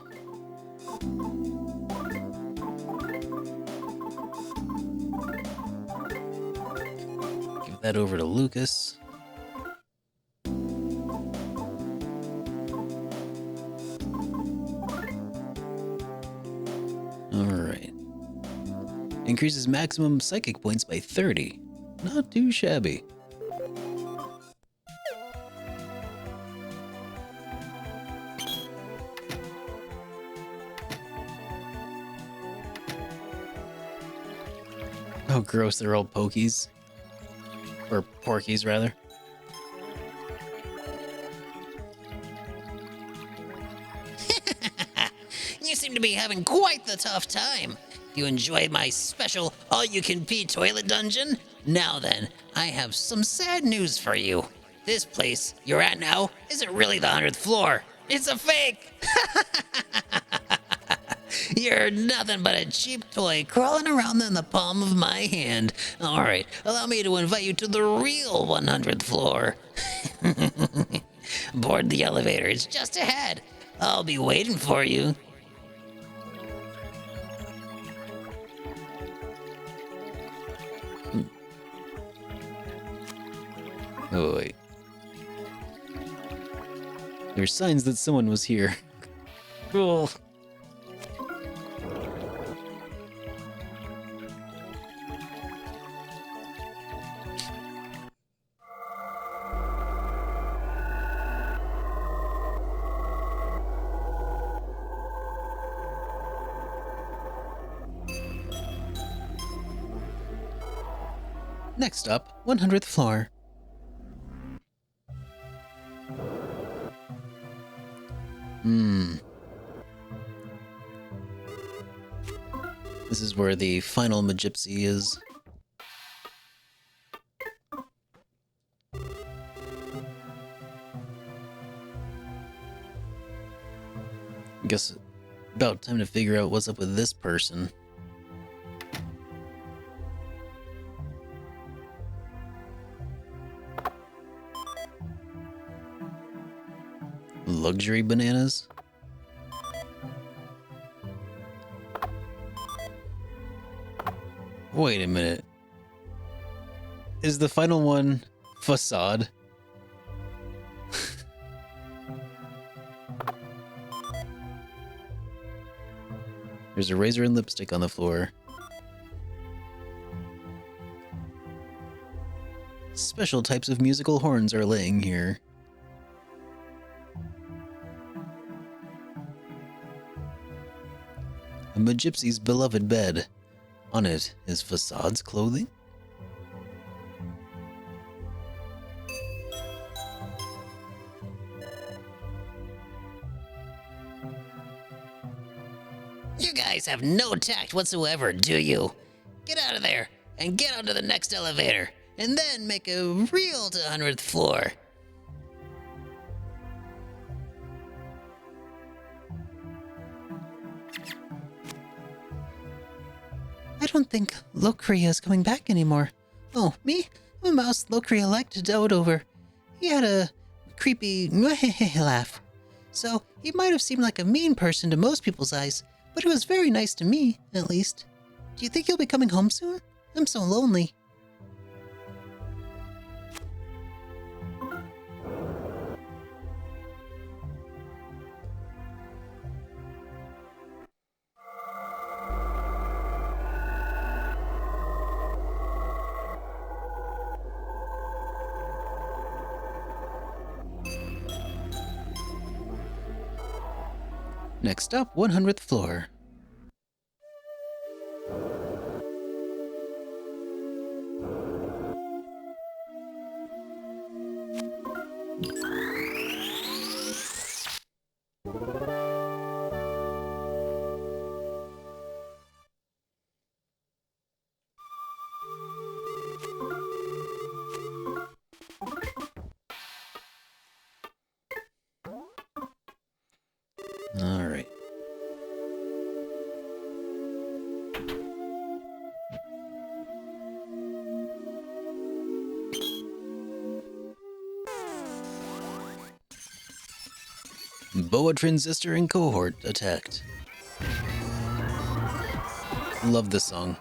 that over to Lucas. Alright. Increases maximum psychic points by 30. Not too shabby. Oh, gross, they're all pokies. Or porkies, rather. You seem to be having quite the tough time. You enjoyed my special all-you-can-pee toilet dungeon? Now then, I have some sad news for you. This place you're at now isn't really the 100th floor. It's a fake! You're nothing but a cheap toy crawling around in the palm of my hand. All right, allow me to invite you to the real 100th floor. Board the elevator, it's just ahead. I'll be waiting for you. Oh, wait. There's signs that someone was here. Cool. Next up, 100th floor. This is where the final Magypsy is. Guess about time to figure out what's up with this person. Luxury bananas? Wait a minute. Is the final one facade? There's a razor and lipstick on the floor. Special types of musical horns are laying here. A gypsy's beloved bed. On it is Facade's clothing. You guys have no tact whatsoever, do you? Get out of there and get onto the next elevator, and then make a reel to 100th floor. I don't think Lokria is coming back anymore. Oh, me? I'm a mouse Lokria liked to dote over. He had a creepy laugh. So he might have seemed like a mean person to most people's eyes, but he was very nice to me, at least. Do you think he'll be coming home soon? I'm so lonely. Next up, 100th floor. All right. Boa transistor and cohort attacked. Love this song.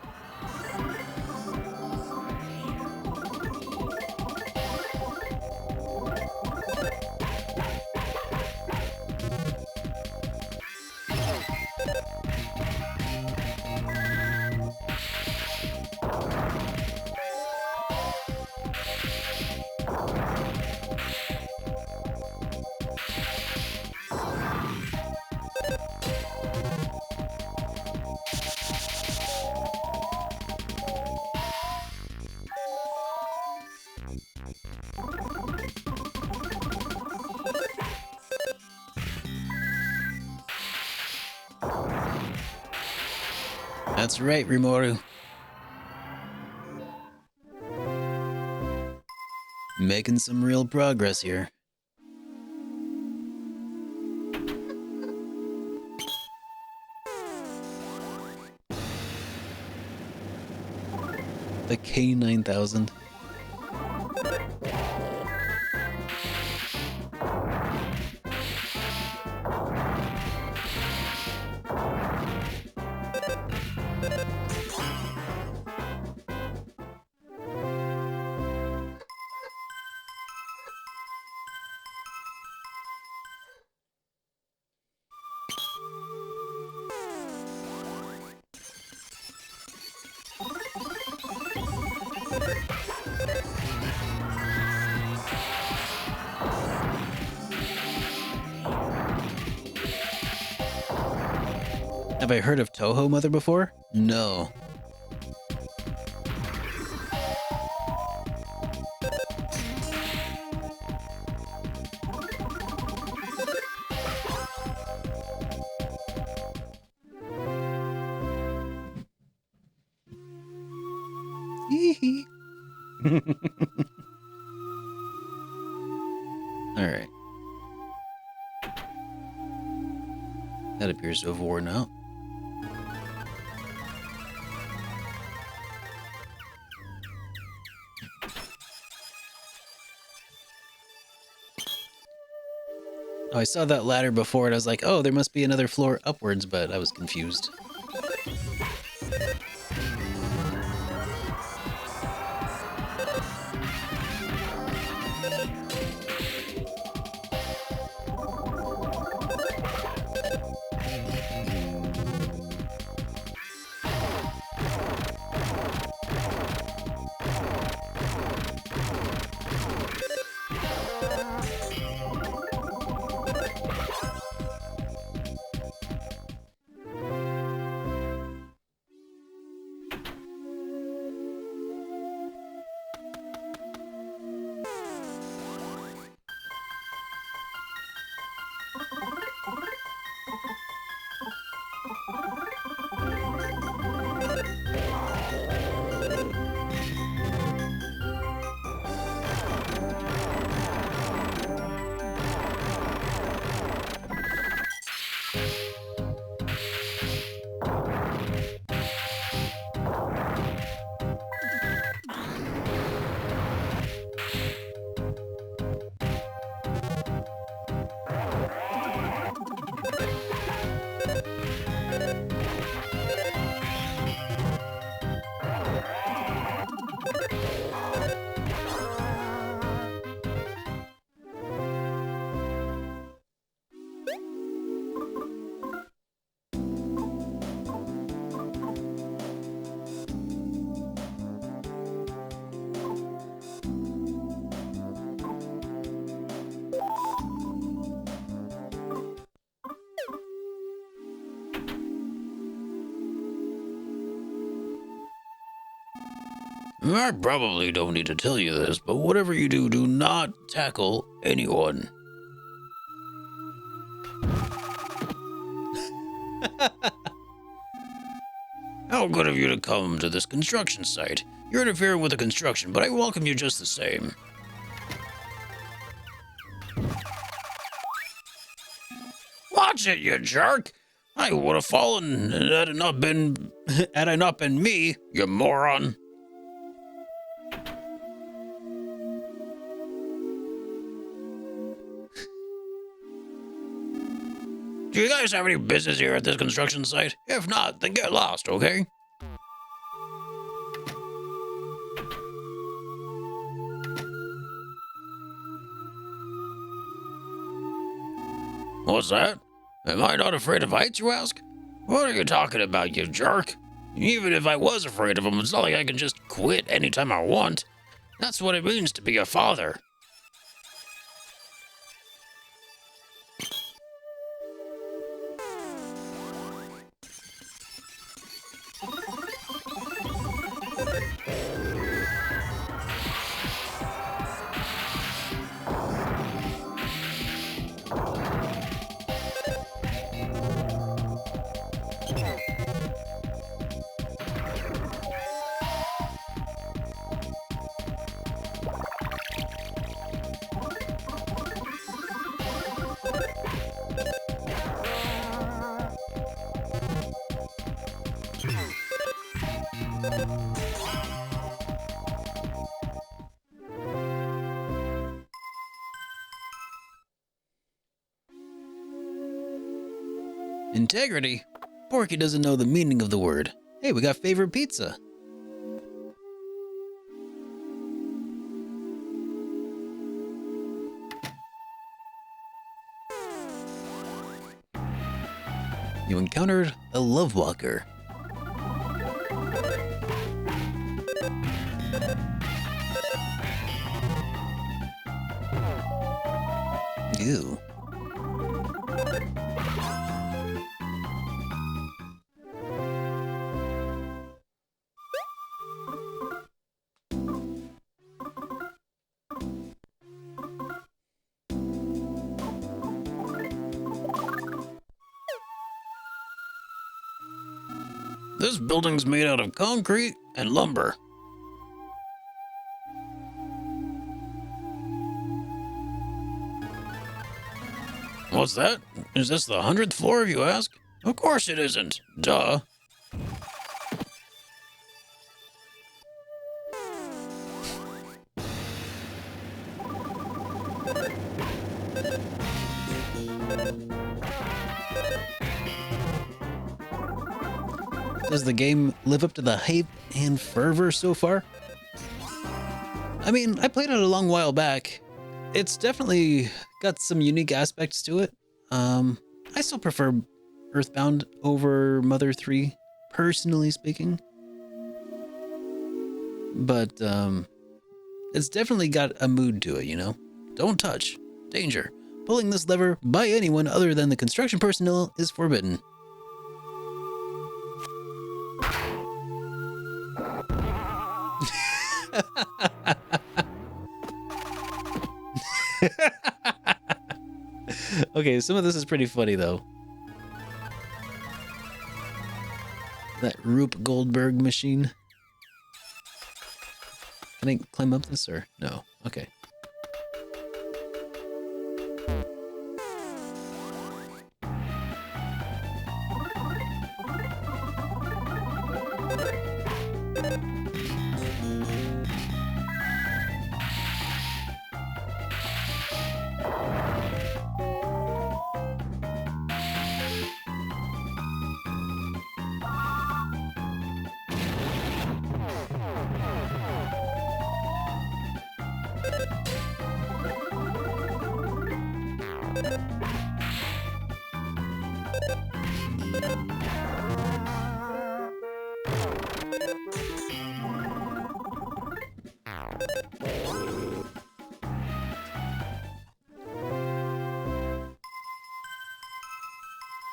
That's right, Rimuru. Making some real progress here. The K9000. Have I heard of Toho Mother before? No. Hee All right. That appears to have worn out. Oh, I saw that ladder before and I was like, oh, there must be another floor upwards, but I was confused. I probably don't need to tell you this, but whatever you do, do not tackle anyone. How good of you to come to this construction site. You're interfering with the construction, but I welcome you just the same. Watch it, you jerk! I would have fallen had it not been me, you moron. Do you guys have any business here at this construction site? If not, then get lost, okay? What's that? Am I not afraid of heights, you ask? What are you talking about, you jerk? Even if I was afraid of them, it's not like I can just quit anytime I want. That's what it means to be a father. Integrity? Porky doesn't know the meaning of the word. Hey, we got favorite pizza. You encountered a love walker. Ew. This building's made out of concrete and lumber. What's that? Is this the 100th floor, if you ask? Of course it isn't. Duh. Does the game live up to the hype and fervor so far? I mean, I played it a long while back. It's definitely got some unique aspects to it. I still prefer Earthbound over Mother 3, personally speaking. But, it's definitely got a mood to it, you know? Don't touch. Danger. Pulling this lever by anyone other than the construction personnel is forbidden. Okay, some of this is pretty funny though. That Rube Goldberg machine. Can I climb up this or no? Okay.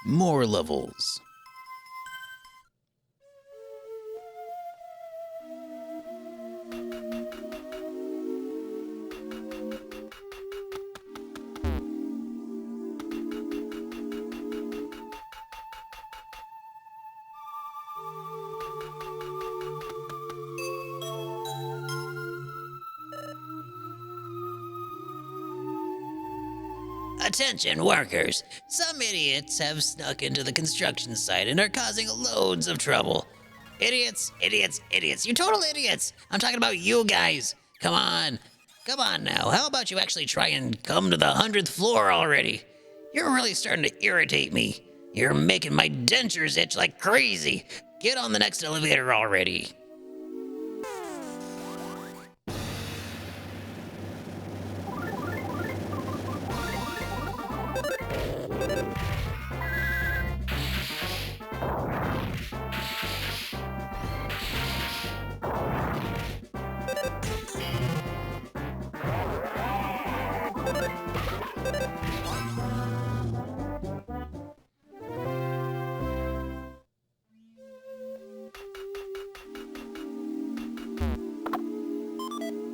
More levels. Attention workers. Some idiots have snuck into the construction site and are causing loads of trouble. Idiots, idiots, idiots. You total idiots. I'm talking about you guys. Come on. Come on now. How about you actually try and come to the 100th floor already? You're really starting to irritate me. You're making my dentures itch like crazy. Get on the next elevator already.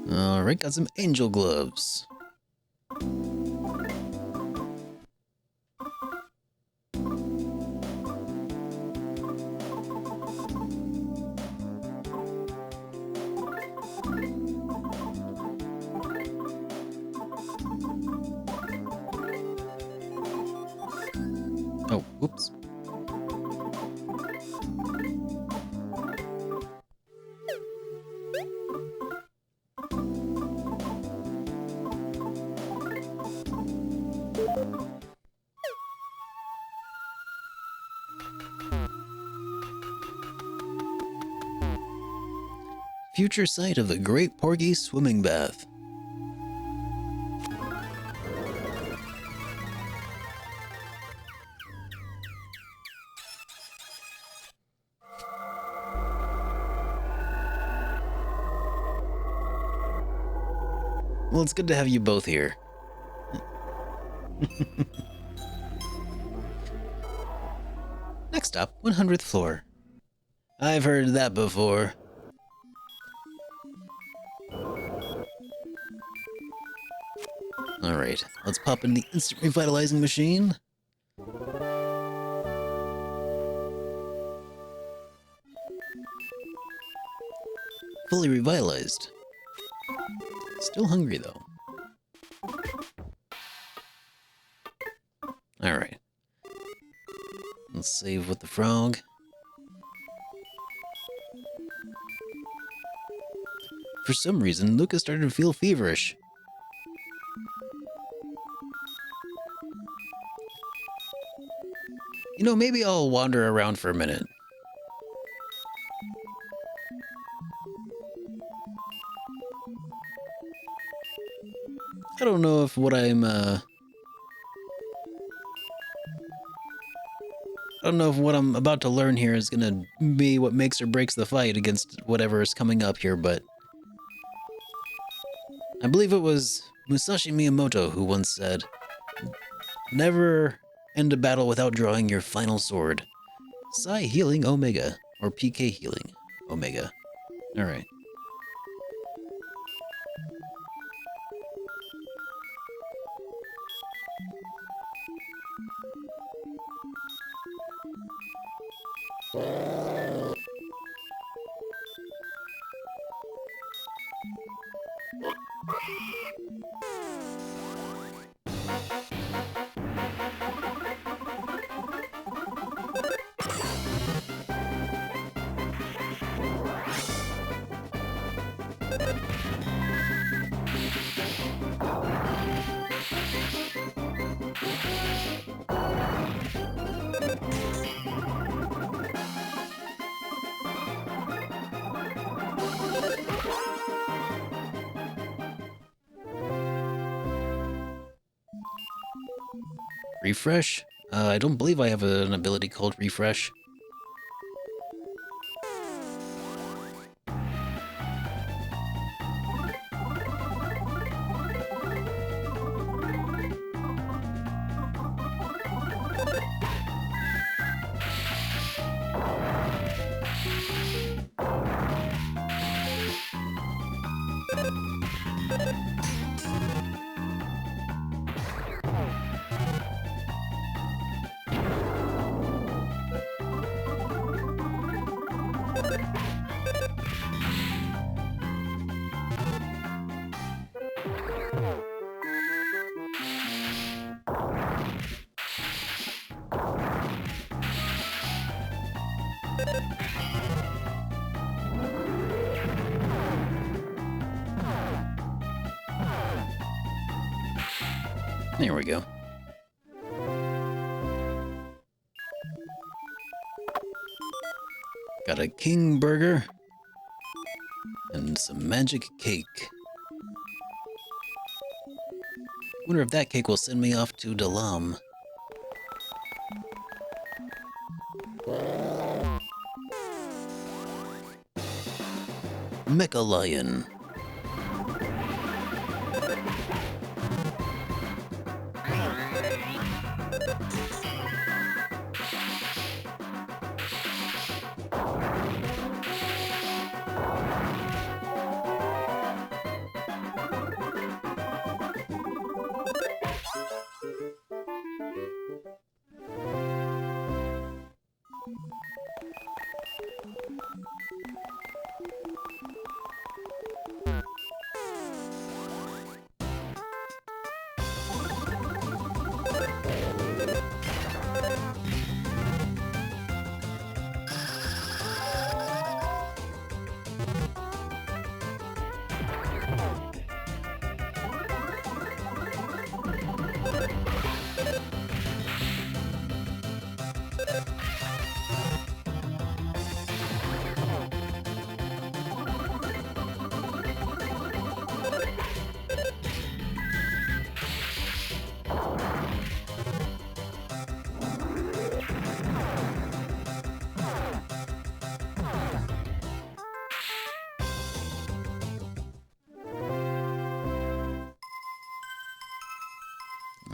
Alright, got some angel gloves. Oh, whoops. Future site of the Great Porgy Swimming Bath. Well, it's good to have you both here. Next up, 100th floor. I've heard that before. Alright, let's pop in the instant revitalizing machine. Fully revitalized. Still hungry though. save with the frog. For some reason, Lucas started to feel feverish. You know, maybe I'll wander around for a minute. I don't know if what I don't know if what I'm about to learn here is gonna be what makes or breaks the fight against whatever is coming up here, but I believe it was Musashi Miyamoto who once said, "Never end a battle without drawing your final sword." Psi Healing Omega, or PK Healing Omega. Alright. Refresh? I don't believe I have an ability called Refresh. There we go. Got a king burger and some magic cake. Wonder if that cake will send me off to Dalam. Mecha Lion.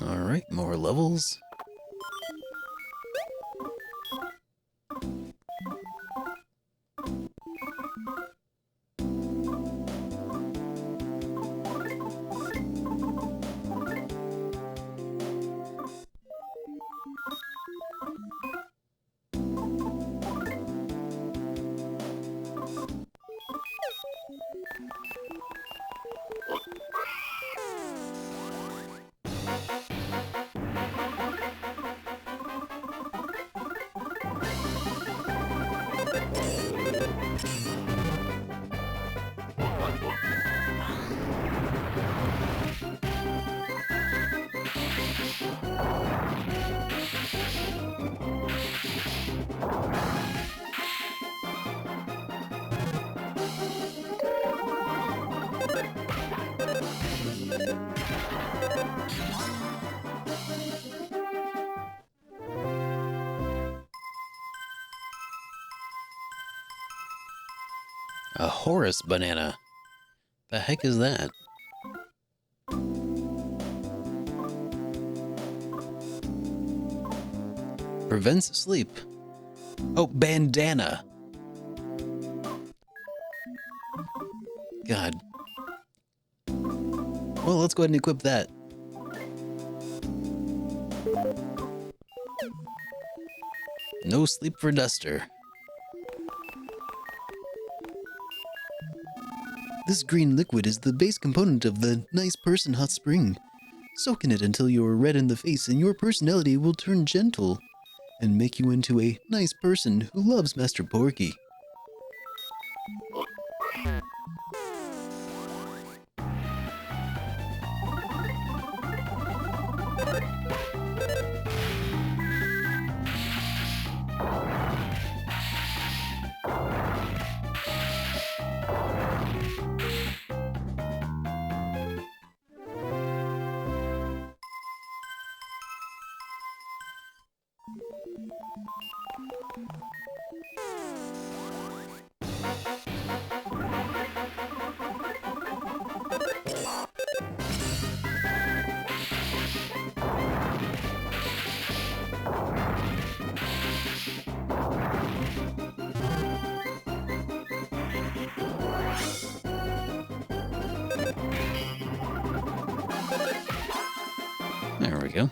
Alright, more levels. A Horus banana. The heck is that? Prevents sleep. Oh, bandana. God. Well, let's go ahead and equip that. No sleep for Duster. This green liquid is the base component of the Nice Person Hot Spring. Soak in it until you are red in the face and your personality will turn gentle and make you into a nice person who loves Master Porky. There we go.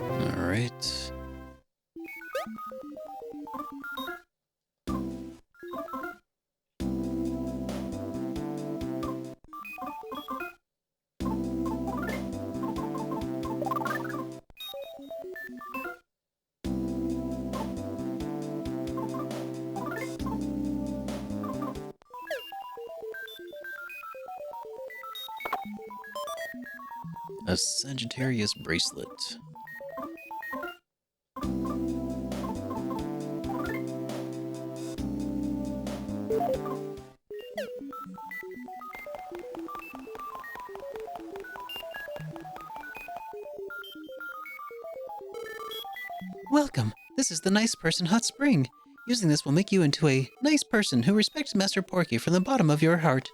All right. A Sagittarius Bracelet. Welcome. This is the Nice Person Hot Spring. Using this will make you into a nice person who respects Master Porky from the bottom of your heart.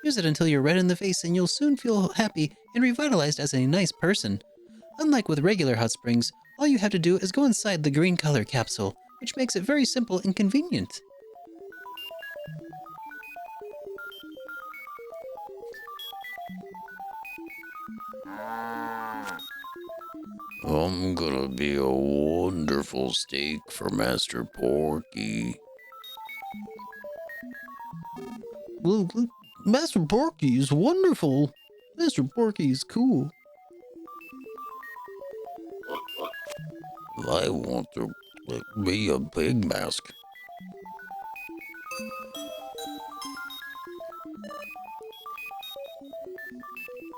Use it until you're red in the face and you'll soon feel happy and revitalized as a nice person. Unlike with regular hot springs, all you have to do is go inside the green color capsule, which makes it very simple and convenient. I'm gonna be a wonderful steak for Master Porky. Well, Master Porky is wonderful. Master Porky is cool. I want to Be a pig mask.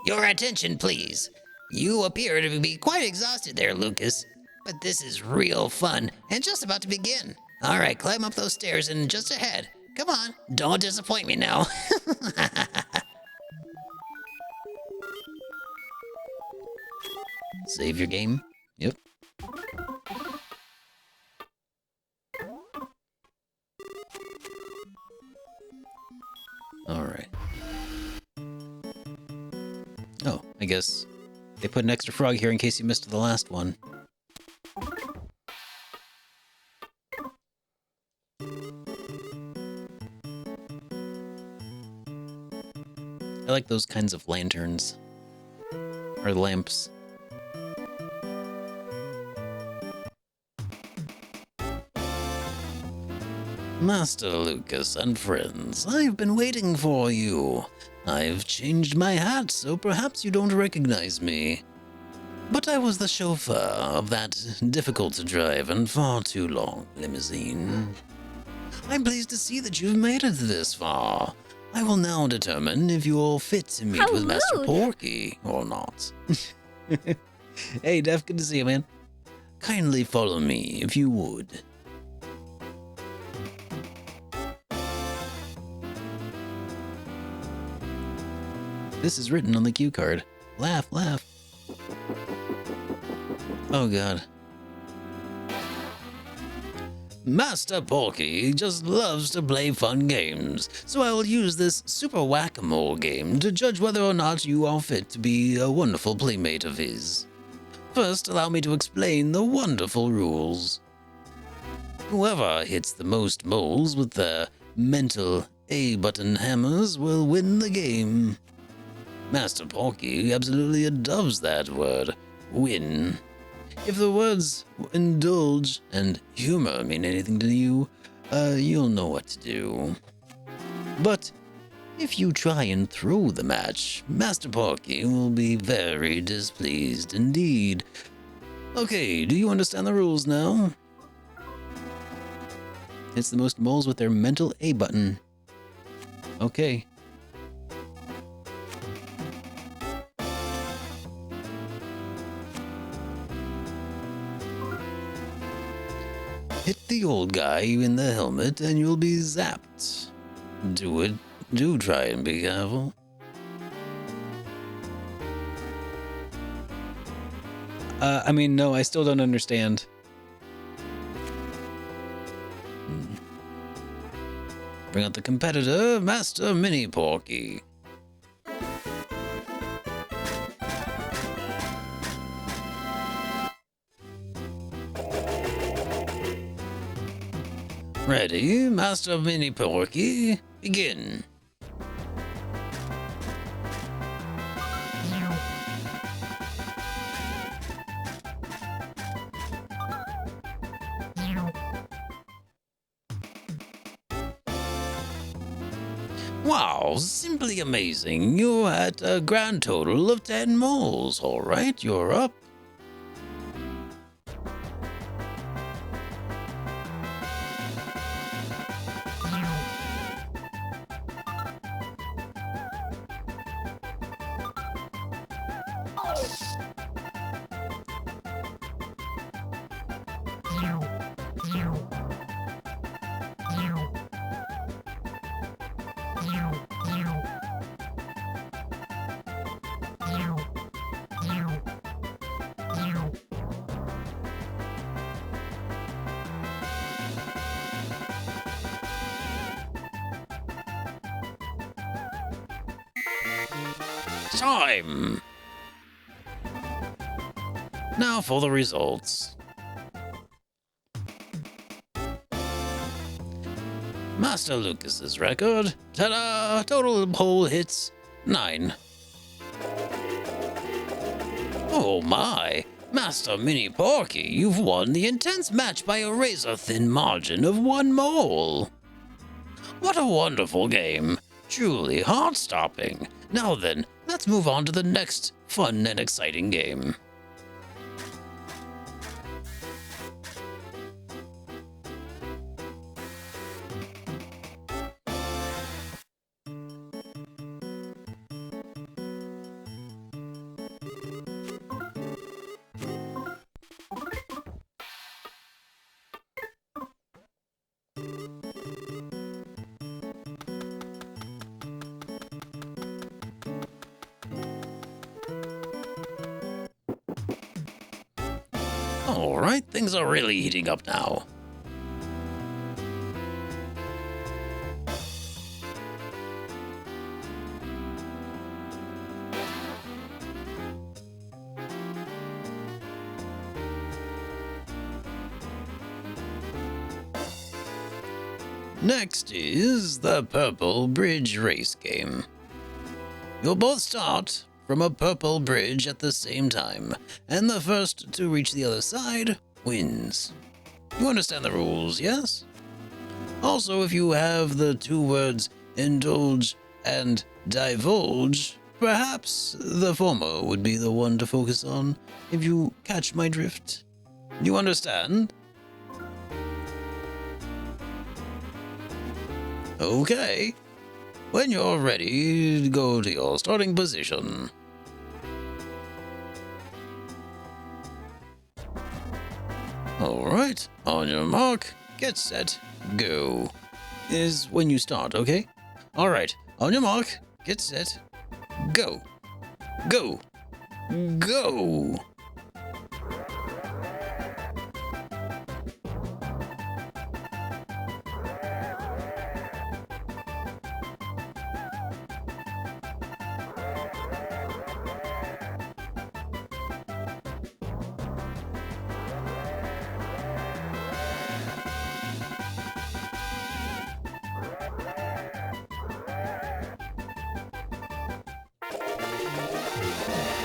Your attention, please. You appear to be quite exhausted there, Lucas. But this is real fun and just about to begin. All right, climb up those stairs and just ahead. Come on, don't disappoint me now. Save your game. Yep. Alright. Oh, I guess they put an extra frog here in case you missed the last one. I like those kinds of lanterns. Or lamps. Master Lucas and friends, I've been waiting for you. I've changed my hat, so perhaps you don't recognize me. But I was the chauffeur of that difficult-to-drive and far too long limousine. I'm pleased to see that you've made it this far. I will now determine if you're fit to meet How with Master rude. Porky or not. Hey, Def, good to see you, man. Kindly follow me, if you would. This is written on the cue card. Laugh, laugh. Oh god. Master Porky just loves to play fun games, so I will use this Super Whack-A-Mole game to judge whether or not you are fit to be a wonderful playmate of his. First, allow me to explain the wonderful rules. Whoever hits the most moles with their mental A-button hammers will win the game. Master Porky absolutely adores that word, win. If the words indulge and humor mean anything to you, you'll know what to do. But if you try and throw the match, Master Porky will be very displeased indeed. Okay, do you understand the rules now? It's the most moles with their mental A button. Okay. Hit the old guy in the helmet and you'll be zapped. Do it. Do try and be careful. I mean, no, I still don't understand. Bring out the competitor, Master Mini Porky. Ready, Master Mini Porky? Begin. Wow, simply amazing. You're at a grand total of 10 moles. All right, you're up. Time! Now for the results. Master Lucas's record. Ta-da! Total hole hits 9. Oh my! Master Mini Porky, you've won the intense match by a razor-thin margin of 1 mole. What a wonderful game. Truly heart-stopping. Now then, let's move on to the next fun and exciting game. All right, things are really heating up now. Next is the Purple Bridge Race game. You'll both start from a purple bridge at the same time, and the first to reach the other side wins. You understand the rules, yes? Also, if you have the two words indulge and divulge, perhaps the former would be the one to focus on, if you catch my drift. You understand? Okay. When you're ready, go to your starting position. Alright, on your mark, get set, go. Is when you start, okay? Alright, on your mark, get set, go. Go. Go.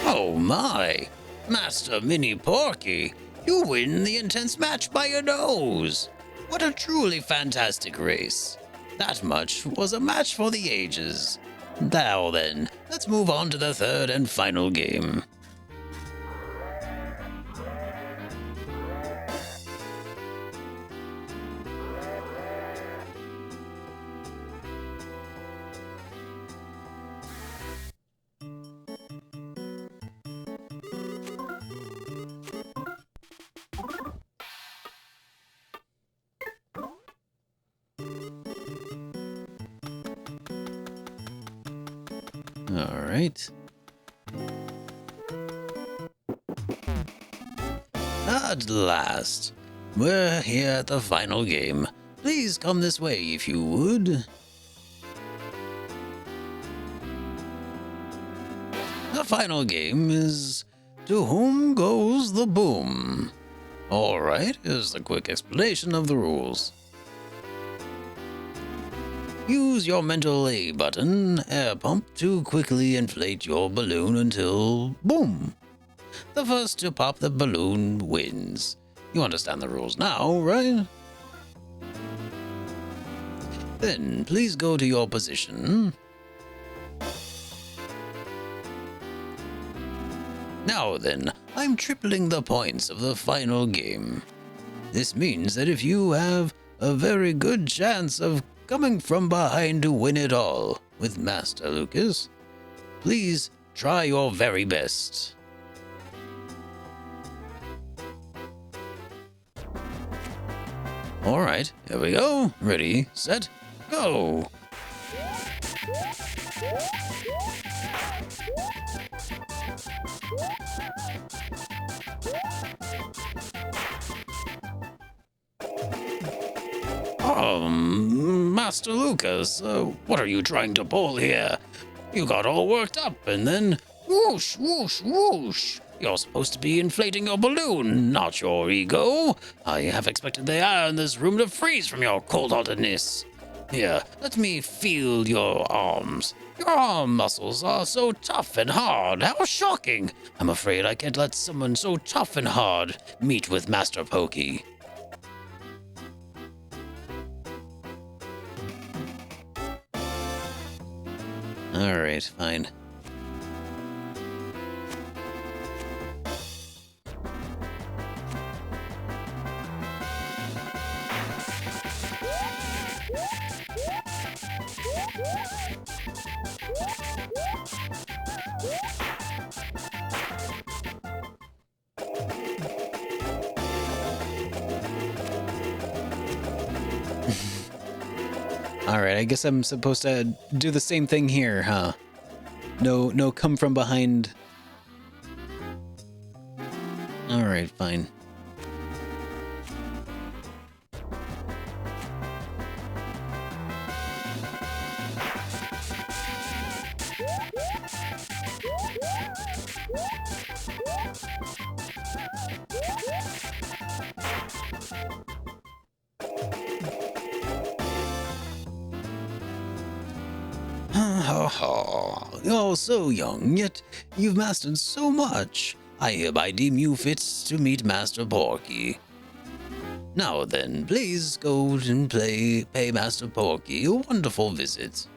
Oh my! Master Mini Porky, you win the intense match by your nose! What a truly fantastic race! That much was a match for the ages. Now then, let's move on to the third and final game. All right. At last, we're here at the final game. Please come this way if you would. The final game is To Whom Goes the Boom? All right, here's a quick explanation of the rules. Use your mental A button, air pump, to quickly inflate your balloon until boom. The first to pop the balloon wins. You understand the rules now, right? Then please go to your position. Now then, I'm tripling the points of the final game. This means that if you have a very good chance of coming from behind to win it all with Master Lucas, please try your very best. All right, here we go. Ready, set, go. Master Lucas, what are you trying to pull here? You got all worked up and then whoosh, whoosh, whoosh. You're supposed to be inflating your balloon, not your ego. I have expected the air in this room to freeze from your cold-heartedness. Here, let me feel your arms. Your arm muscles are so tough and hard. How shocking. I'm afraid I can't let someone so tough and hard meet with Master Pokey. All right, fine. All right, I guess I'm supposed to do the same thing here, huh? No, come from behind. All right, fine. are so young, yet you've mastered so much. I hereby deem you fit to meet Master Porky. Now then, please go and pay Master Porky a wonderful visit.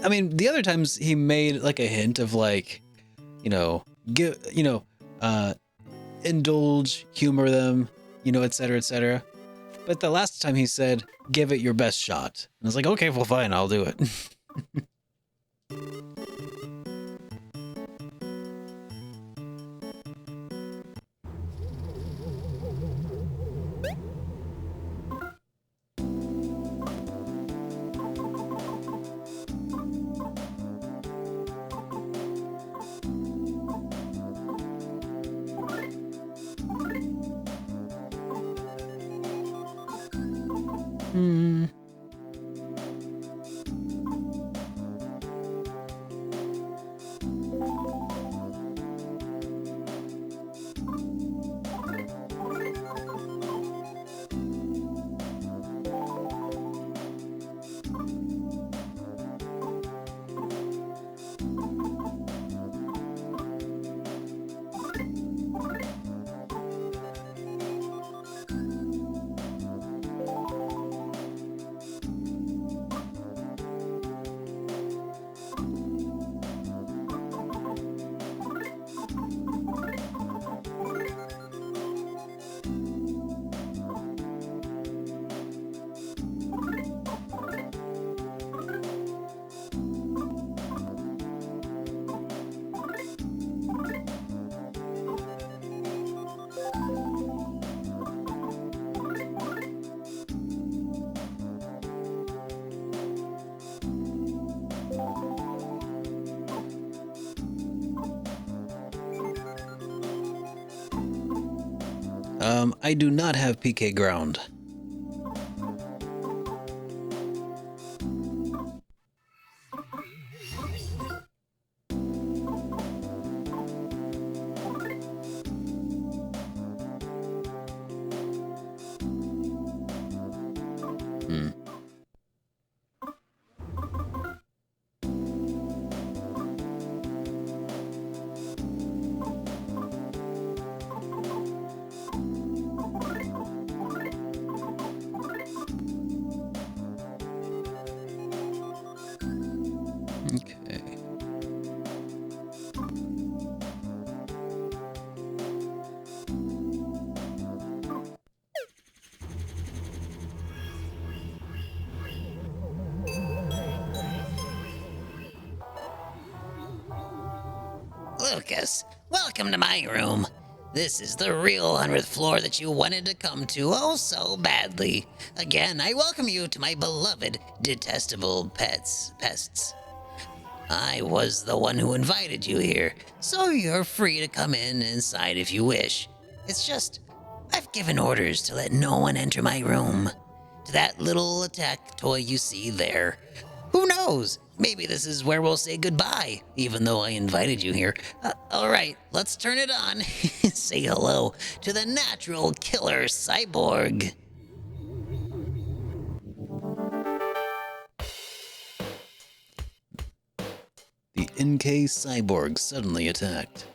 I mean, the other times he made like a hint of like, indulge, humor them, etc., etc. But the last time he said, give it your best shot. And I was like, okay, well, fine, I'll do it. I do not have PK ground. Okay. Lucas, welcome to my room. This is the real 100th floor that you wanted to come to oh so badly. Again, I welcome you to my beloved, detestable pests. I was the one who invited you here, so you're free to come inside if you wish. It's just, I've given orders to let no one enter my room. To that little attack toy you see there. Who knows? Maybe this is where we'll say goodbye, even though I invited you here. All right, let's turn it on. Say hello to the natural killer cyborg. The NK cyborg suddenly attacked.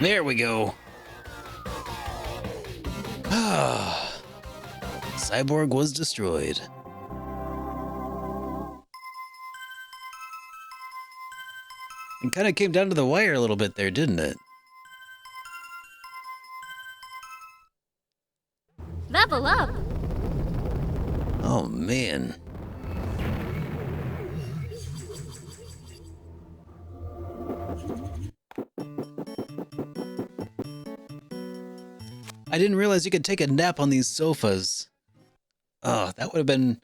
There we go. Cyborg was destroyed. It kind of came down to the wire a little bit there, didn't it? Level up! Oh man. I didn't realize you could take a nap on these sofas. Oh, that would have been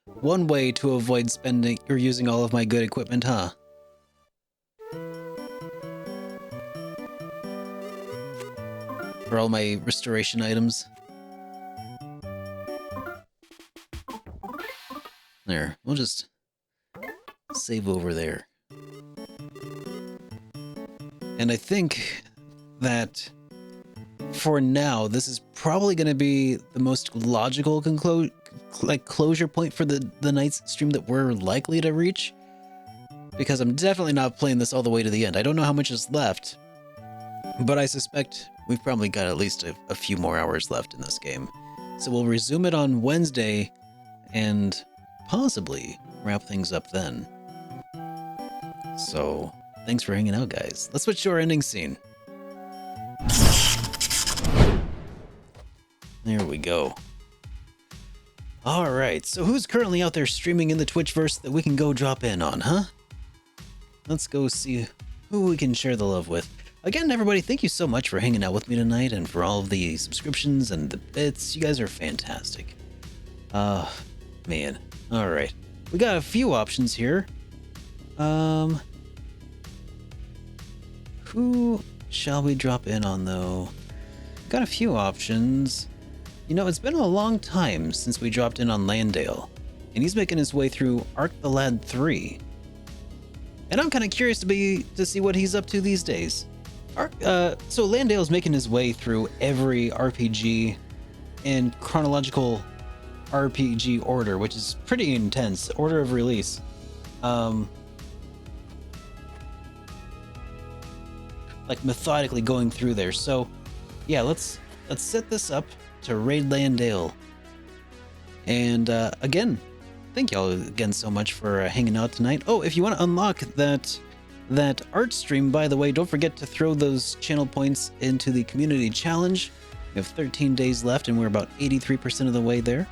one way to avoid spending or using all of my good equipment, huh? For all my restoration items. There, we'll just save over there. And I think that for now, this is probably going to be the most logical closure point for the night's stream that we're likely to reach. Because I'm definitely not playing this all the way to the end. I don't know how much is left, but I suspect we've probably got at least a few more hours left in this game. So we'll resume it on Wednesday and possibly wrap things up then. So, thanks for hanging out, guys. Let's switch to our ending scene. There we go. Alright, so who's currently out there streaming in the Twitchverse that we can go drop in on, huh? Let's go see who we can share the love with. Again, everybody, thank you so much for hanging out with me tonight and for all of the subscriptions and the bits. You guys are fantastic. Man. Alright. We got a few options here. Who shall we drop in on, though? Got a few options. You know, it's been a long time since we dropped in on Landale, and he's making his way through Ark the Lad 3. And I'm kind of curious to see what he's up to these days. So Landale's making his way through every RPG in chronological RPG order, which is pretty intense. Order of release. Like methodically going through there. So yeah, let's set this up to raid Landale. And again, thank y'all again so much for hanging out tonight. Oh, if you want to unlock that art stream, by the way, don't forget to throw those channel points into the community challenge. We have 13 days left and we're about 83% of the way there.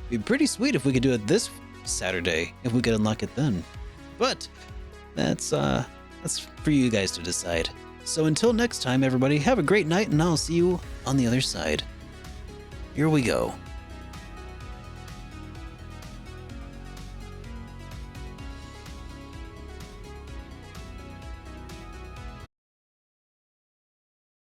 It'd be pretty sweet if we could do it this Saturday, if we could unlock it then. But that's for you guys to decide. So until next time, everybody, have a great night and I'll see you on the other side. Here we go.